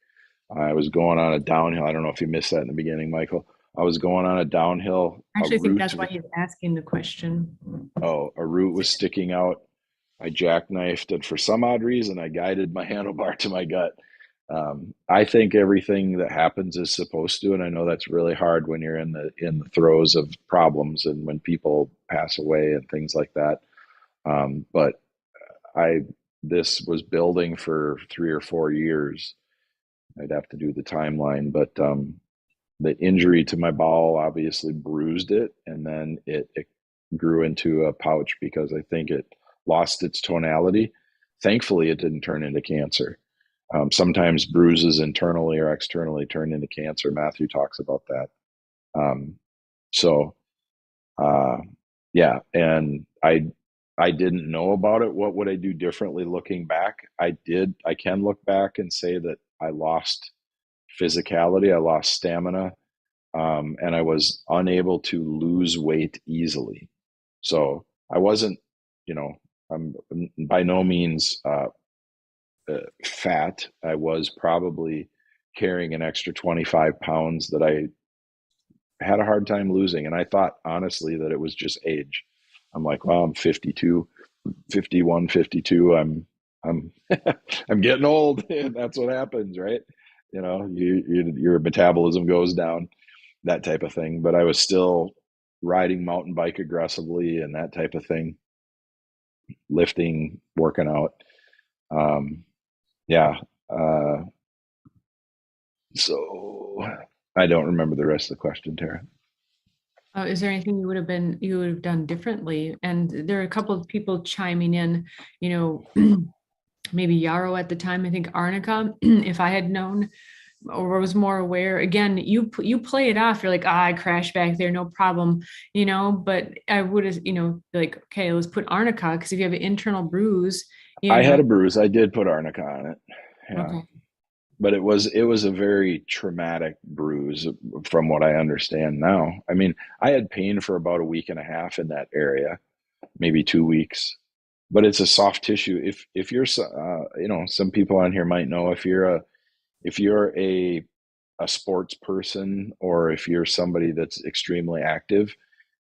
I was going on a downhill. I don't know if you missed that in the beginning, Michael. I was going on a downhill. I actually think that's root why he's asking the question. a root was sticking out. I jackknifed, and for some odd reason, I guided my handlebar to my gut. I think everything that happens is supposed to, and I know that's really hard when you're in the throes of problems and when people pass away and things like that. But this was building for 3 or 4 years. I'd have to do the timeline, but the injury to my bowel obviously bruised it, and then it grew into a pouch because I think it lost its tonality. Thankfully, it didn't turn into cancer. Sometimes bruises internally or externally turn into cancer. Matthew talks about that. Yeah, and I didn't know about it. What would I do differently looking back? I can look back and say that I lost physicality, I lost stamina, and I was unable to lose weight easily. So I wasn't, I'm by no means fat. I was probably carrying an extra 25 pounds that I had a hard time losing. And I thought honestly that it was just age. I'm like, well, I'm 52, 51, 52. I'm I'm getting old. That's what happens, right? Your metabolism goes down, that type of thing. But I was still riding mountain bike aggressively and that type of thing, lifting, working out. Yeah. So I don't remember the rest of the question, Tara. Is there anything you would have done differently? And there are a couple of people chiming in, maybe Yarrow at the time, I think Arnica, if I had known or was more aware. Again, you play it off. You're like, I crashed back there, no problem, but I would have, like, okay, let's put Arnica, because if you have an internal bruise, I had a bruise. I did put Arnica on it. Yeah. Okay. But it was a very traumatic bruise from what I understand now. I mean, I had pain for about a week and a half in that area, maybe 2 weeks. But it's a soft tissue. If you're, some people on here might know, if you're a sports person, or if you're somebody that's extremely active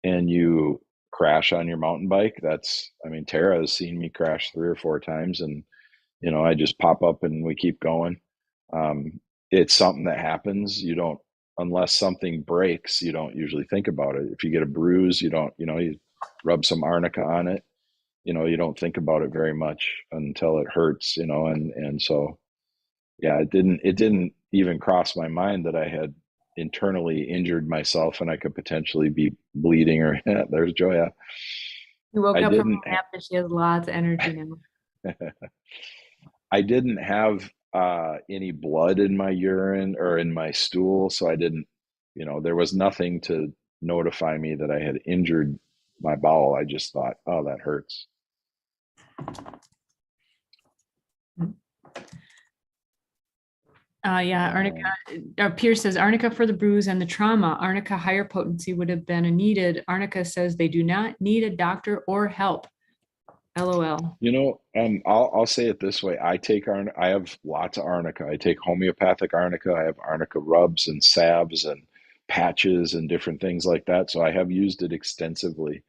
and you crash on your mountain bike, Tara has seen me crash 3 or 4 times, and I just pop up and we keep going. It's something that happens. You don't, unless something breaks, you don't usually think about it. If you get a bruise, you don't, you rub some arnica on it, you don't think about it very much until it hurts, and so, yeah, it didn't even cross my mind that I had internally injured myself and I could potentially be bleeding or there's Joya. You woke up from a nap and she has lots of energy now. I didn't have any blood in my urine or in my stool, so I didn't, there was nothing to notify me that I had injured my bowel. I just thought, oh, that hurts. Yeah, Arnica, Pierce says, Arnica for the bruise and the trauma. Arnica higher potency would have been needed. Arnica says they do not need a doctor or help. LOL. I'll say it this way. I have lots of Arnica. I take homeopathic Arnica. I have Arnica rubs and salves and patches and different things like that. So I have used it extensively.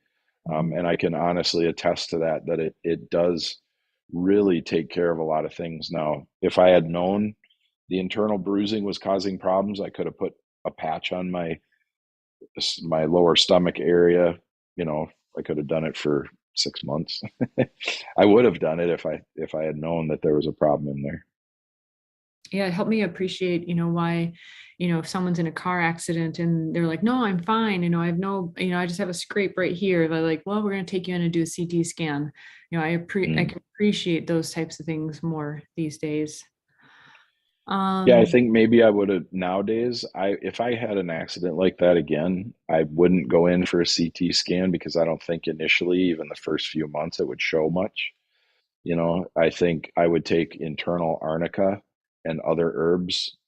And I can honestly attest to that it does really take care of a lot of things. Now, if I had known the internal bruising was causing problems, I could have put a patch on my lower stomach area. I could have done it for 6 months. I would have done it if I had known that there was a problem in there. Yeah, it helped me appreciate, why, if someone's in a car accident and they're like, no, I'm fine. I have no, I just have a scrape right here. They're like, well, we're going to take you in and do a CT scan. I can appreciate those types of things more these days. Yeah, I think maybe I would have nowadays. If I had an accident like that again, I wouldn't go in for a CT scan because I don't think initially, even the first few months, it would show much. I think I would take internal arnica and other herbs,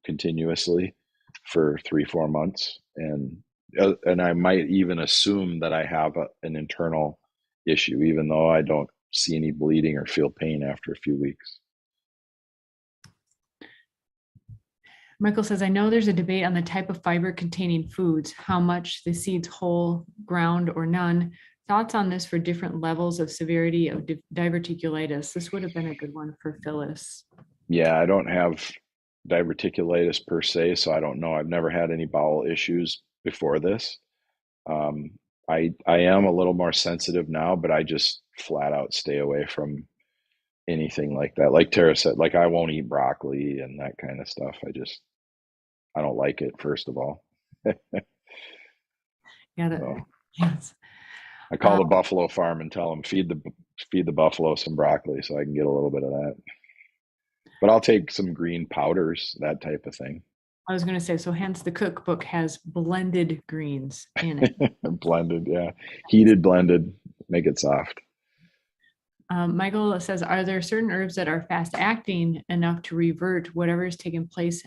continuously for 3-4 months, and I might even assume that I have an internal issue, even though I don't see any bleeding or feel pain after a few weeks. Michael says, I know there's a debate on the type of fiber containing foods, how much the seeds whole, ground, or none. Thoughts on this for different levels of severity of diverticulitis? This would have been a good one for Phyllis. Yeah, I don't have diverticulitis per se, so I don't know. I've never had any bowel issues before this. Um, I am a little more sensitive now, but I just flat out stay away from anything like that. Like Tara said, like I won't eat broccoli and that kind of stuff. I don't like it, first of all. Yeah, So yes. I call the buffalo farm and tell them feed the buffalo some broccoli so I can get a little bit of that. But I'll take some green powders, that type of thing. I was going to say, so hence the cookbook has blended greens in it. Blended, yeah. Heated, blended, make it soft. Michael says, are there certain herbs that are fast acting enough to revert whatever has taken place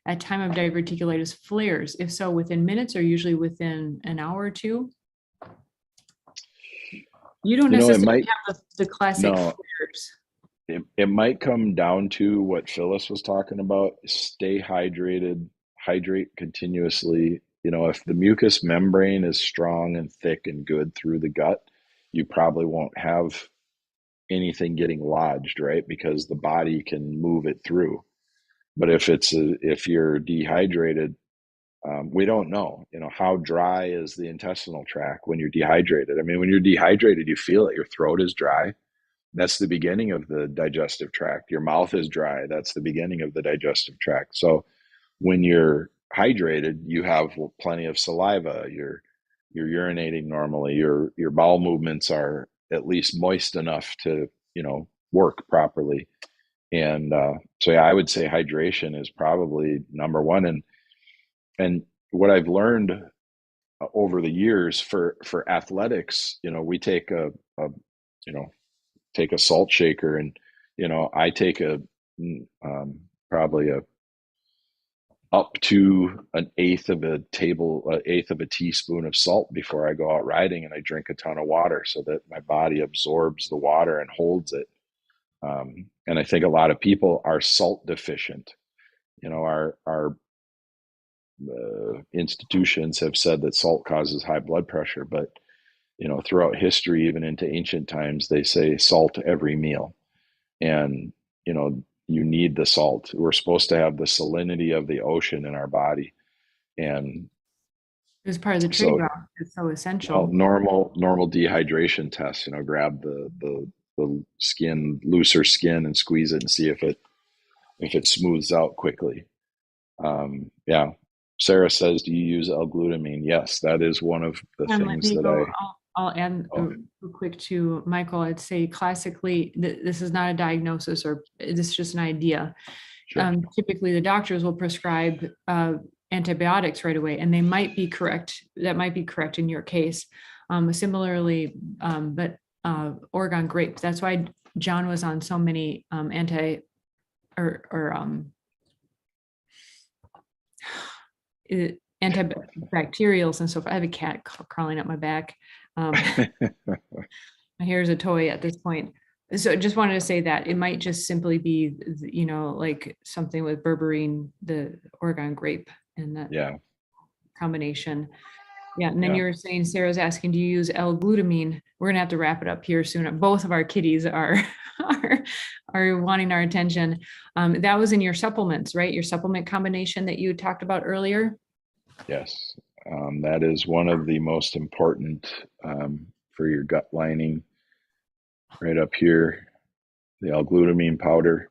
at time of diverticulitis flares? If so, within minutes or usually within an hour or two? You don't necessarily have the classic flares. It might come down to what Phyllis was talking about. Stay hydrated, hydrate continuously. You know, if the mucous membrane is strong and thick and good through the gut, you probably won't have anything getting lodged, right? Because the body can move it through. But if you're dehydrated, we don't know, how dry is the intestinal tract when you're dehydrated. I mean, when you're dehydrated, you feel it. Your throat is dry. That's the beginning of the digestive tract. Your mouth is dry. That's the beginning of the digestive tract. So when you're hydrated, you have plenty of saliva. You're urinating normally. Your bowel movements are at least moist enough to, work properly. And so, yeah, I would say hydration is probably number one. And what I've learned over the years for athletics, we take a salt shaker, and I take probably up to an eighth of a teaspoon of salt before I go out riding, and I drink a ton of water so that my body absorbs the water and holds it. And I think a lot of people are salt deficient. Our institutions have said that salt causes high blood pressure, but throughout history, even into ancient times, they say salt every meal. And, you need the salt. We're supposed to have the salinity of the ocean in our body. And it's part of the trade route. It's so essential. Normal dehydration tests, grab the looser skin and squeeze it and see if it smooths out quickly. Yeah. Sarah says, do you use L-glutamine? Yes, that is one of the things that I'll add real quick to Michael. I'd say classically, this is not a diagnosis, or this is just an idea. Sure. Typically, the doctors will prescribe antibiotics right away, and they might be correct. That might be correct in your case. Similarly, but Oregon grape. That's why Jon was on so many antibacterials and so forth. I have a cat crawling up my back. My hair is a toy at this point. So I just wanted to say that it might just simply be, like something with berberine, the Oregon grape, and that combination. Yeah. And then you were saying, Sarah's asking, do you use L-glutamine? We're going to have to wrap it up here soon. Both of our kitties are wanting our attention. That was in your supplements, right? Your supplement combination that you talked about earlier. Yes. That is one of the most important for your gut lining. Right up here, the L-glutamine powder.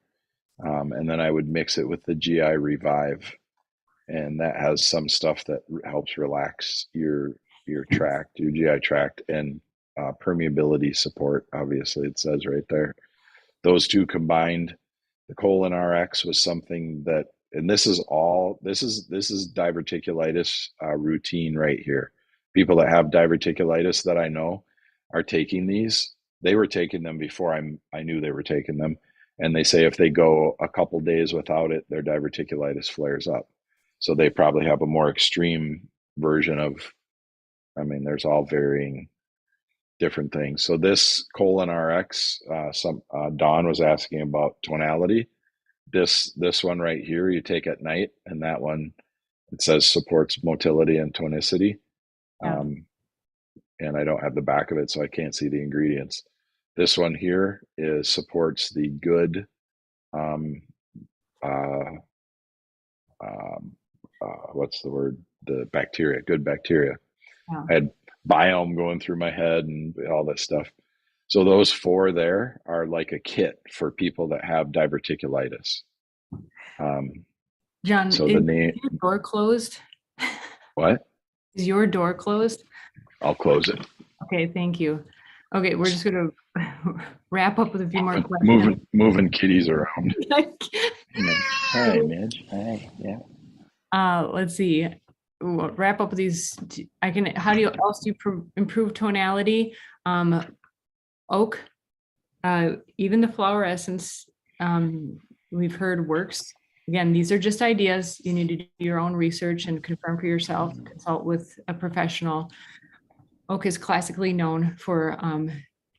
And then I would mix it with the GI Revive. And that has some stuff that helps relax your tract, your GI tract, and permeability support. Obviously, it says right there. Those two combined, the Colon RX was something that, and this is diverticulitis routine right here. People that have diverticulitis that I know are taking these. They were taking them before I knew they were taking them. And they say if they go a couple days without it, their diverticulitis flares up. So they probably have a more extreme version of, there's all varying different things. So this Colon RX, Dawn was asking about tonality. This one right here, you take at night, and that one, it says supports motility and tonicity. Yeah. And I don't have the back of it, so I can't see the ingredients. This one here supports the good, what's the word? The bacteria, good bacteria. Yeah. I had biome going through my head and all this stuff. So those 4 there are like a kit for people that have diverticulitis. Jon, So is the name, your door closed? what? Is your door closed? I'll close it. Okay, thank you. Okay, we're just gonna wrap up with a few more questions. Moving kitties around. Hi, Midge. Hi. Yeah. Let's see. We'll wrap up with these. How do you improve tonality? Oak, even the flower essence, we've heard works. Again, these are just ideas. You need to do your own research and confirm for yourself, consult with a professional. Oak is classically known for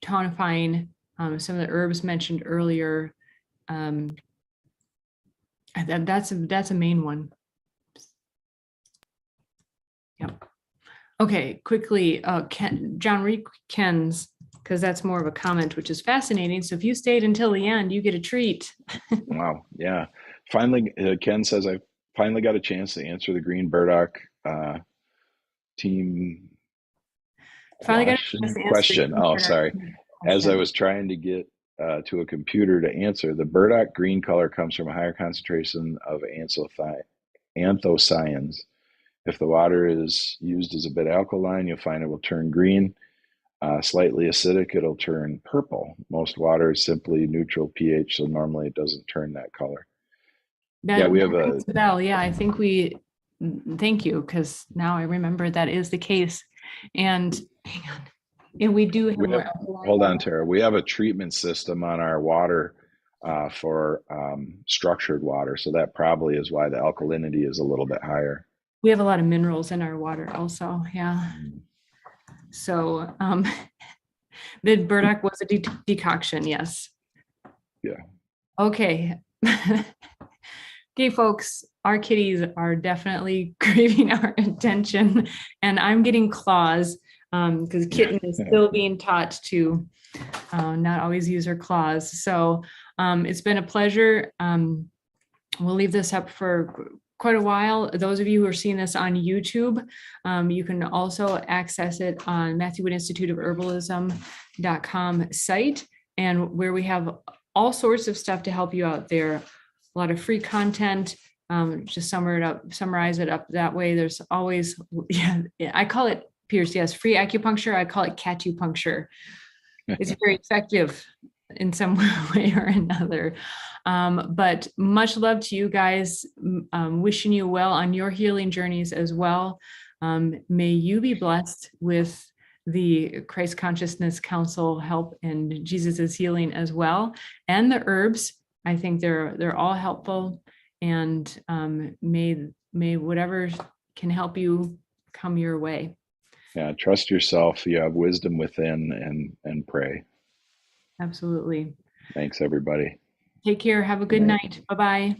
tonifying. Some of the herbs mentioned earlier. That's a main one. Yep. Okay, quickly, Jon, read Ken's, because that's more of a comment, which is fascinating. So if you stayed until the end, you get a treat. Wow. Yeah. Finally, Ken says, I finally got a chance to answer the green burdock team Finally got a chance to answer question. the Oh, sorry. As I question. was trying to get to a computer to answer, the burdock green color comes from a higher concentration of anthocyanins. If the water is used as a bit alkaline, you'll find it will turn green. Slightly acidic, it'll turn purple. Most water is simply neutral pH, so normally it doesn't turn that color. Yeah, we have a bell. Yeah, I think thank you, because now I remember that is the case. And hang on. And we do have hold on, Tara. We have a treatment system on our water for structured water. So that probably is why the alkalinity is a little bit higher. We have a lot of minerals in our water also. Yeah. So the burdock was a decoction. Yes. Yeah. Okay. Okay, folks, our kitties are definitely craving our attention, and I'm getting claws because Kitten is still being taught to not always use her claws. So it's been a pleasure. We'll leave this up for quite a while. Those of you who are seeing this on YouTube, you can also access it on Matthew Wood Institute of Herbalism.com site, and where we have all sorts of stuff to help you out there. A lot of free content. Just summarize it up that way. There's always, I call it, Pierce, yes, free acupuncture. I call it catupuncture. It's very effective in some way or another. But much love to you guys. Wishing you well on your healing journeys as well. May you be blessed with the Christ Consciousness Council help and Jesus's healing as well. And the herbs, I think they're all helpful, and may whatever can help you come your way. Yeah, trust yourself. You have wisdom within, and pray. Absolutely. Thanks, everybody. Take care. Have a good night. Bye-bye.